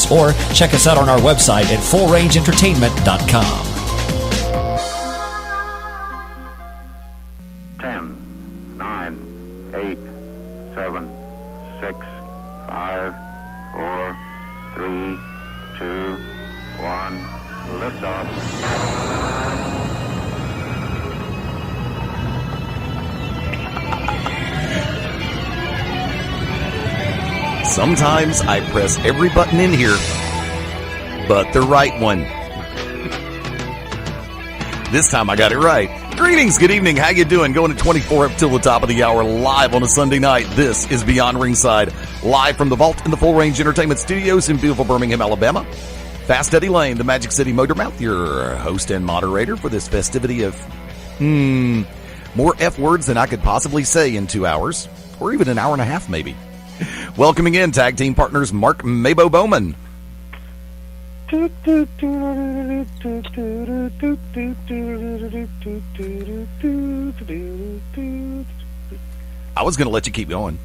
podcasts or check us out on our website at fullrangeentertainment.com. 10, 9, 8, 7, 6, 5, 4, 3, 2, 1, liftoff. Sometimes I press every button in here, but the right one. This time I got it right. Greetings, good evening, how you doing? Going at 24 up till the top of the hour, live on a Sunday night. This is Beyond Ringside, live from the vault in the Full Range Entertainment Studios in beautiful Birmingham, Alabama. Fast Eddie Layne, the Magic City Motormouth, your host and moderator for this festivity of, more F words than I could possibly say in 2 hours, or even an hour and a half maybe. Welcoming in tag team partners Mark MaBo Bowman. I was going to let you keep going.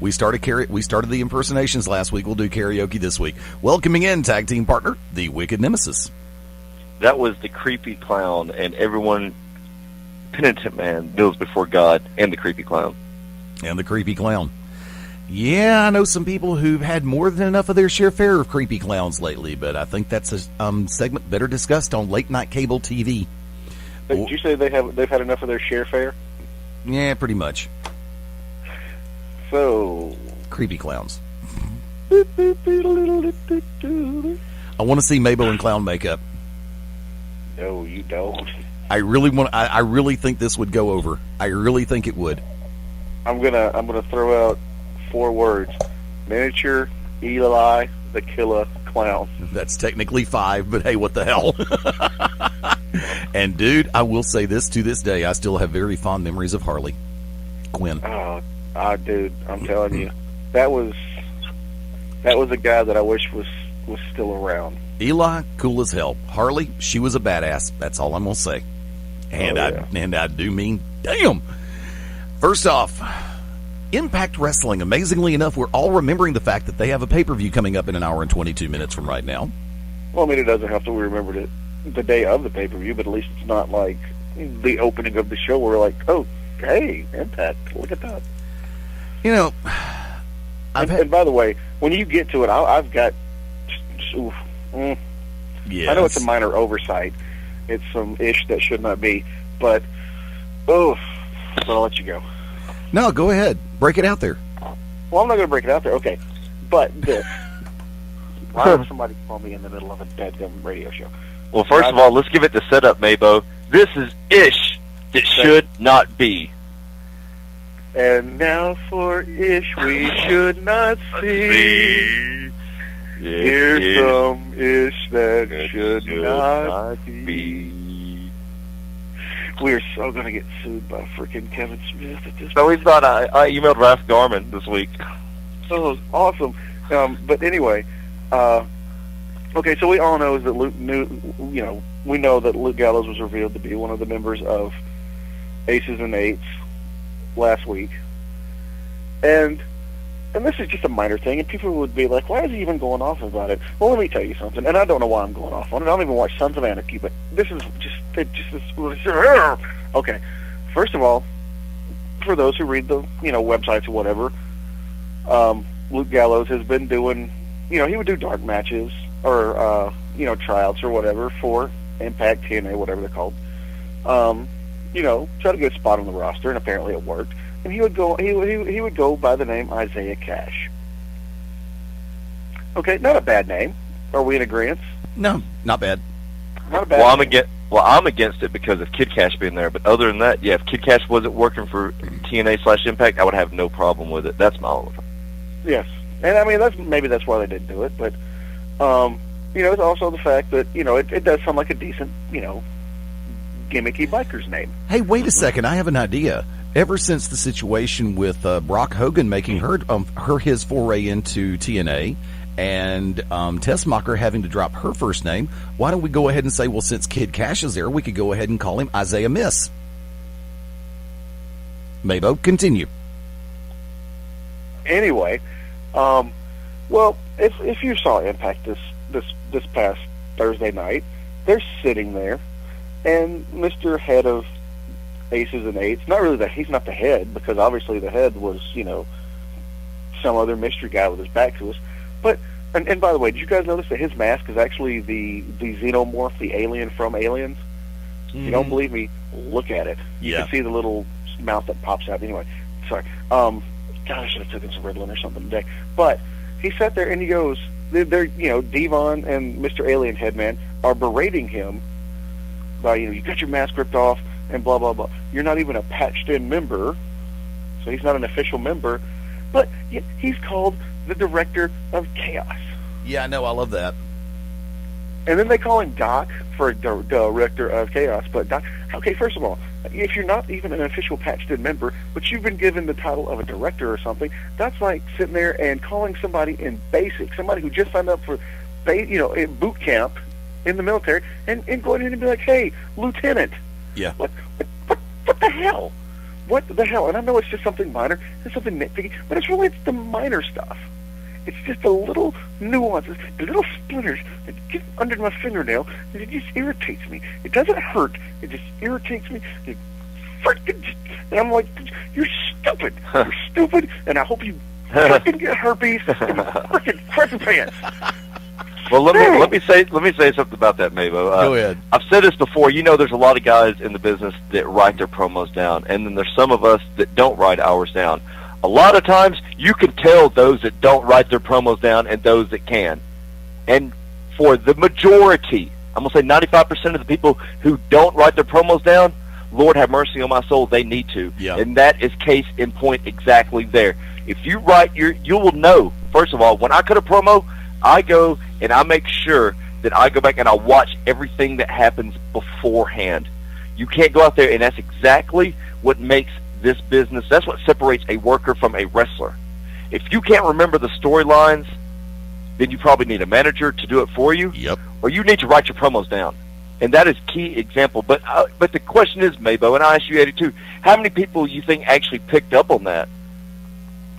We started the impersonations last week. We'll do karaoke this week. Welcoming in tag team partner, the Wicked Nemesis. That was the creepy clown, and everyone, penitent man, kneels before God and the creepy clown. And the creepy clown. Yeah, I know some people who've had more than enough of their share fare of creepy clowns lately, but I think that's a segment better discussed on late night cable TV. But did you say they've had enough of their share fare? Yeah, pretty much. So creepy clowns. I want to see MaBo in clown makeup. No, you don't. I really think this would go over. I really think it would. I'm gonna throw out 4 words: miniature Eli the Killer Clown. That's technically 5, but hey, what the hell? And dude, I will say this: to this day, I still have very fond memories of Harley Quinn. Dude, I'm telling you, that was a guy that I wish was still around. Eli, cool as hell. Harley, she was a badass. That's all I'm gonna say. And I do mean, damn. First off, Impact Wrestling. Amazingly enough, we're all remembering the fact that they have a pay-per-view coming up in an hour and 22 minutes from right now. Well, I mean, it doesn't have to. We remembered it the day of the pay-per-view, but at least it's not like the opening of the show where we're like, oh, hey, Impact, look at that. You know, and by the way, when you get to it, I've got. Yes. I know it's a minor oversight. It's some ish that should not be, but but I'll let you go. No, go ahead. Break it out there. Well, I'm not going to break it out there. Okay, but this. Why would somebody call me in the middle of a dead-gum radio show? Well, first of all, let's give it the setup, MaBo. This is ish that should not be. And now for ish we should not see. Here's some ish that should not be. We're so going to get sued by freaking Kevin Smith at this point. No, he's not. I emailed Ralph Garman this week. Oh, awesome. But anyway, okay, so we all know that we know that Luke Gallows was revealed to be one of the members of Aces and Eights last week. And this is just a minor thing, and people would be like, why is he even going off about it? Well, let me tell you something, and I don't know why I'm going off on it. I don't even watch Sons of Anarchy, but this is okay. First of all, for those who read the, websites or whatever, Luke Gallows has been doing, he would do dark matches or, tryouts or whatever for Impact, TNA, whatever they're called. Try to get a spot on the roster, and apparently it worked. And he would go by the name Isaiah Cash. Okay, not a bad name. Are we in agreement? No, not bad. Not a bad name. I'm against it because of Kid Cash being there. But other than that, yeah, if Kid Cash wasn't working for TNA/Impact, I would have no problem with it. That's my only problem. Yes, and I mean that's why they didn't do it. But it's also the fact that it does sound like a decent gimmicky biker's name. Hey, wait a second! I have an idea. Ever since the situation with Brock Hogan making his foray into TNA, and Tessmacher having to drop her first name, why don't we go ahead and say, well, since Kid Cash is there, we could go ahead and call him Isaiah Miss. MaBo, continue. Anyway, well, if you saw Impact this past Thursday night, they're sitting there, and Mr. Head of Aces and Eights, not really he's not the head, because obviously the head was, some other mystery guy with his back to us. But, and by the way, did you guys notice that his mask is actually the xenomorph, the alien from Aliens? If you don't believe me, look at it. You can see the little mouth that pops out. Anyway, sorry. God, I should have taken some Ritalin or something today. But he sat there and he goes, Devon and Mr. Alien Headman are berating him by, you got your mask ripped off and blah, blah, blah. You're not even a patched-in member, so he's not an official member, but he's called the Director of Chaos. Yeah, I know. I love that. And then they call him Doc for Director of Chaos. But Doc, okay, first of all, if you're not even an official patched-in member, but you've been given the title of a director or something, that's like sitting there and calling somebody in basic, somebody who just signed up for, in boot camp in the military, and going in and be like, hey, Lieutenant. Yeah. What the hell? What the hell? And I know it's just something minor, it's something nitpicky, but it's the minor stuff. It's just the little nuances, the little splinters that get under my fingernail, and it just irritates me. It doesn't hurt. It just irritates me. And I'm like, you're stupid. You're stupid, and I hope you freaking get herpes and freaking crap pants. Well, let me say something about that, MaBo. Go ahead. I've said this before. There's a lot of guys in the business that write their promos down, and then there's some of us that don't write ours down. A lot of times, you can tell those that don't write their promos down and those that can. And for the majority, I'm going to say 95% of the people who don't write their promos down, Lord have mercy on my soul, they need to. Yeah. And that is case in point exactly there. If you write you will know, first of all, when I cut a promo, I go and I make sure that I go back and I watch everything that happens beforehand. You can't go out there, and that's exactly what makes this business, that's what separates a worker from a wrestler. If you can't remember the storylines, then you probably need a manager to do it for you. Yep. Or you need to write your promos down. And that is key example. But the question is, MaBo, and I ask you, Eddie, too, how many people you think actually picked up on that?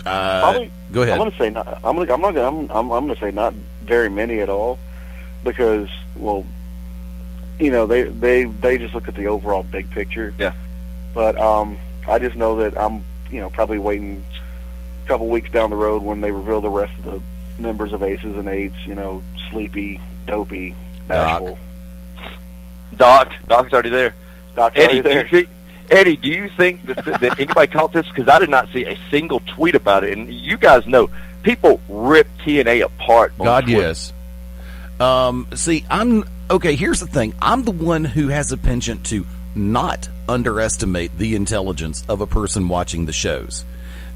Probably, go ahead. I'm going to say not. I'm going to say not very many at all, because they just look at the overall big picture. Yeah. But I just know that I'm probably waiting a couple weeks down the road when they reveal the rest of the members of Aces and Eights. Sleepy, Dopey, Bashful. Doc's already there. Doc's Eddie, already there. Eddie, do you think that anybody caught this? Because I did not see a single tweet about it. And you guys know, people rip TNA apart. God, yes. See, here's the thing. I'm the one who has a penchant to not underestimate the intelligence of a person watching the shows.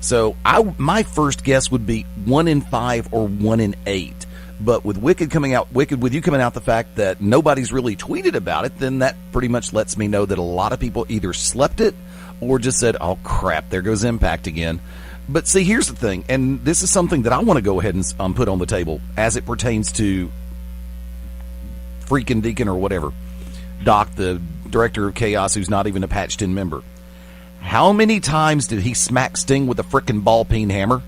So my first guess would be 1 in 5 or 1 in 8. But with with you coming out the fact that nobody's really tweeted about it, then that pretty much lets me know that a lot of people either slept it or just said, oh crap, there goes Impact again. But see, here's the thing, and this is something that I want to go ahead and put on the table as it pertains to freaking Deacon or whatever, Doc, the Director of Chaos, who's not even a patched-in member. How many times did he smack Sting with a frickin' ball-peen hammer?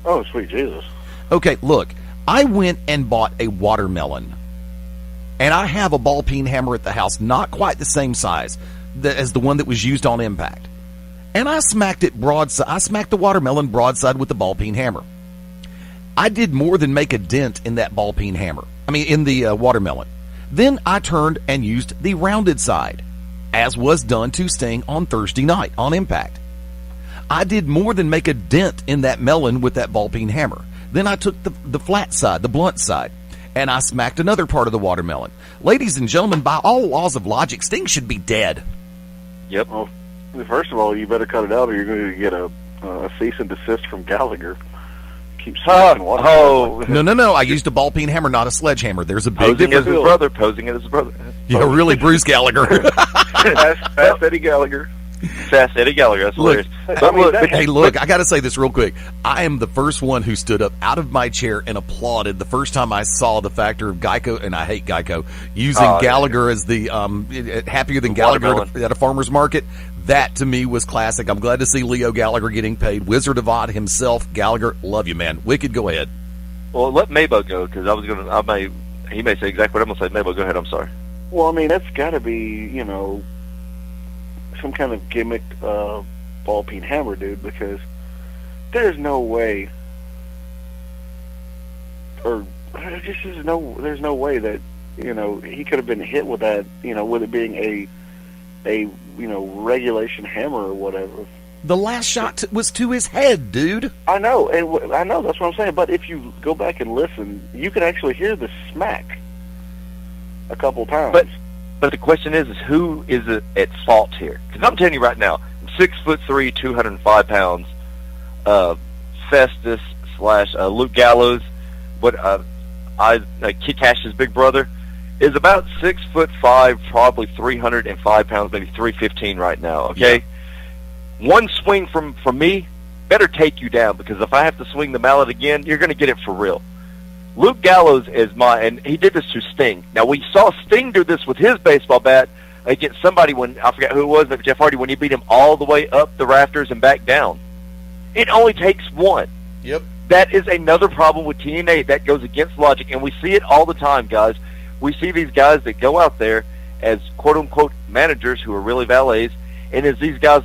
Oh, sweet Jesus. Okay, look, I went and bought a watermelon, and I have a ball-peen hammer at the house, not quite the same size as the one that was used on Impact. And I smacked it broadside. I smacked the watermelon broadside with the ball-peen hammer. I did more than make a dent in that ball-peen hammer. In the watermelon. Then I turned and used the rounded side, as was done to Sting on Thursday night on Impact. I did more than make a dent in that melon with that ball-peen hammer. Then I took the flat side, the blunt side, and I smacked another part of the watermelon. Ladies and gentlemen, by all laws of logic, Sting should be dead. Yep. Well, first of all, you better cut it out or you're going to get a cease and desist from Gallagher. Keep smacking watermelon. No. I used a ball-peen hammer, not a sledgehammer. There's a big Posing difference. as his brother. Yeah, really, Bruce Gallagher. Fast Eddie Gallagher. Fast Eddie Gallagher. That's Look, hilarious. Look, I got to say this real quick. I am the first one who stood up out of my chair and applauded the first time I saw the factor of Geico, and I hate Geico, using Gallagher as the happier than Gallagher at a farmer's market. That, to me, was classic. I'm glad to see Leo Gallagher getting paid. Wizard of Oz himself, Gallagher, love you, man. Wicked, go ahead. Well, let MaBo go, because he may say exactly what I'm going to say. MaBo, go ahead. I'm sorry. Well, I mean, that's got to be, some kind of gimmick ball peen hammer, dude, because there's no way, or there's no way that, he could have been hit with that, with it being a regulation hammer or whatever. The last shot was to his head, dude. I know, that's what I'm saying. But if you go back and listen, you can actually hear the smack a couple times. But the question is who is at fault here? Because I'm telling you right now, 6'3", 205 pounds, Festus / Luke Gallows, Kid Cash's big brother, is about 6'5", probably 305 pounds, maybe 315 right now. Okay. Yeah. One swing from me better take you down, because if I have to swing the mallet again, you're going to get it for real. Luke Gallows is and he did this to Sting. Now, we saw Sting do this with his baseball bat against somebody when, I forgot who it was, but Jeff Hardy, when he beat him all the way up the rafters and back down. It only takes one. Yep. That is another problem with TNA that goes against logic, and we see it all the time, guys. We see these guys that go out there as quote-unquote managers who are really valets, and as these guys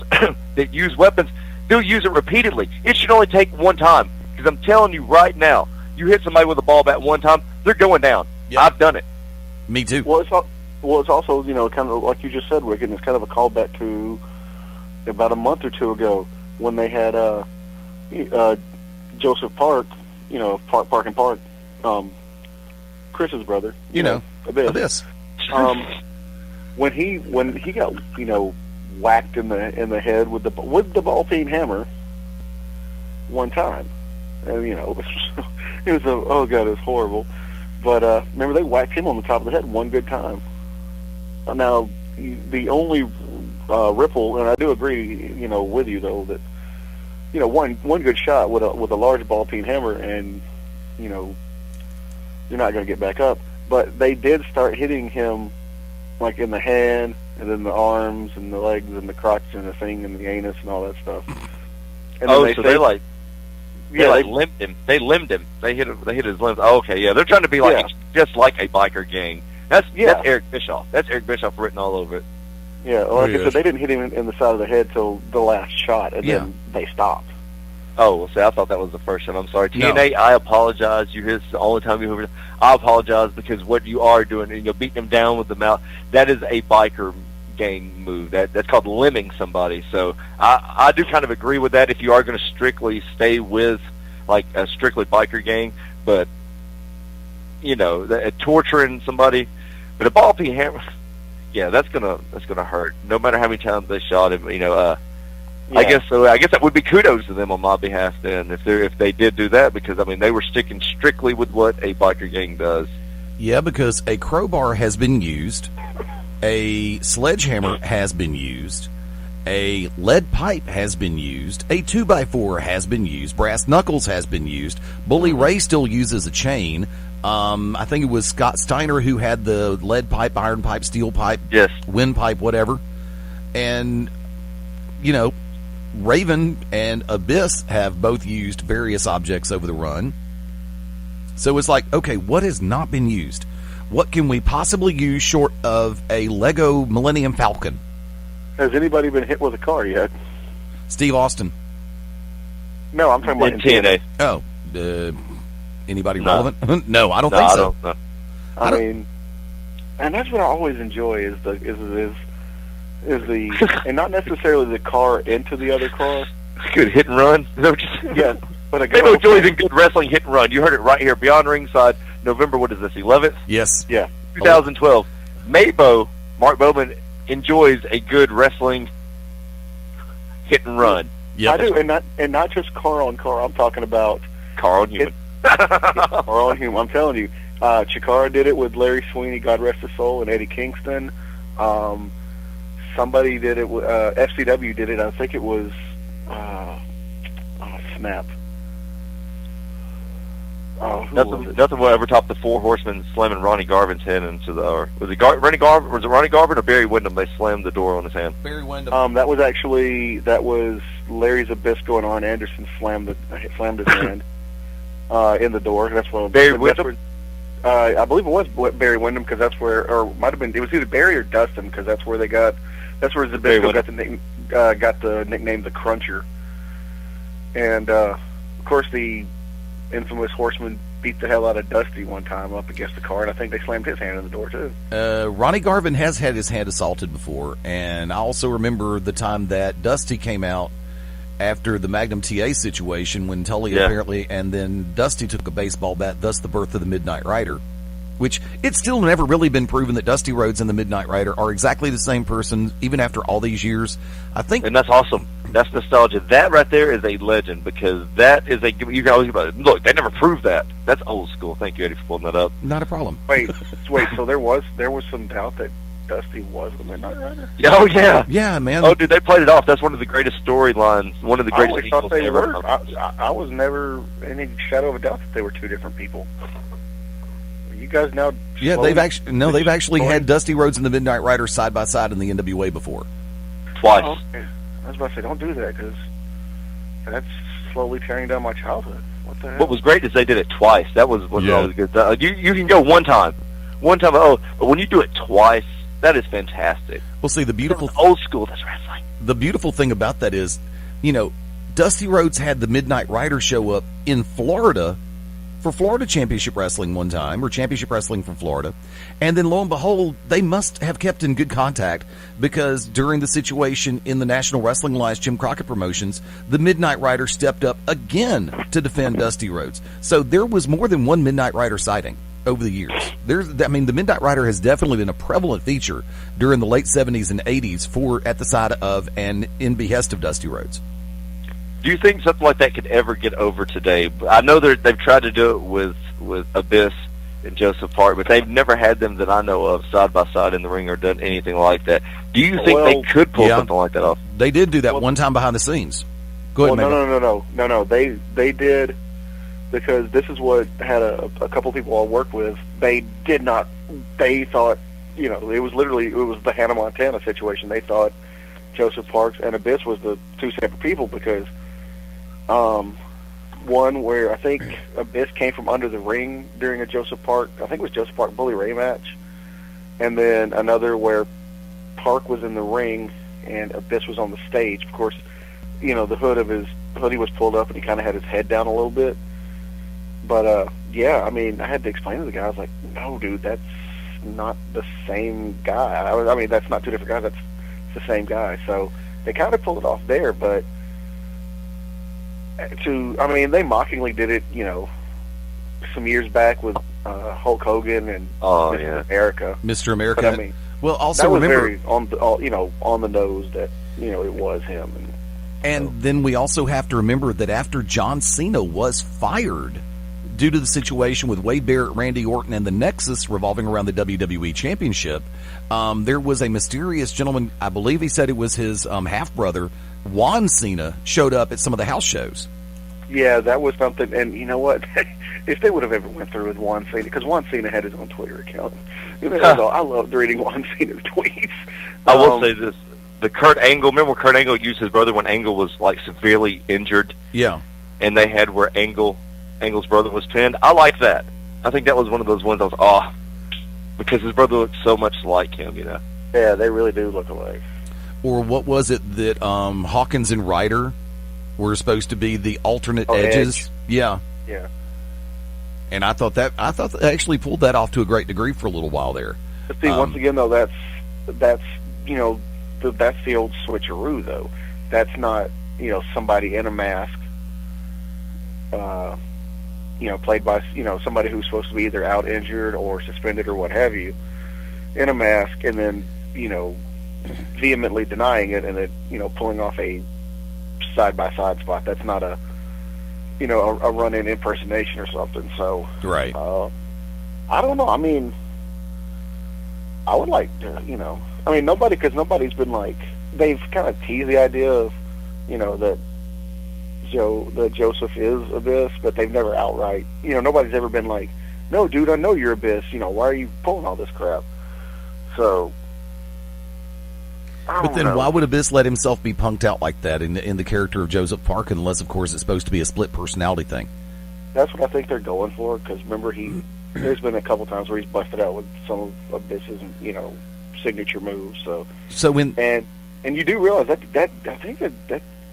that use weapons, they'll use it repeatedly. It should only take one time, because I'm telling you right now, you hit somebody with a ball bat one time, they're going down. Yep. I've done it. Me too. Well, it's also, kind of like you just said, Wicked, and it's kind of a callback to about a month or two ago when they had Joseph Park, Park and Park, Chris's brother, Abyss. When he got whacked in the head with the ball peen hammer one time, and it was horrible. But remember, they whacked him on the top of the head one good time. Now the only ripple, and I do agree, with you though, that one good shot with a large ball peen hammer, and you're not going to get back up. But they did start hitting him like in the hand, and then the arms, and the legs, and the crotch, and the thing, and the anus, and all that stuff. And they limbed him. They limbed him. They hit his limbs. Oh, okay, yeah. They're trying to be just like a biker gang. That's Eric Bischoff. That's Eric Bischoff written all over it. Yeah, well, like I said, they didn't hit him in the side of the head till the last shot, and then they stopped. Oh, well, see, I thought that was the first time. I'm sorry. TNA, I apologize. It's the only time you heard it. I apologize, because what you are doing, beating them down with the mouth, that is a biker gang move. That's called limbing somebody. So I do kind of agree with that if you are going to strictly stay with, like, a strictly biker gang. But, torturing somebody. But a ball peen hammer, yeah, that's gonna hurt. No matter how many times they shot him, I guess so. I guess that would be kudos to them on my behalf then, if they did do that, because they were sticking strictly with what a biker gang does. Yeah, because a crowbar has been used, a sledgehammer has been used, a lead pipe has been used, a 2x4 has been used, brass knuckles has been used. Bully Ray still uses a chain. I think it was Scott Steiner who had the lead pipe, iron pipe, steel pipe, wind pipe, whatever. And Raven and Abyss have both used various objects over the run. So it's like, okay, what has not been used? What can we possibly use short of a Lego Millennium Falcon? Has anybody been hit with a car yet? Steve Austin. No, I'm talking about in TNA. Oh, anybody relevant? No, I don't think so. I mean, and that's what I always enjoy is the and not necessarily the car into the other car. Good hit and run. Yeah, but a MaBo enjoys a good wrestling hit and run. You heard it right here, Beyond Ringside, November. What is this? 11th? Yes. Yeah. 2012. MaBo, Mark Bowman, enjoys a good wrestling hit and run. Yep. I do, and not just car on car. I'm talking about car on human. Car on human. I'm telling you, Chikara did it with Larry Sweeney, God rest his soul, and Eddie Kingston. somebody did it. FCW did it. I think it was. Snap. Nothing will ever top the Four Horsemen slamming Ronnie Garvin's head into the. Or was it Ronnie Garvin? Was it Ronnie Garvin or Barry Windham? They slammed the door on his hand. Barry Windham. That was Larry's Abyss going on. Anderson slammed his hand in the door. That's when Barry Windham. I believe it was Barry Windham because that's where, or might have been. It was either Barry or Dustin because that's where Zabisco got the nickname the Cruncher. And of course the infamous Horseman beat the hell out of Dusty one time up against the car, and I think they slammed his hand in the door too. Ronnie Garvin has had his hand assaulted before, and I also remember the time that Dusty came out after the Magnum TA situation when Tully apparently, and then Dusty took a baseball bat, thus the birth of the Midnight Rider, which it's still never really been proven that Dusty Rhodes and the Midnight Rider are exactly the same person, even after all these years. I think, and that's awesome. That's nostalgia. That right there is a legend because that is you can always look. They never proved that. That's old school. Thank you, Eddie, for pulling that up. Not a problem. Wait. So there was some doubt that Dusty was the Midnight Rider. Oh yeah, yeah, man. Oh, dude, they played it off. That's one of the greatest storylines. One of the greatest. I always thought they were. I was never any shadow of a doubt that they were two different people. You guys now. Yeah, they've actually had Dusty Rhodes and the Midnight Rider side by side in the NWA before. Twice. Oh, okay. I was about to say, don't do that because that's slowly tearing down my childhood. What the hell? What was great is they did it twice. That was always good. You can go one time, but when you do it twice, that is fantastic. Well, see, the beautiful old school. That's wrestling. The beautiful thing about that is, Dusty Rhodes had the Midnight Rider show up in Florida for Florida Championship Wrestling one time, or Championship Wrestling from Florida, and then lo and behold, they must have kept in good contact because during the situation in the National Wrestling Alliance Jim Crockett Promotions, the Midnight Rider stepped up again to defend Dusty Rhodes. So there was more than one Midnight Rider sighting over the years. The Midnight Rider has definitely been a prevalent feature during the late 70s and 80s at the side of and in behest of Dusty Rhodes. Do you think something like that could ever get over today? I know they've tried to do it with Abyss and Joseph Park, but they've never had them that I know of side by side in the ring or done anything like that. Do you think they could pull something like that off? They did do that one time behind the scenes. Go ahead, No. They did, because this is what had a couple people I worked with. They did not. They thought, it was the Hannah Montana situation. They thought Joseph Parks and Abyss was the two separate people because. One where I think Abyss came from under the ring during a Joseph Park Bully Ray match, and then another where Park was in the ring and Abyss was on the stage. Of course, the hoodie was pulled up and he kind of had his head down a little bit. But I had to explain to the guy. I was like, "No, dude, that's not the same guy. That's not two different guys. That's the same guy." So they kind of pulled it off there, but. They mockingly did it, some years back with Hulk Hogan and Mr. America. Mr. America. But, well, also that was remember very on the nose that it was him. And then we also have to remember that after John Cena was fired due to the situation with Wade Barrett, Randy Orton, and the Nexus revolving around the WWE Championship, there was a mysterious gentleman. I believe he said it was his half brother. Juan Cena showed up at some of the house shows. Yeah, that was something. And you know what? If they would have ever went through with Juan Cena, because Juan Cena had his own Twitter account. I loved reading Juan Cena's tweets. I will say this. The Kurt Angle, remember when Kurt Angle used his brother when Angle was severely injured? Yeah. And they had where Angle's brother was pinned? I like that. I think that was one of those ones I was, because his brother looked so much like him, Yeah, they really do look alike. Or what was it that Hawkins and Ryder were supposed to be the alternate edges? Edge. Yeah. Yeah. And I thought they actually pulled that off to a great degree for a little while there. But see, once again though, that's that's the old switcheroo though. That's not somebody in a mask. Played by somebody who's supposed to be either out injured or suspended or what have you, in a mask, and then vehemently denying it, and then pulling off a side-by-side spot. That's not a run-in impersonation or something. So right. I don't know. I meuld like to I mean, nobody's been like, they've kind of teased the idea of, that Joseph is Abyss, but they've never outright, nobody's ever been like, no, dude, I know you're Abyss. Why are you pulling all this crap? So, but then why would Abyss let himself be punked out like that in the character of Joseph Park, unless, of course, it's supposed to be a split personality thing? That's what I think they're going for, because remember, there's been a couple times where he's busted out with some of Abyss's, signature moves. So when and you do realize that I think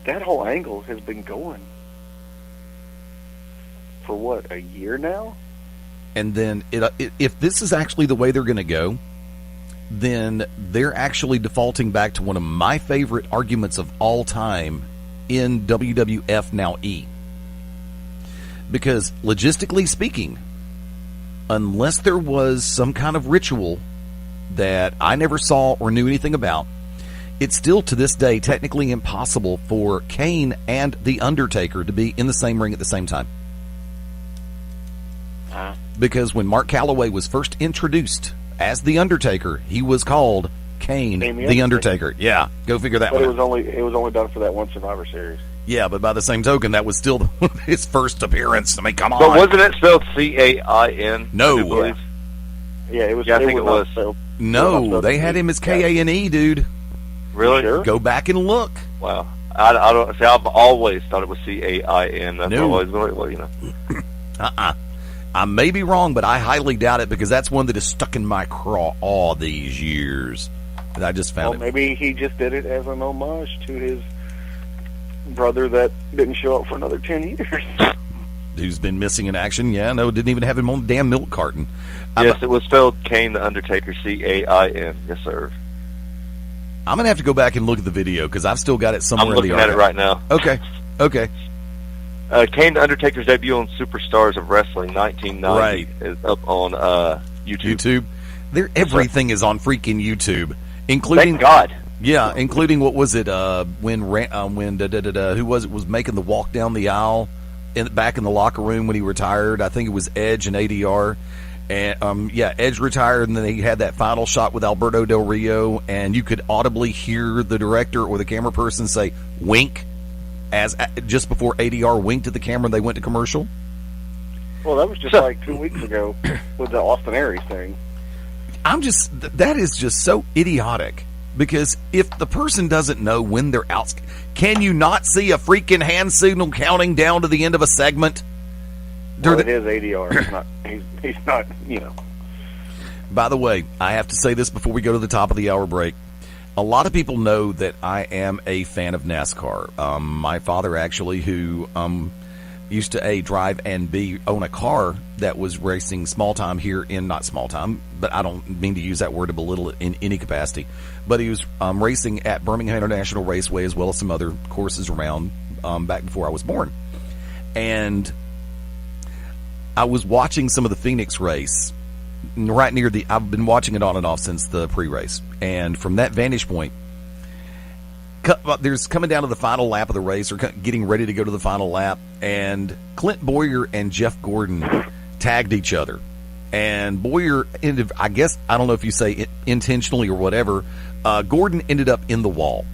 that whole angle has been going for what, a year now? And then if this is actually the way they're going to go, then they're actually defaulting back to one of my favorite arguments of all time in WWF now E. Because logistically speaking, unless there was some kind of ritual that I never saw or knew anything about, it's still to this day technically impossible for Kane and The Undertaker to be in the same ring at the same time. Because when Mark Calloway was first introduced as The Undertaker, he was called Kane the Undertaker. Yeah, go figure that one out. But it was only done for that one Survivor Series. Yeah, but by the same token, that was still his first appearance. I mean, come on. But wasn't it spelled C-A-I-N? No. Yeah, it was. Yeah, I think it was. No, they had him as K-A-N-E, dude. Really? Sure? Go back and look. Wow. I don't see. I've always thought it was C-A-I-N. That's always I may be wrong, but I highly doubt it, because that's one that is stuck in my craw all these years. And I just found it. Maybe he just did it as an homage to his brother that didn't show up for another 10 years. Who's been missing in action? Yeah, no, didn't even have him on the damn milk carton. Yes, it was spelled Kane the Undertaker, C-A-I-N. Yes, sir. I'm going to have to go back and look at the video, because I've still got it somewhere in the archive. I'm looking at it right now. Okay. Kane the Undertaker's debut on Superstars of Wrestling 1990 is up on YouTube. Everything is on freaking YouTube, including Thank God. Yeah, including what was it when who was making the walk down the aisle back in the locker room when he retired? I think it was Edge and ADR. And Edge retired, and then he had that final shot with Alberto Del Rio, and you could audibly hear the director or the camera person say "wink" as just before ADR winked at the camera and they went to commercial. Well, that was just like 2 weeks ago with the Austin Aries thing. That is just so idiotic, because if the person doesn't know when they're out, can you not see a freaking hand signal counting down to the end of a segment? Well, it is ADR. He's not. By the way, I have to say this before we go to the top of the hour break. A lot of people know that I am a fan of NASCAR. My father actually, who used to A, drive, and B, own a car that was racing small time here in, not small time, but I don't mean to use that word to belittle it in any capacity, but he was racing at Birmingham International Raceway as well as some other courses around back before I was born. And I was watching some of the Phoenix race right near I've been watching it on and off since the pre-race. And from that vantage point, there's coming down to the final lap of the race, or getting ready to go to the final lap, and Clint Boyer and Jeff Gordon tagged each other. And Boyer ended, I guess, I don't know if you say intentionally or whatever, Gordon ended up in the wall.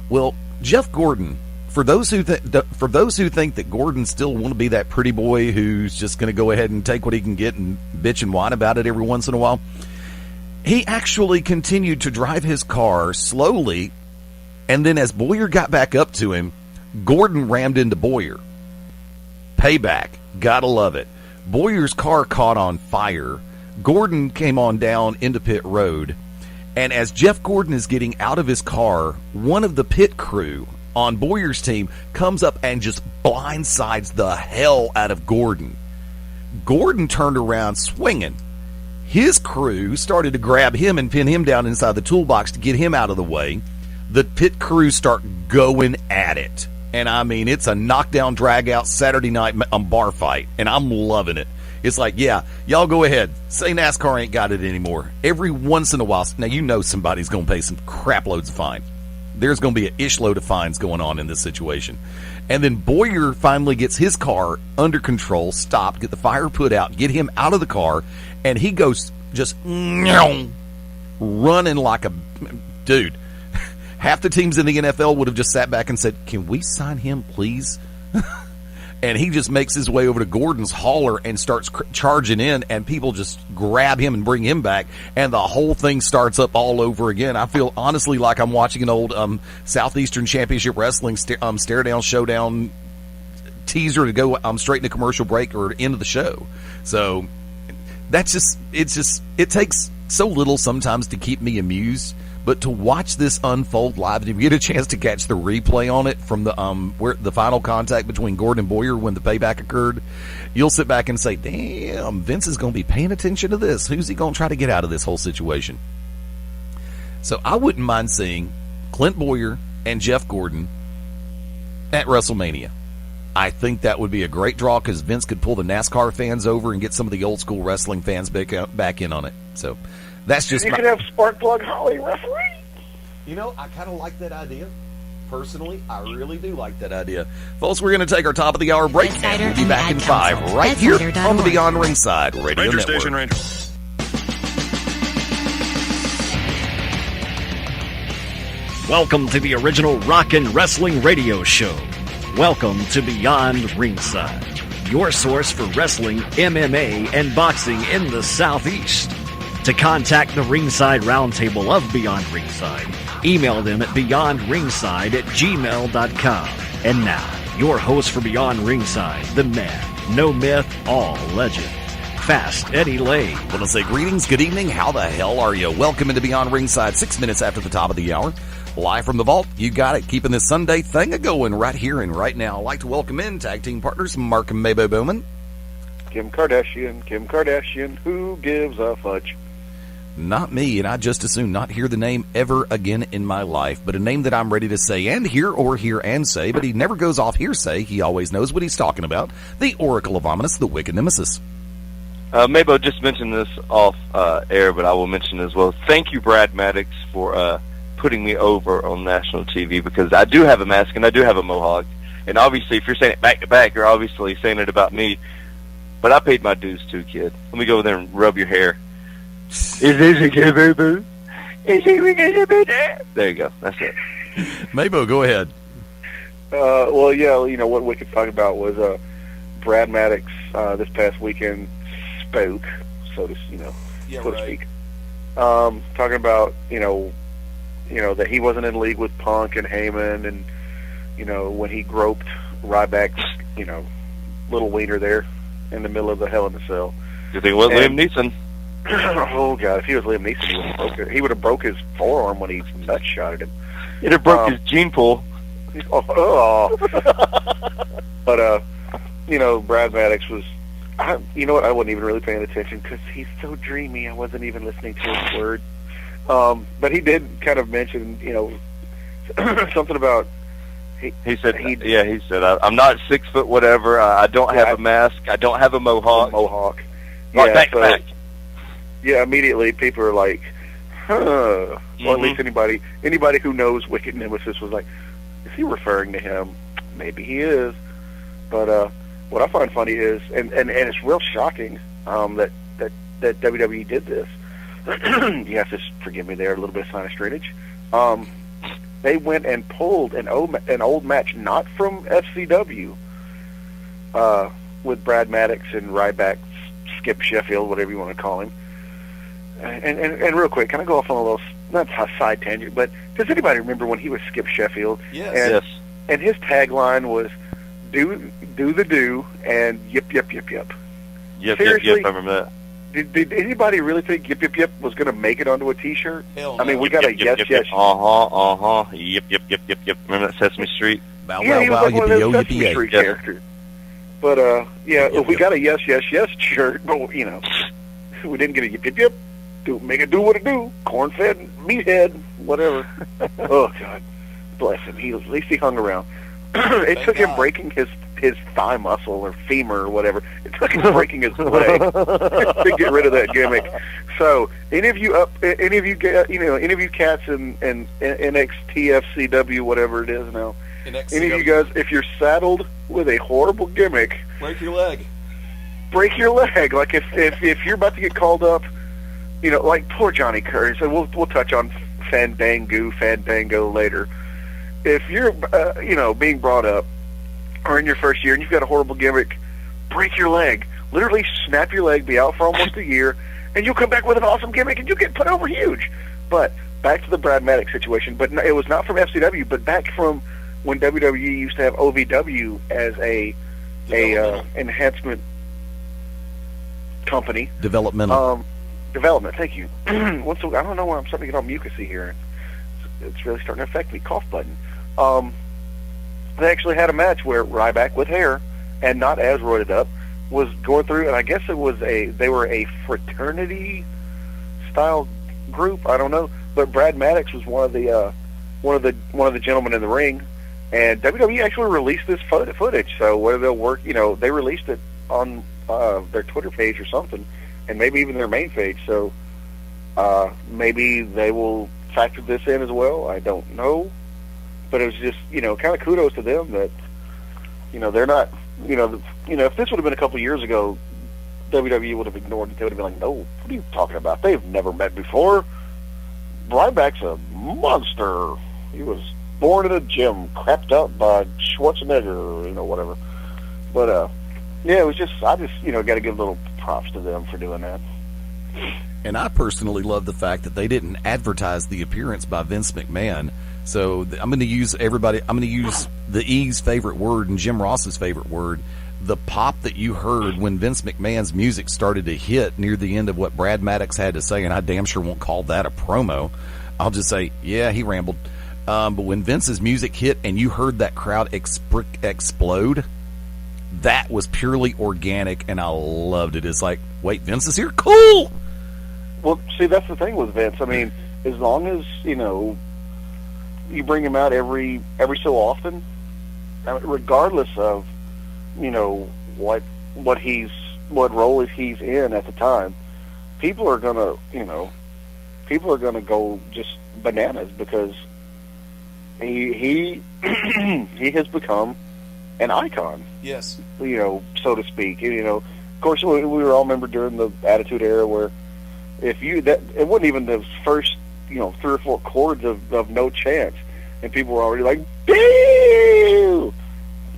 Well, Jeff Gordon, for those who think that Gordon still want to be that pretty boy who's just going to go ahead and take what he can get and bitch and whine about it every once in a while, he actually continued to drive his car slowly, and then as Boyer got back up to him, Gordon rammed into Boyer. Payback. Gotta love it. Boyer's car caught on fire. Gordon came on down into pit road, and as Jeff Gordon is getting out of his car, one of the pit crew on Boyer's team comes up and just blindsides the hell out of Gordon. Gordon turned around swinging. His crew started to grab him and pin him down inside the toolbox to get him out of the way. The pit crew start going at it. And I mean, it's a knockdown, drag-out Saturday night bar fight, and I'm loving it. It's like, yeah, y'all go ahead. Say NASCAR ain't got it anymore. Every once in a while, now you know somebody's going to pay some crap loads of fine. There's going to be an ish load of fines going on in this situation. And then Boyer finally gets his car under control, stopped, get the fire put out, get him out of the car, and he goes just running like a dude. Half the teams in the NFL would have just sat back and said, "Can we sign him, please?" And he just makes his way over to Gordon's hauler and starts charging in, and people just grab him and bring him back, and the whole thing starts up all over again. I feel honestly like I'm watching an old Southeastern Championship Wrestling stare down showdown teaser to go straight into commercial break or into the show. So that's it takes so little sometimes to keep me amused. But to watch this unfold live, and if you get a chance to catch the replay on it from the where the final contact between Gordon and Boyer when the payback occurred, you'll sit back and say, "Damn, Vince is going to be paying attention to this. Who's he going to try to get out of this whole situation?" So I wouldn't mind seeing Clint Boyer and Jeff Gordon at WrestleMania. I think that would be a great draw because Vince could pull the NASCAR fans over and get some of the old school wrestling fans back in on it. So. That's just you could have Sparkplug Holly referee. You know, I kind of like that idea. Personally, I really do like that idea. Folks, we're going to take our top of the hour break. And we'll be back in 5 right here on the Beyond Ringside Radio Ranger Network. Station Ranger. Welcome to the original Rockin' Wrestling Radio Show. Welcome to Beyond Ringside, your source for wrestling, MMA, and boxing in the Southeast. To contact the Ringside Roundtable of Beyond Ringside, email them at beyondringside@gmail.com. And now, your host for Beyond Ringside, the man, no myth, all legend, Fast Eddie Layne. I want to say greetings, good evening, how the hell are you? Welcome into Beyond Ringside, 6 minutes after the top of the hour. Live from the vault, you got it, keeping this Sunday thing a-going right here and right now. I'd like to welcome in tag team partners Mark and MaBo Bowman. Kim Kardashian, who gives a fudge? Not me, and I just as soon not hear the name ever again in my life, but a name that I'm ready to say and hear and say, but he never goes off hearsay. He always knows what he's talking about. The Oracle of Ominous, the Wicked Nemesis. MaBo just mentioned this off air, but I will mention it as well. Thank you, Brad Maddox, for putting me over on national TV, because I do have a mask and I do have a mohawk. And obviously, if you're saying it back to back, you're obviously saying it about me. But I paid my dues too, kid. Let me go over there and rub your hair. Is this a kid, boo? Is he there? There you go. That's it. MaBo, go ahead. Well, yeah, you know, what we could talk about was Brad Maddox this past weekend spoke, so to speak. Talking about, you know, that he wasn't in league with Punk and Heyman, and, you know, when he groped Ryback's, you know, little wiener there in the middle of the Hell in a Cell. Good thing it wasn't Liam Neeson. Oh God! If he was Liam Neeson, he would have broke his forearm when he nut shot at him. He'd have broke his gene pool. But you know, Brad Maddox was. You know what? I wasn't even really paying attention because he's so dreamy. I wasn't even listening to his words. But he did kind of mention, you know, something about. He said, I'm not 6 foot whatever. I don't have a mask. I don't have a mohawk. Yeah, back to back. Yeah, immediately people are like, huh. Or at least anybody who knows Wicked Nemesis was like, is he referring to him? Maybe he is. But what I find funny is, and it's real shocking that WWE did this. You have to forgive me there, a little bit of sinus drainage. They went and pulled an old match, not from FCW, with Brad Maddox and Ryback, Skip Sheffield, whatever you want to call him. And real quick, can I go off on a little, not a side tangent, but does anybody remember when he was Skip Sheffield? Yes. And his tagline was, do the do, and yip, yip, yip, yip. Yep, Seriously? yep, I remember that. Did anybody really think yip, yip, yip was going to make it onto a T-shirt? Hell no. I mean, we Yep, got yep, a yep, yes, yep, yes. Yep, yep, yep, yep, yep. Remember that Sesame Street? Bow, Yeah, he was wow, like one of those yippee-yo, Sesame yippee-yay. Street Yep. characters. But, yeah, we got a yes, yes, yes shirt, but, you know, we didn't get a yip, yip, yip. Make it do what it do. Corn-fed, meathead, whatever. Oh, God. Bless him. At least he hung around. It took him breaking his thigh muscle or femur or whatever. It took him breaking his leg to get rid of that gimmick. So, any of you cats in NXTFCW, whatever it is now, any of you guys, if you're saddled with a horrible gimmick, break your leg. break your leg. Like if you're about to get called up like poor Johnny Curtis. So we'll touch on Fandango later. If you're, being brought up, or in your first year, and you've got a horrible gimmick, break your leg. Literally snap your leg, be out for almost a year, and you'll come back with an awesome gimmick, and you'll get put over huge. But back to the Brad Maddox situation. But it was not from FCW, but back from when WWE used to have OVW as a enhancement company. Developmental. Development, thank you. I don't know why I'm starting to get all mucusy here. It's really starting to affect me. Cough button. They actually had a match where Ryback with hair and not as roided up was going through, and I guess they were a fraternity style group. I don't know, but Brad Maddox was one of the gentlemen in the ring, and WWE actually released this footage. So whether they'll work, they released it on their Twitter page or something, and maybe even their main page. So maybe they will factor this in as well. I don't know, but it was just kind of kudos to them that they're not. If this would have been a couple of years ago, WWE would have ignored it. They would have been like, "No, what are you talking about? They've never met before. Ryback's a monster. He was born in a gym, crapped out by Schwarzenegger, whatever." But it was just I got to give little props to them for doing that. And I personally love the fact that they didn't advertise the appearance by Vince McMahon. So I'm going to use the E's favorite word and Jim Ross's favorite word. The pop that you heard when Vince McMahon's music started to hit near the end of what Brad Maddox had to say, and I damn sure won't call that a promo. I'll just say, yeah, he rambled. But when Vince's music hit and you heard that crowd explode, that was purely organic, and I loved it. It's like, wait, Vince is here? Cool! Well, see, that's the thing with Vince. I mean, as long as, you bring him out every so often, regardless of, what role he's in at the time, people are gonna go just bananas because he he has become an icon. Yes. So to speak. Of course, we were all remember during the Attitude Era where it wasn't even the first 3 or 4 chords of No Chance, and people were already like, boo!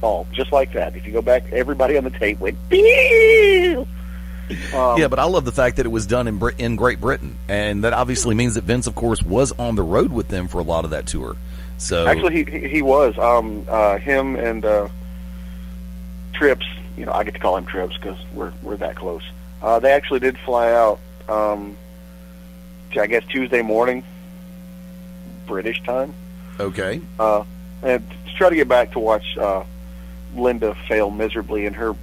Oh, just like that. If you go back, everybody on the tape went, boo! Yeah, but I love the fact that it was done in Great Britain, and that obviously means that Vince, of course, was on the road with them for a lot of that tour. So actually, he was. Him and Trips. I get to call him Trips because we're that close. They actually did fly out. I guess Tuesday morning, British time. Okay. And to try to get back to watch Linda fail miserably in her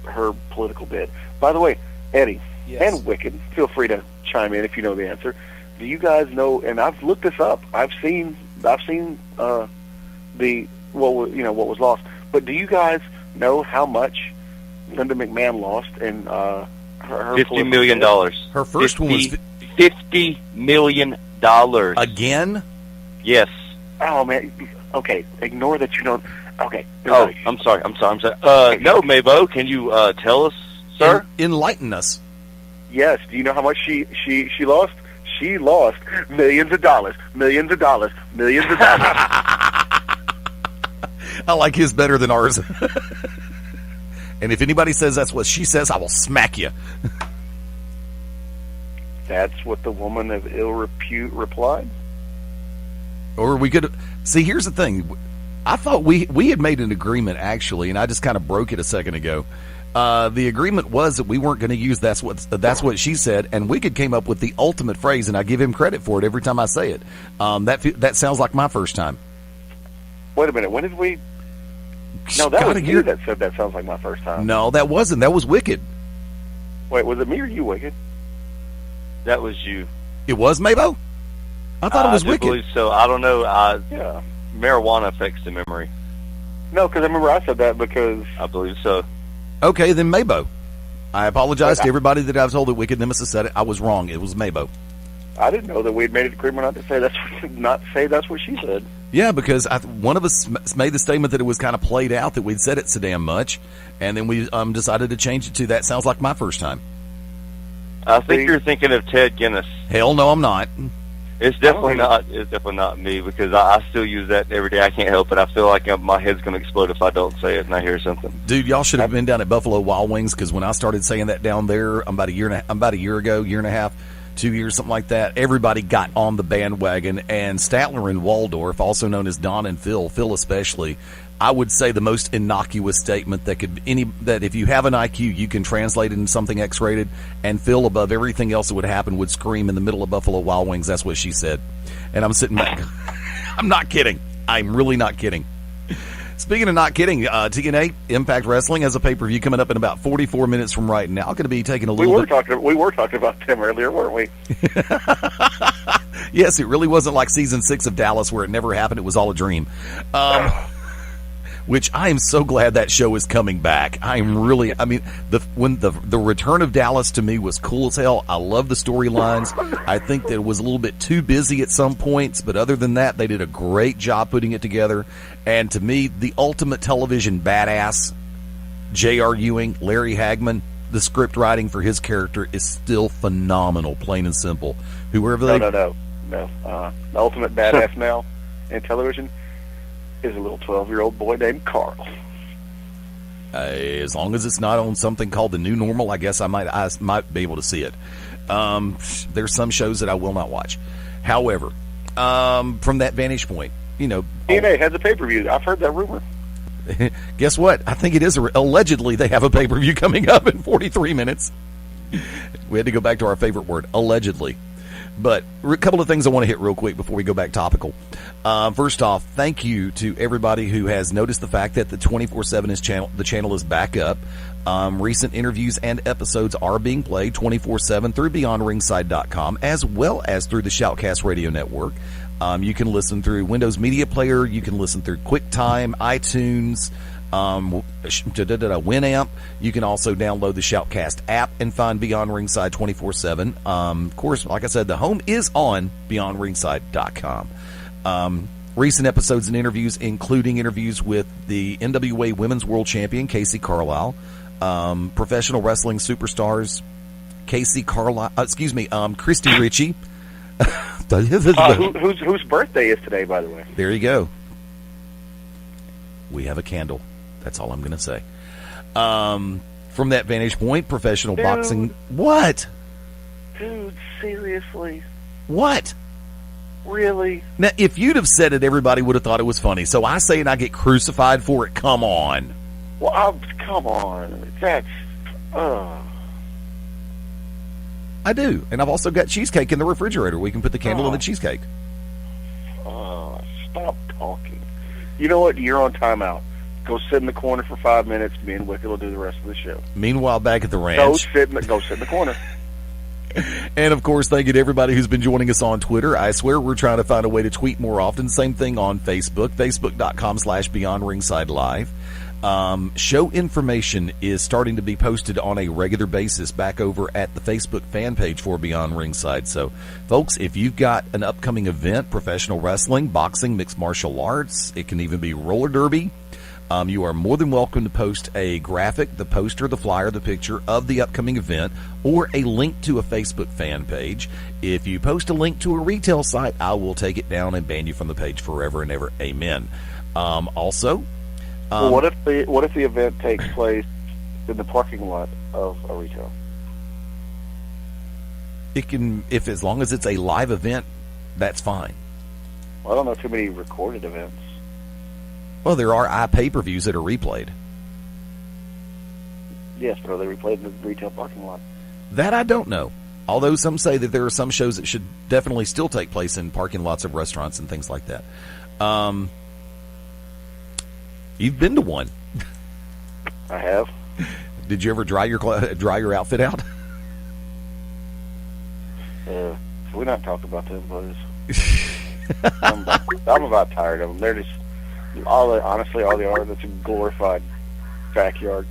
political bid. By the way, Eddie and Wicked, feel free to chime in if you know the answer. Do you guys know? And I've looked this up. I've seen what was lost. But do you guys know how much Linda McMahon lost in her $50 million. Her first one was $50 million. Again? Yes. Oh man. Okay. Ignore that you don't. Okay. Oh, I'm sorry. No, MaBo, can you tell us, sir? Enlighten us. Yes. Do you know how much she lost? She lost millions of dollars. Millions of dollars. Millions of dollars. I like his better than ours. And if anybody says that's what she says, I will smack you. That's what the woman of ill repute replied? Or we could... See, here's the thing. I thought we had made an agreement, actually, and I just kind of broke it a second ago. The agreement was that we weren't going to use that's what she said, and Wicked came up with the ultimate phrase, and I give him credit for it every time I say it. That sounds like my first time. Wait a minute. When did we... No, that was you that said that sounds like my first time. No, that wasn't. That was Wicked. Wait, was it me or you, Wicked? That was you. It was MaBo? I thought it was Wicked. I believe so. I don't know. Yeah. Marijuana affects the memory. No, because I remember I said that because... I believe so. Okay, then MaBo. I apologize to everybody that I've told that Wicked Nemesis said it. I was wrong. It was MaBo. I didn't know that we'd made an agreement not to say that's what she said. Yeah, because one of us made the statement that it was kind of played out, that we'd said it so damn much, and then we decided to change it to that sounds like my first time. I think you're thinking of Ted Guinness. Hell no, I'm not. It's definitely not. It's definitely not me, because I still use that every day. I can't help it. I feel like my head's going to explode if I don't say it and I hear something. Dude, y'all should have been down at Buffalo Wild Wings, because when I started saying that down there, about a year and a half, 2 years, something like that, everybody got on the bandwagon. And Statler and Waldorf, also known as Don and Phil especially, I would say the most innocuous statement that if you have an IQ, you can translate it into something X-rated, and Phil, above everything else that would happen, would scream in the middle of Buffalo Wild Wings. That's what she said. And I'm sitting back. I'm not kidding. I'm really not kidding. Speaking of not kidding, TNA Impact Wrestling has a pay-per-view coming up in about 44 minutes from right now. Going to be taking a little We were talking about them earlier, weren't we? Yes, it really wasn't like season 6 of Dallas where it never happened. It was all a dream. Which I am so glad that show is coming back. The return of Dallas to me was cool as hell. I love the storylines. I think that it was a little bit too busy at some points, but other than that, they did a great job putting it together. And to me, the ultimate television badass, J.R. Ewing, Larry Hagman, the script writing for his character is still phenomenal, plain and simple. No. The ultimate badass now in television is a little 12-year-old boy named Carl. As long as it's not on something called The New Normal, I guess I might be able to see it. There's some shows that I will not watch. However, from that vantage point, TNA has a pay-per-view. I've heard that rumor. Guess what? I think it is. Allegedly, they have a pay-per-view coming up in 43 minutes. We had to go back to our favorite word, allegedly. But a couple of things I want to hit real quick before we go back topical. First off, thank you to everybody who has noticed the fact that the 24/7 the channel is back up. Recent interviews and episodes are being played 24/7 through BeyondRingside.com, as well as through the Shoutcast Radio Network. You can listen through Windows Media Player. You can listen through QuickTime, iTunes, Winamp. You can also download the Shoutcast app and find Beyond Ringside 24/7. Of course, like I said, the home is on BeyondRingside.com. Recent episodes and interviews, including interviews with the NWA Women's World Champion Casey Carlisle, professional wrestling superstars Christy Ritchie. Whose birthday is today, by the way? There you go. We have a candle. That's all I'm going to say. From that vantage point, professional boxing. What? Dude, seriously. What? Really? Now, if you'd have said it, everybody would have thought it was funny. So I say and I get crucified for it. Come on. Well, come on. That's... I do. And I've also got cheesecake in the refrigerator. We can put the candle in the cheesecake. Stop talking. You know what? You're on timeout. Go sit in the corner for 5 minutes. Me and Wicked will do the rest of the show. Meanwhile, back at the ranch. Go sit in the corner. And, of course, thank you to everybody who's been joining us on Twitter. I swear we're trying to find a way to tweet more often. Same thing on Facebook, facebook.com/Beyond Ringside Live. Show information is starting to be posted on a regular basis back over at the Facebook fan page for Beyond Ringside. So, folks, if you've got an upcoming event, professional wrestling, boxing, mixed martial arts, it can even be roller derby, you are more than welcome to post a graphic, the poster, the flyer, the picture of the upcoming event, or a link to a Facebook fan page. If you post a link to a retail site, I will take it down and ban you from the page forever and ever. Amen. Also... well, what if the event takes place in the parking lot of a retail? It can, as long as it's a live event, that's fine. Well, I don't know too many recorded events. Well, there are pay-per-views that are replayed. Yes, but are they replayed in the retail parking lot? That I don't know. Although some say that there are some shows that should definitely still take place in parking lots of restaurants and things like that. You've been to one. I have. Did you ever dry your outfit out? We're not talking about them, boys. I'm about tired of them. They're just honestly all they are. That's a glorified backyard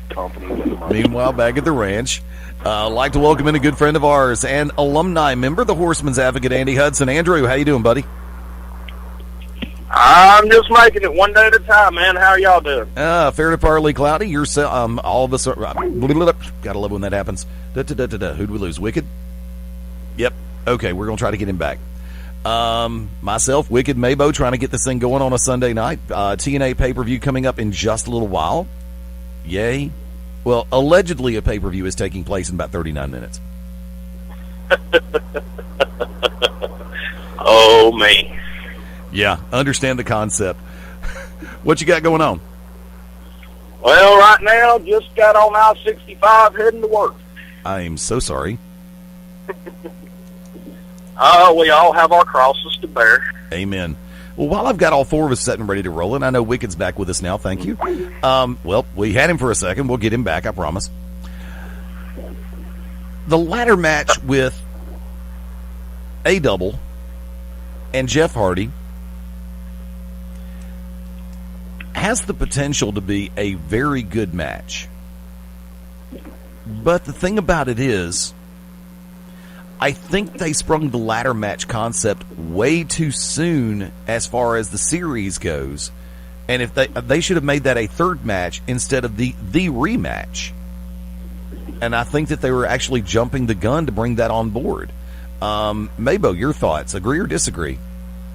company. Meanwhile, back at the ranch, I'd like to welcome in a good friend of ours and alumni member, the Horseman's Advocate, Andy Hudson. Andrew, how you doing, buddy? I'm just making it one day at a time, man. How are y'all doing? Fair to partly cloudy. You're all of us are. Gotta love when that happens. Who'd we lose? Wicked? Yep. Okay, we're gonna try to get him back. Myself, Wicked, MaBo, trying to get this thing going on a Sunday night. TNA pay-per-view coming up in just a little while. Yay. Well, allegedly a pay-per-view is taking place in about 39 minutes. Oh, man. Yeah, understand the concept. What you got going on? Well, right now, just got on I-65 heading to work. I am so sorry. We all have our crosses to bear. Amen. Well, while I've got all four of us set and ready to roll, and I know Wicked's back with us now, thank you. Well, we had him for a second. We'll get him back, I promise. The ladder match with A-Double and Jeff Hardy has the potential to be a very good match. But the thing about it is, I think they sprung the ladder match concept way too soon as far as the series goes. And if they should have made that a third match instead of the rematch. And I think that they were actually jumping the gun to bring that on board. MaBo, your thoughts? Agree or disagree?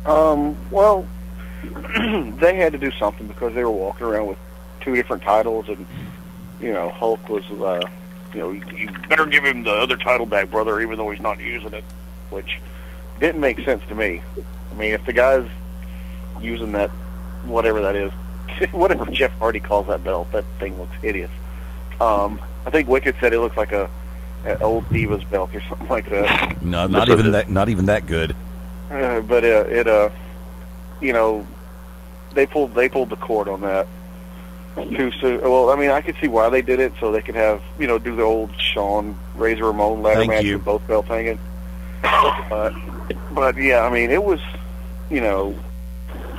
Well, they had to do something because they were walking around with two different titles, and Hulk was, you better give him the other title back, brother, even though he's not using it, which didn't make sense to me. I mean, if the guy's using that, whatever that is, whatever Jeff Hardy calls that belt, that thing looks hideous. I think Wicked said it looks like an old Divas belt or something like that. No, not even that. Not even that good. But they pulled the cord on that too soon. Well, I mean, I could see why they did it, so they could have do the old Shawn Razor Ramon ladder match with both belts hanging. But yeah, I mean, it was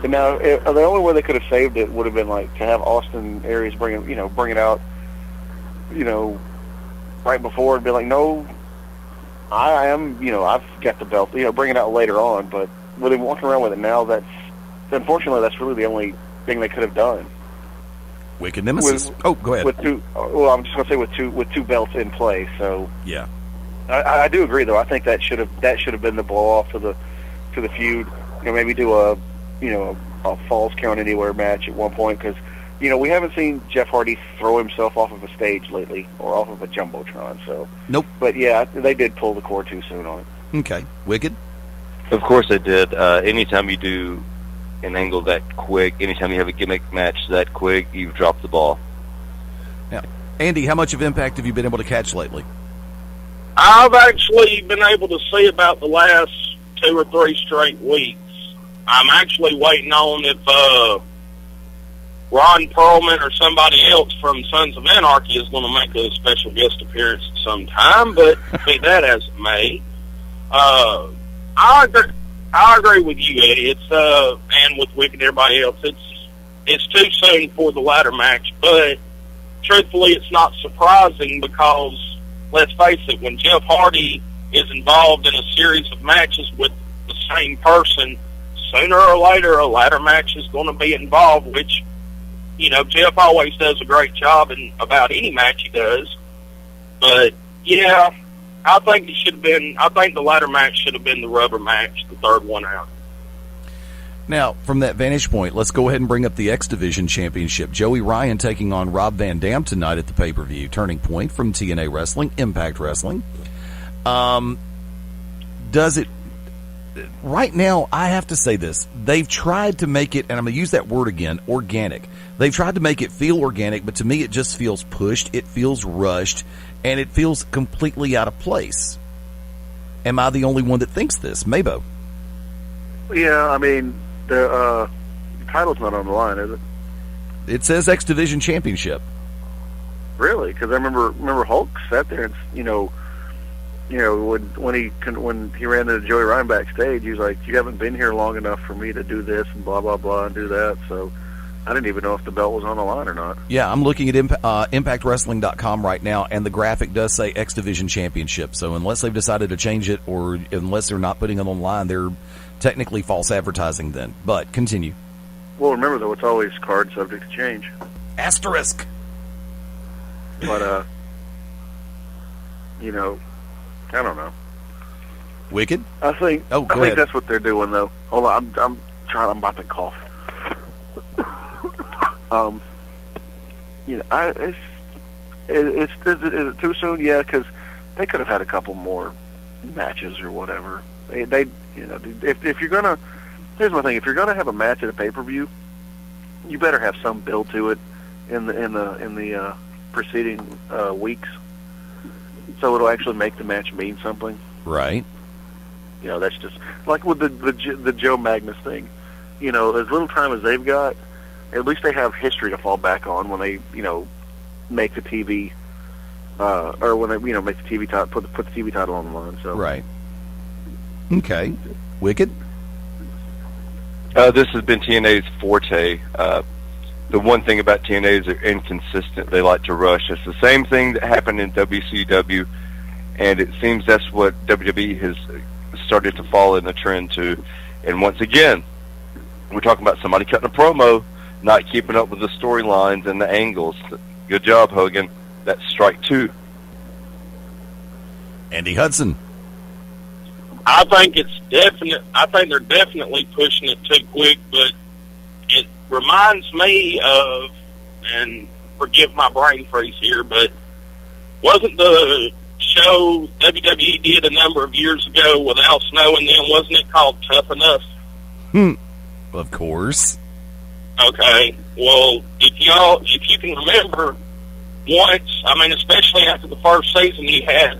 And now, the only way they could have saved it would have been like to have Austin Aries bring it out, right before and be like, no, I am, I've got the belt, bring it out later on. But with him walking around with it now, unfortunately, that's really the only thing they could have done. Wicked Nemesis. Go ahead. I'm just going to say with two belts in play. So yeah, I do agree though. I think that should have been the blow off to the feud. Maybe do a Falls Count Anywhere match at one point, because we haven't seen Jeff Hardy throw himself off of a stage lately or off of a jumbotron. So nope. But yeah, they did pull the cord too soon on it. Okay, Wicked. Of course they did. Anytime you do an angle that quick, anytime you have a gimmick match that quick, you've dropped the ball. Yeah, Andy, how much of Impact have you been able to catch lately? I've actually been able to see about the last 2 or 3 straight weeks. I'm actually waiting on if Ron Perlman or somebody else from Sons of Anarchy is going to make a special guest appearance sometime, but be that as it may. I agree with you, Eddie. It's and with Wicked and everybody else, it's too soon for the ladder match, but truthfully, it's not surprising because, let's face it, when Jeff Hardy is involved in a series of matches with the same person, sooner or later a ladder match is going to be involved, which, Jeff always does a great job in about any match he does. But, yeah, I think the ladder match should have been the rubber match, the third one out. Now, from that vantage point, let's go ahead and bring up the X Division Championship. Joey Ryan taking on Rob Van Dam tonight at the pay-per-view. Turning Point from TNA Wrestling, Impact Wrestling. Does it... Right now, I have to say this. They've tried to make it, and I'm going to use that word again, organic. They've tried to make it feel organic, but to me it just feels pushed, it feels rushed, and it feels completely out of place. Am I the only one that thinks this? MaBo? Yeah, I mean, the title's not on the line, is it? It says X Division Championship. Really? Because I remember Hulk sat there and, when he ran into Joey Ryan backstage, he was like, "You haven't been here long enough for me to do this and blah blah blah and do that." So I didn't even know if the belt was on the line or not. Yeah, I'm looking at ImpactWrestling.com right now, and the graphic does say X Division Championship. So unless they've decided to change it, or unless they're not putting it on the line, they're technically false advertising then. But continue. Well, remember though, it's always card subject to change. Asterisk. But you know, I don't know. Wicked? I think ahead. that's what they're doing though. Hold on, I'm about to cough. You know, is it too soon? Yeah, because they could have had a couple more matches or whatever. They you know, if you're gonna, here's my thing: if you're gonna have a match at a pay-per-view, you better have some build to it in the preceding weeks, so it'll actually make the match mean something. Right. You know, that's just like with the Joe Magnus thing. You know, as little time as they've got, at least they have history to fall back on when they, you know, make the TV, or when they, you know, make the TV title, put the TV title on the line. So right. Okay. Wicked. This has been TNA's forte. The one thing about TNA is they're inconsistent. They like to rush. It's the same thing that happened in WCW, and it seems that's what WWE has started to fall in the trend to. And once again, we're talking about somebody cutting a promo, not keeping up with the storylines and the angles. Good job, Hogan. That's strike 2. Andy Hudson. I think it's definite. I think they're definitely pushing it too quick, but it reminds me of, and forgive my brain freeze here, but wasn't the show WWE did a number of years ago with Al Snow and them, wasn't it called Tough Enough? Of course. Okay. Well, if you can remember, once, I mean, especially after the first season, you had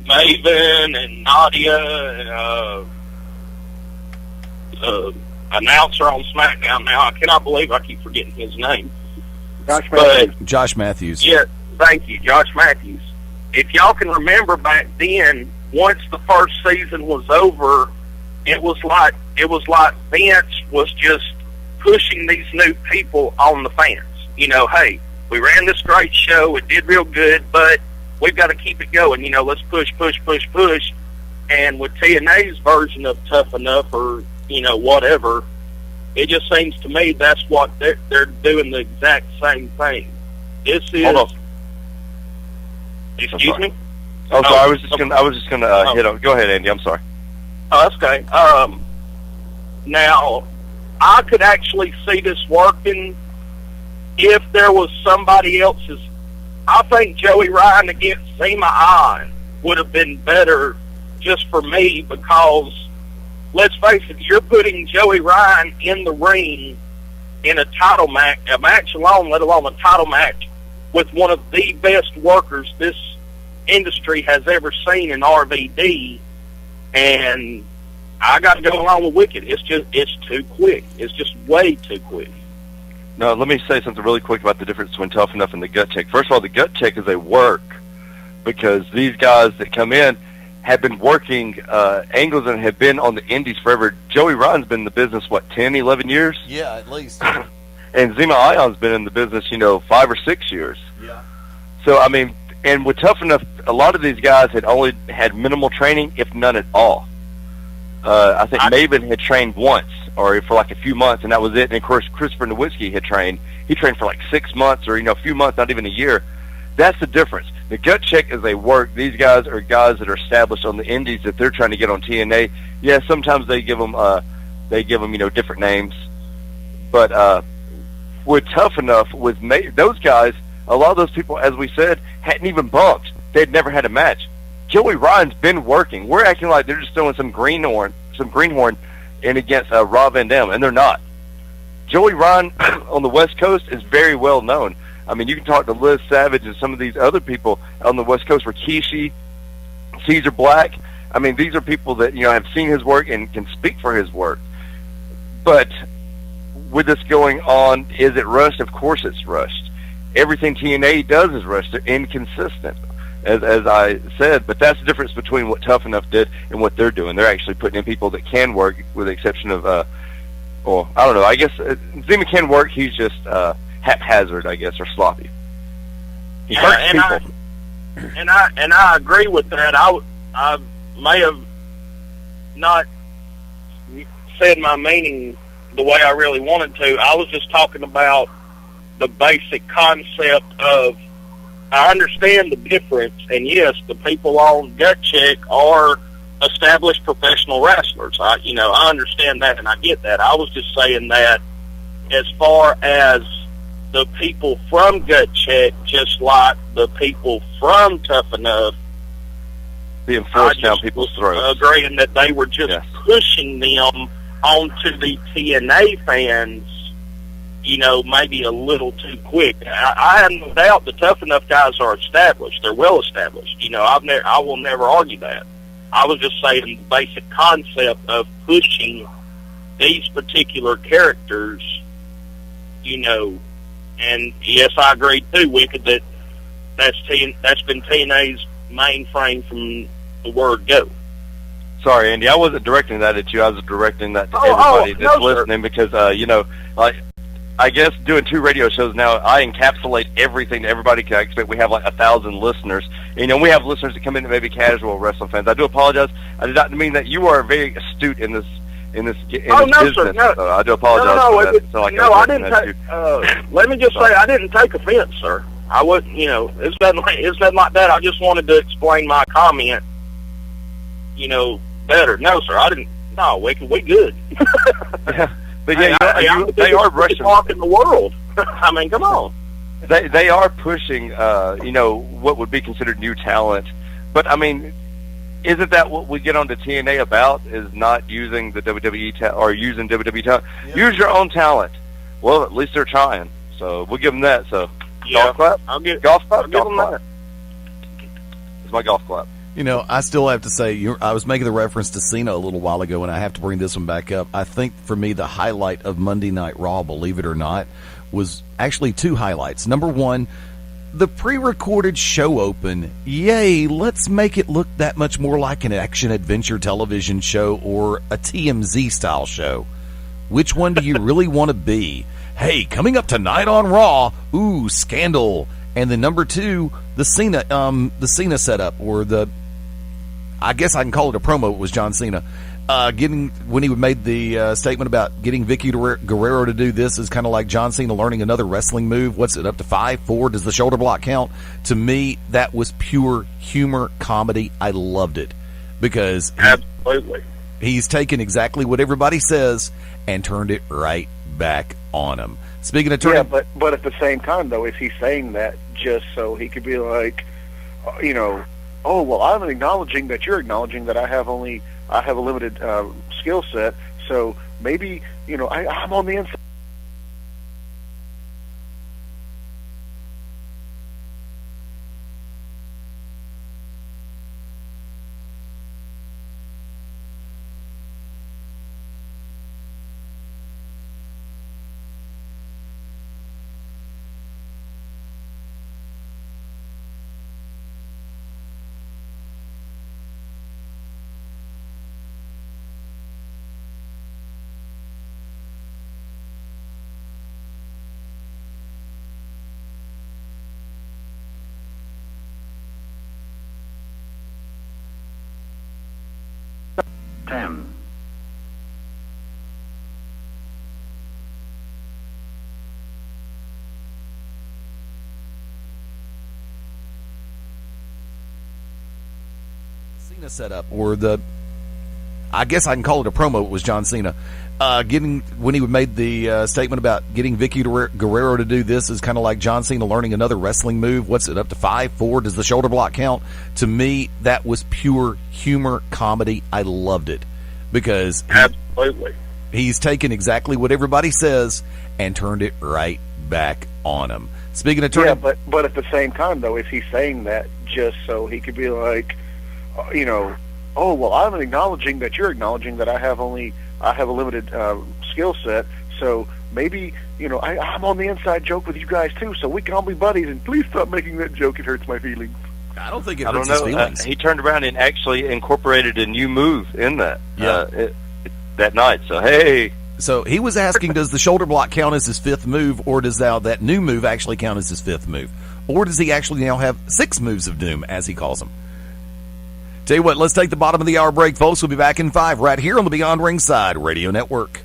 Maven and Nadia and announcer on SmackDown now. I cannot believe I keep forgetting his name. Josh Matthews. Yeah, thank you, Josh Matthews. If y'all can remember back then, once the first season was over, it was like Vince was just pushing these new people on the fans. You know, hey, we ran this great show, it did real good, but we've got to keep it going. You know, let's push. And with TNA's version of Tough Enough, or, you know, whatever, it just seems to me that's what they're doing, the exact same thing. This is. Hold on. Excuse me? Oh, sorry. I was just gonna hit on. Go ahead, Andy. I'm sorry. Oh, that's okay. Now, I could actually see this working if there was somebody else's. I think Joey Ryan against Zema Ion would have been better just for me, because, let's face it, you're putting Joey Ryan in the ring in a title match, a match alone, let alone a title match, with one of the best workers this industry has ever seen in RVD, and I got to go along with Wicked. It's too quick. It's just way too quick. No, let me say something really quick about the difference between Tough Enough and the Gut Check. First of all, the Gut Check is a work, because these guys that come in have been working angles and have been on the indies forever. Joey Ryan's been in the business, 10, 11 years? Yeah, at least. And Zema Ion's been in the business, 5 or 6 years. Yeah. So, I mean, and with Tough Enough, a lot of these guys had only had minimal training, if none at all. I think Maven had trained once, or for like a few months, and that was it. And of course, Christopher Nowitzki had trained. He trained for like 6 months, or a few months, not even a year. That's the difference. The Gut Check is a work. These guys are guys that are established on the indies that they're trying to get on TNA. Yeah, sometimes they give them different names, but with Tough Enough, with those guys, a lot of those people, as we said, hadn't even bumped. They'd never had a match. Joey Ryan's been working. We're acting like they're just throwing some greenhorn in against Rob Van Dam, and they're not. Joey Ryan on the West Coast is very well known. I mean, you can talk to Liz Savage and some of these other people on the West Coast, Rikishi, Caesar Black. I mean, these are people that, have seen his work and can speak for his work. But with this going on, is it rushed? Of course it's rushed. Everything TNA does is rushed. They're inconsistent, as I said. But that's the difference between what Tough Enough did and what they're doing. They're actually putting in people that can work, with the exception of, I don't know. I guess Zema can work. He's just haphazard, I guess, or sloppy. He hurts people. And I agree with that. I may have not said my meaning the way I really wanted to. I was just talking about the basic concept of, I understand the difference, and yes, the people on Gut Check are established professional wrestlers. I understand that, and I get that. I was just saying that as far as the people from Gut Check, just like the people from Tough Enough, being forced down people's throats, agreeing that they were just pushing them onto the TNA fans, maybe a little too quick. I have no doubt the Tough Enough guys are established. They're well established. I will never argue that. I was just saying the basic concept of pushing these particular characters, and yes, I agree too, Wicked, that's been TNA's mainframe from the word go. Sorry, Andy, I wasn't directing that at you. I was directing that to everybody that's listening, because, I guess doing 2 radio shows now, I encapsulate everything that everybody can expect. We have like 1,000 listeners. We have listeners that come in that may be casual wrestling fans. I do apologize. I did not mean that. You are very astute in this business. Sir, no. So I do apologize for that. I didn't take, let me just say, I didn't take offense, sir. I wouldn't, it's nothing like that. I just wanted to explain my comment, better. No, sir, I didn't. No, we good. Yeah. But yeah, they are rushing in the world. I mean, come on. They are pushing, what would be considered new talent. But I mean, isn't that what we get onto TNA about? Is not using the WWE or using WWE talent? Yeah. Use your own talent. Well, at least they're trying. So we'll give them that. So golf clap. Golf clap. That. It's my golf clap. I still have to say, I was making the reference to Cena a little while ago, and I have to bring this one back up. I think, for me, the highlight of Monday Night Raw, believe it or not, was actually 2 highlights. Number 1, the pre-recorded show open. Yay, let's make it look that much more like an action-adventure television show or a TMZ-style show. Which one do you really want to be? Hey, coming up tonight on Raw, ooh, scandal. And then number 2, the Cena setup, or I guess I can call it a promo. It was John Cena when he made the statement about getting Vicky Guerrero to do this is kind of like John Cena learning another wrestling move. What's it, up to 5, 4? Does the shoulder block count? To me, that was pure humor comedy. I loved it because absolutely he's taken exactly what everybody says and turned it right back on him. Speaking of turning, yeah, but at the same time though, is he saying that just so he could be like, oh, well, I'm acknowledging that you're acknowledging that I have a limited skill set, so maybe, I'm on the inside. Setup, or I guess I can call it a promo. It was John Cena when he made the statement about getting Vicky Guerrero to do this is kind of like John Cena learning another wrestling move. What's it, up to 5, 4? Does the shoulder block count? To me, that was pure humor comedy. I loved it because absolutely he's taken exactly what everybody says and turned it right back on him. Speaking of turning, yeah, but at the same time though, is he saying that just so he could be like, oh, well, I'm acknowledging that you're acknowledging that I have a limited skill set, so maybe, I'm on the inside joke with you guys too, so we can all be buddies, and please stop making that joke. It hurts my feelings. I don't think it hurts his feelings. He turned around and actually incorporated a new move in that that night, so hey. So he was asking, does the shoulder block count as his 5th move, or does that new move actually count as his 5th move? Or does he actually now have 6 moves of doom, as he calls them? Tell you what, let's take the bottom of the hour break, folks. We'll be back in 5 right here on the Beyond Ringside Radio Network.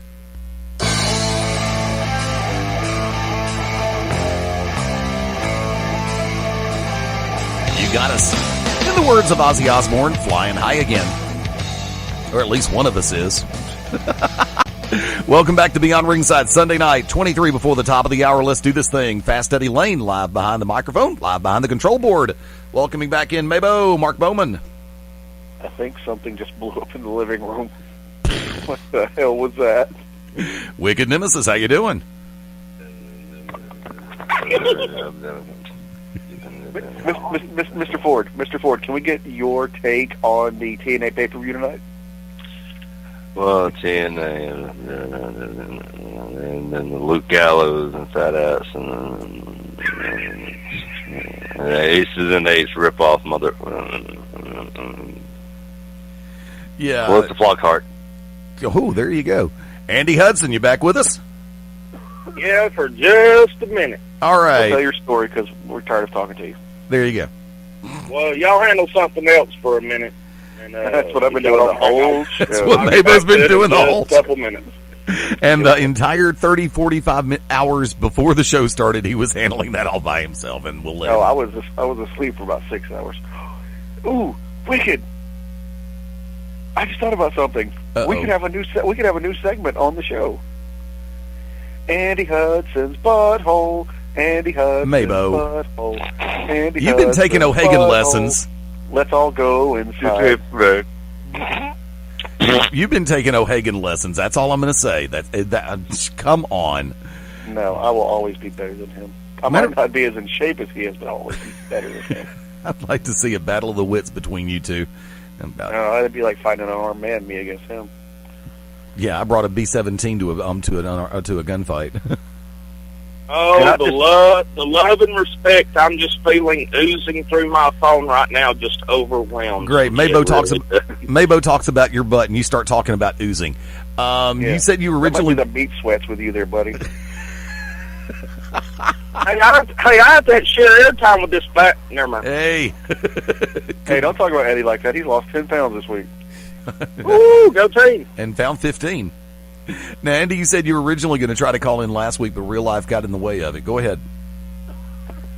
got us, in the words of Ozzy Osbourne, flying high again. Or at least one of us is. Welcome back to Beyond Ringside, Sunday night, 23 before the top of the hour. Let's do this thing. Fast Eddie Layne, live behind the microphone, live behind the control board. Welcoming back in MaBo, Mark Bowman. I think something just blew up in the living room. What the hell was that? Wicked Nemesis, how you doing? Mr. Ford, can we get your take on the TNA pay-per-view tonight? Well, TNA and then the Luke Gallows and Fat Ass and the Aces and Eights rip-off mother. Yeah. What's the Flockhart? Oh, there you go. Andy Hudson, you back with us? Yeah, for just a minute. All right. I'll tell your story because we're tired of talking to you. There you go. Well, y'all handle something else for a minute. And, that's what I've been doing the whole show. That's what MaBo's been doing the whole couple minutes. And the entire 30, 45 hours before the show started, he was handling that all by himself, and we'll let him. I was asleep for about 6 hours. Ooh, Wicked! I just thought about something. Uh-oh. We could have a new segment on the show. Andy Hudson's butthole. Andy Hudson's MaBo. butthole. Andy You've been Hudson's taking O'Hagan butthole. lessons. Let's all go inside. You've been taking O'Hagan lessons. That's all I'm going to say. Come on. No, I will always be better than him. I might not be as in shape as he is, but I'll always be better than him. I'd like to see a battle of the wits between you two. No, that'd be like fighting an unarmed man, me against him. Yeah, I brought a B-17 to a gunfight. Oh, the love and respect I'm just feeling oozing through my phone right now, just overwhelmed. Great. MaBo talks about your butt, and you start talking about oozing. You said you originally... the meat sweats with you there, buddy. Hey, I have that share airtime with this back. Never mind. Hey. Hey, don't talk about Eddie like that. He's lost 10 pounds this week. Woo, go team. And found 15. Now, Andy, you said you were originally going to try to call in last week, but real life got in the way of it. Go ahead.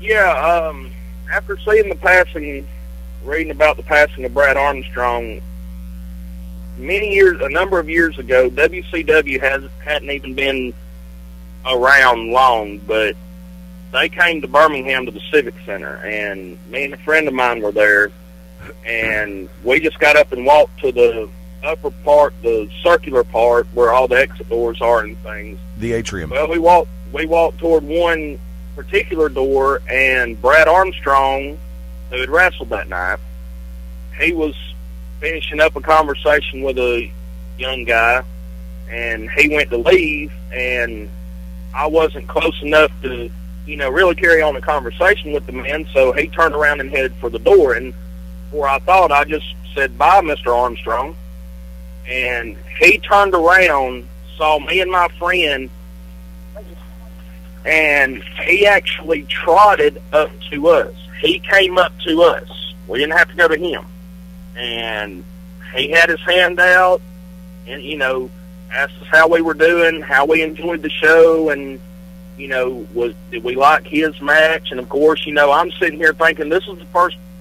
Yeah, after seeing reading about the passing of Brad Armstrong, a number of years ago, WCW hadn't even been around long, but they came to Birmingham to the Civic Center, and me and a friend of mine were there, and we just got up and walked to the upper part, the circular part where all the exit doors are and things. The atrium. Well, we walked toward one particular door, and Brad Armstrong, who had wrestled that night, he was finishing up a conversation with a young guy, and he went to leave, and I wasn't close enough to, really carry on a conversation with the man, so he turned around and headed for the door, and before I thought, I just said, "Bye, Mr. Armstrong." And he turned around, saw me and my friend, and he actually trotted up to us. He came up to us. We didn't have to go to him. And he had his hand out and, asked us how we were doing, how we enjoyed the show, and, did we like his match? And, of course, I'm sitting here thinking this is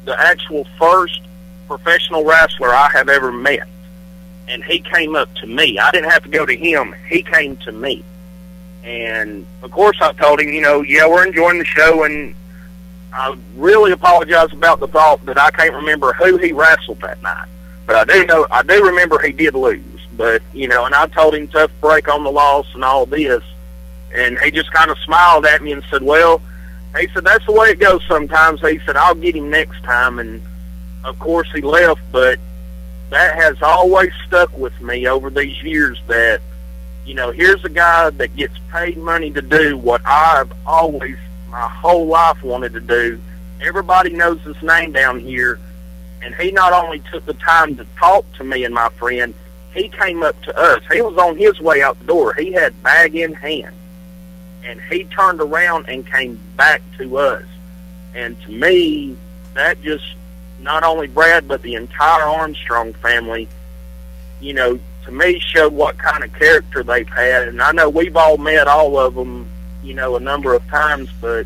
the actual first professional wrestler I have ever met. And he came up to me. I didn't have to go to him. He came to me. And, of course, I told him, yeah, we're enjoying the show, and I really apologize about the thought that I can't remember who he wrestled that night. But I do remember he did lose. But, and I told him tough break on the loss and all this. And he just kind of smiled at me and said, well, he said, that's the way it goes sometimes. He said, I'll get him next time. And, of course, he left, but that has always stuck with me over these years that, here's a guy that gets paid money to do what I've always, my whole life wanted to do. Everybody knows his name down here, and he not only took the time to talk to me and my friend, he came up to us. He was on his way out the door. He had bag in hand, and he turned around and came back to us. And to me, that just, not only Brad, but the entire Armstrong family, to me showed what kind of character they've had. And I know we've all met all of them, a number of times, but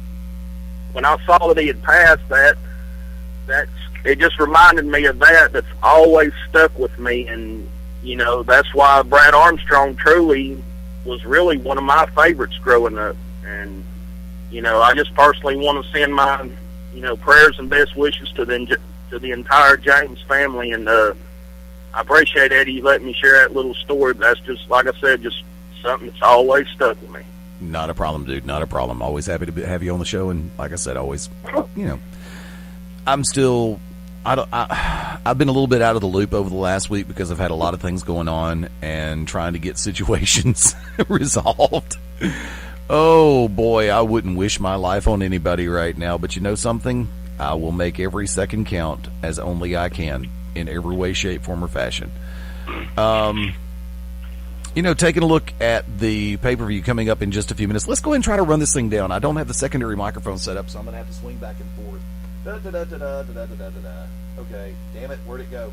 when I saw that he had passed, that it just reminded me of that. That's always stuck with me, and that's why Brad Armstrong truly was really one of my favorites growing up. And I just personally want to send my prayers and best wishes to the entire James family, and I appreciate Eddie letting me share that little story. That's just, like I said, just something that's always stuck with me. Not a problem, dude. Not a problem. Always happy to have you on the show, and like I said, always, I'm still. I've been a little bit out of the loop over the last week because I've had a lot of things going on and trying to get situations resolved. Oh boy, I wouldn't wish my life on anybody right now, but you know something? I will make every second count as only I can in every way, shape, form, or fashion. Taking a look at the pay-per-view coming up in just a few minutes, let's go ahead and try to run this thing down. I don't have the secondary microphone set up, so I'm going to have to swing back and forth. Okay, damn it, where'd it go?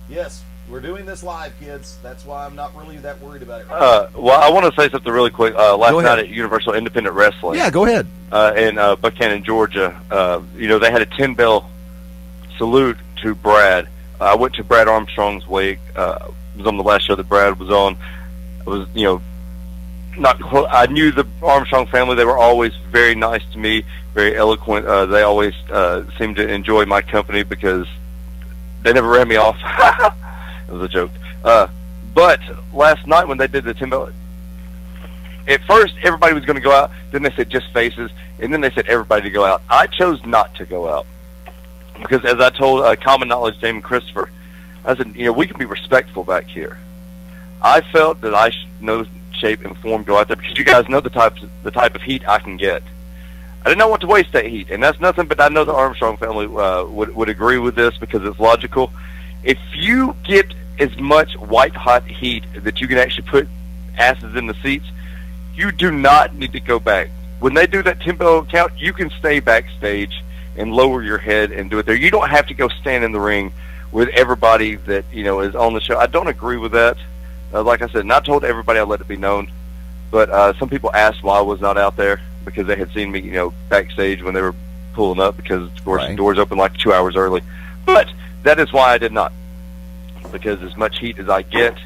Yes, we're doing this live, kids. That's why I'm not really that worried about it. Well, I want to say something really quick. Last night at Universal Independent Wrestling. Yeah, go ahead. In Buchanan, Georgia, they had a 10-bell salute to Brad. I went to Brad Armstrong's wake. Was on the last show that Brad was on. I was, I knew the Armstrong family. They were always very nice to me, very eloquent. They always seemed to enjoy my company because they never ran me off. It was a joke. But last night when they did the 10-bell, at first everybody was going to go out. Then they said just faces, and then they said everybody to go out. I chose not to go out because, as I told Common Knowledge, Damon Christopher, I said, we can be respectful back here. I felt that I should know, shape, and form go out there because you guys know the type of heat I can get. I did not want to waste that heat, and that's nothing. But I know the Armstrong family would agree with this because it's logical. If you get as much white hot heat that you can actually put asses in the seats, you do not need to go back. When they do that 10-bell count, you can stay backstage and lower your head and do it there. You don't have to go stand in the ring with everybody that is on the show. I don't agree with that. Like I said, not told everybody. I let it be known, but some people asked why I was not out there because they had seen me, backstage when they were pulling up because, of course, the doors open like 2 hours early. But that is why I did not, because as much heat as I get,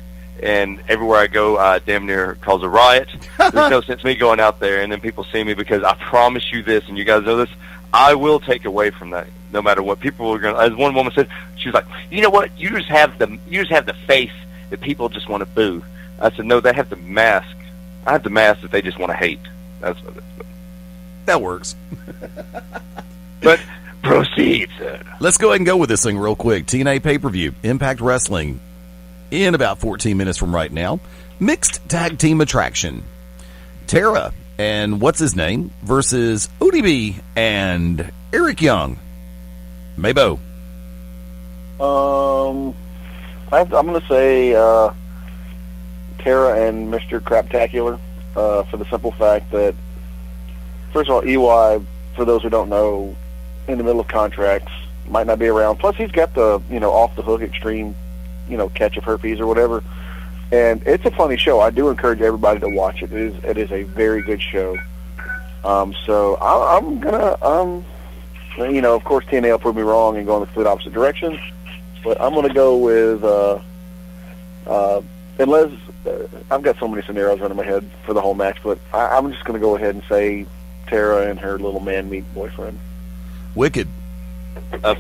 and everywhere I go, I damn near cause a riot. There's no sense me going out there and then people see me, because I promise you this, and you guys know this, I will take away from that, no matter what. People are going to, as one woman said, she was like, you know what, you just have the face that people just want to boo. I said, no, they have the mask. I have the mask that they just want to hate. That's what it is. That works. But proceed, sir. Let's go ahead and go with this thing real quick. TNA pay-per-view, Impact Wrestling, in about 14 minutes from right now. Mixed tag team attraction. Tara and what's his name versus ODB and Eric Young. MaBo. I'm going to say Tara and Mr. Craptacular for the simple fact that, first of all, EY, for those who don't know, in the middle of contracts, might not be around. Plus, he's got the, off-the-hook extreme, catch of herpes or whatever. And it's a funny show. I do encourage everybody to watch it. It is a very good show. So I'm going to, of course, TNA will prove me wrong and go in the complete opposite direction. But I'm going to go with, unless, I've got so many scenarios running in my head for the whole match, but I'm just going to go ahead and say Tara and her little man-meat boyfriend. Wicked.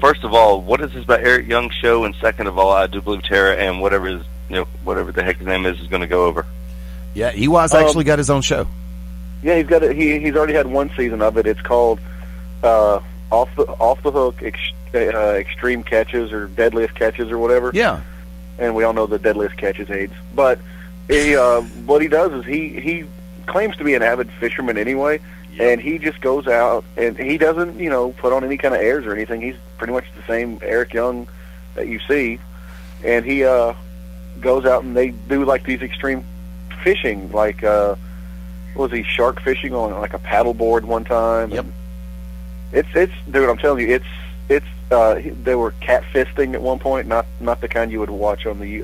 First of all, what is this about Eric Young's show? And second of all, I do believe Tara and whatever the heck his name is going to go over. Yeah, EY's actually got his own show. Yeah, he's got it. He's already had one season of it. It's called Off the Hook Extreme Catches or Deadliest Catches or whatever. Yeah. And we all know the deadliest catch is AIDS. But what he does is he claims to be an avid fisherman anyway. And he just goes out, and he doesn't, put on any kind of airs or anything. He's pretty much the same Eric Young that you see. And he goes out, and they do, like, these extreme fishing, like, what was he, shark fishing on, like, a paddleboard one time. Yep. And it's dude, I'm telling you, they were catfisting at one point, not the kind you would watch on the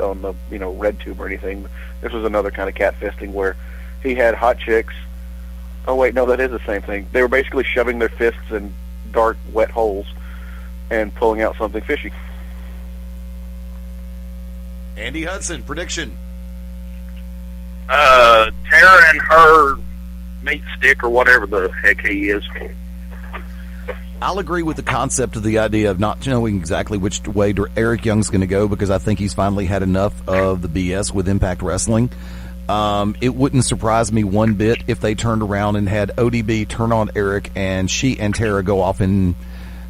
Red Tube or anything. This was another kind of catfisting where he had hot chicks. Oh, wait, no, that is the same thing. They were basically shoving their fists in dark, wet holes and pulling out something fishy. Andy Hudson, prediction. Tara and her meat stick or whatever the heck he is. I'll agree with the concept of the idea of not knowing exactly which way Eric Young's going to go, because I think he's finally had enough of the BS with Impact Wrestling. It wouldn't surprise me one bit if they turned around and had ODB turn on Eric and she and Tara go off and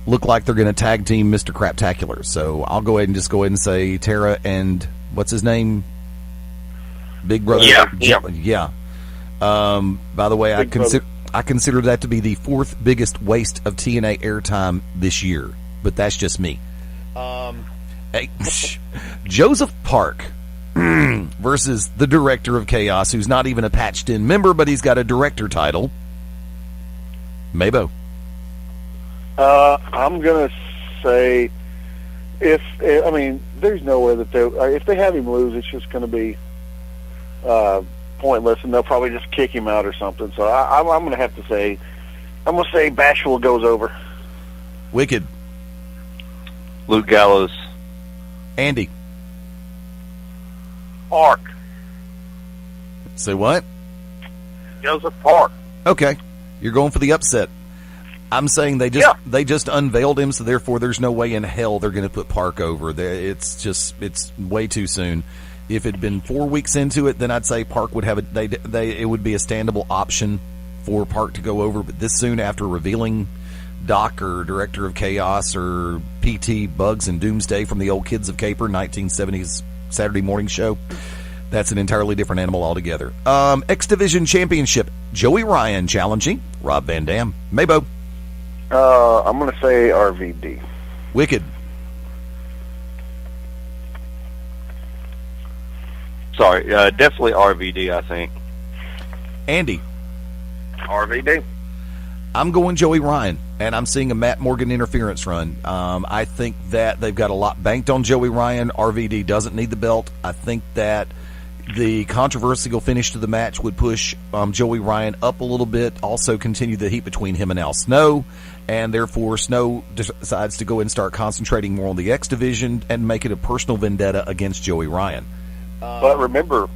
look like they're going to tag team Mr. Craptacular. So I'll go ahead and say Tara and what's his name? Big Brother. Yeah. By the way, I consider that to be the fourth biggest waste of TNA airtime this year, but that's just me. Joseph Park versus the Director of Chaos, who's not even a patched-in member, but he's got a director title. MaBo. I'm gonna say there's no way that if they have him lose, it's just gonna be pointless, and they'll probably just kick him out or something. So I'm going to have to say, Bashful goes over. Wicked. Luke Gallows. Andy. Park. Say what? Joseph Park. Okay, you're going for the upset. I'm saying they just unveiled him, so therefore there's no way in hell they're going to put Park over. It's way too soon. If it had been 4 weeks into it, then I'd say Park would have it would be a standable option for Park to go over. But this soon after revealing Doc or Director of Chaos or PT Bugs and Doomsday from the old Kids of Caper 1970s Saturday morning show, that's an entirely different animal altogether. X Division Championship, Joey Ryan challenging Rob Van Dam. MaBo. I'm going to say RVD. Wicked. Sorry, definitely RVD, I think. Andy. RVD. I'm going Joey Ryan, and I'm seeing a Matt Morgan interference run. I think that they've got a lot banked on Joey Ryan. RVD doesn't need the belt. I think that the controversial finish to the match would push Joey Ryan up a little bit, also continue the heat between him and Al Snow, and therefore Snow decides to go and start concentrating more on the X Division and make it a personal vendetta against Joey Ryan. But remember,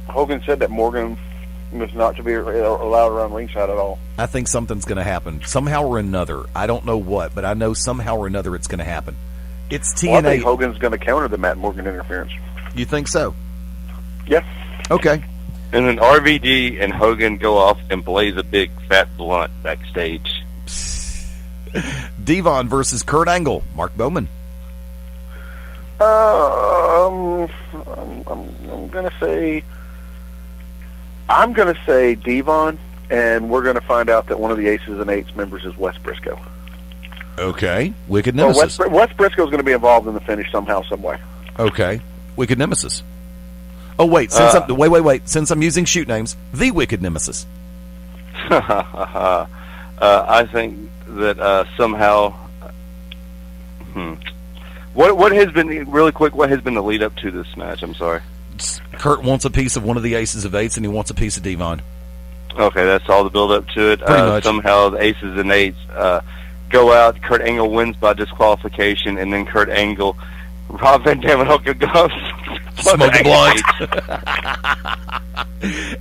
Hogan said that Morgan was not to be allowed around ringside at all. I think something's going to happen. Somehow or another. I don't know what, but I know somehow or another it's going to happen. It's TNA. Well, I think Hogan's going to counter the Matt Morgan interference. You think so? Yeah. Okay. And then RVD and Hogan go off and blaze a big fat blunt backstage. Devon versus Kurt Angle. Mark Bowman. I'm gonna say Devon, and we're gonna find out that one of the Aces and Eights members is Wes Briscoe. Okay, Wicked Nemesis. Wes Briscoe's gonna be involved in the finish somehow, some way. Okay, Wicked Nemesis. Oh wait, since I'm using shoot names, the Wicked Nemesis. I think that somehow. What has been really quick? What has been the lead up to this match? I'm sorry. Kurt wants a piece of one of the Aces of Eights, and he wants a piece of Devon. Okay, that's all the build up to it. Pretty much. Somehow the Aces and Eights go out. Kurt Angle wins by disqualification, and then Kurt Angle, Rob Van Dam, and Hogan goes smoke a blunt.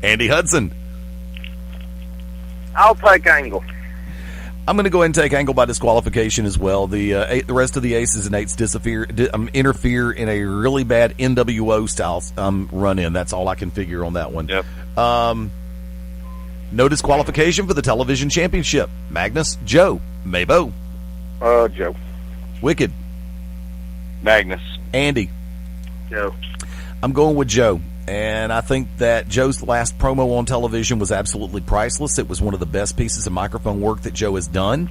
Andy Hudson. I'll take Angle. I'm going to go ahead and take Angle by disqualification as well. The rest of the Aces and Eights interfere in a really bad NWO style run-in. That's all I can figure on that one. Yep. No disqualification for the television championship. Magnus, Joe, MaBo. Joe. Wicked. Magnus. Andy. Joe. I'm going with Joe. And I think that Joe's last promo on television was absolutely priceless. It was one of the best pieces of microphone work that Joe has done.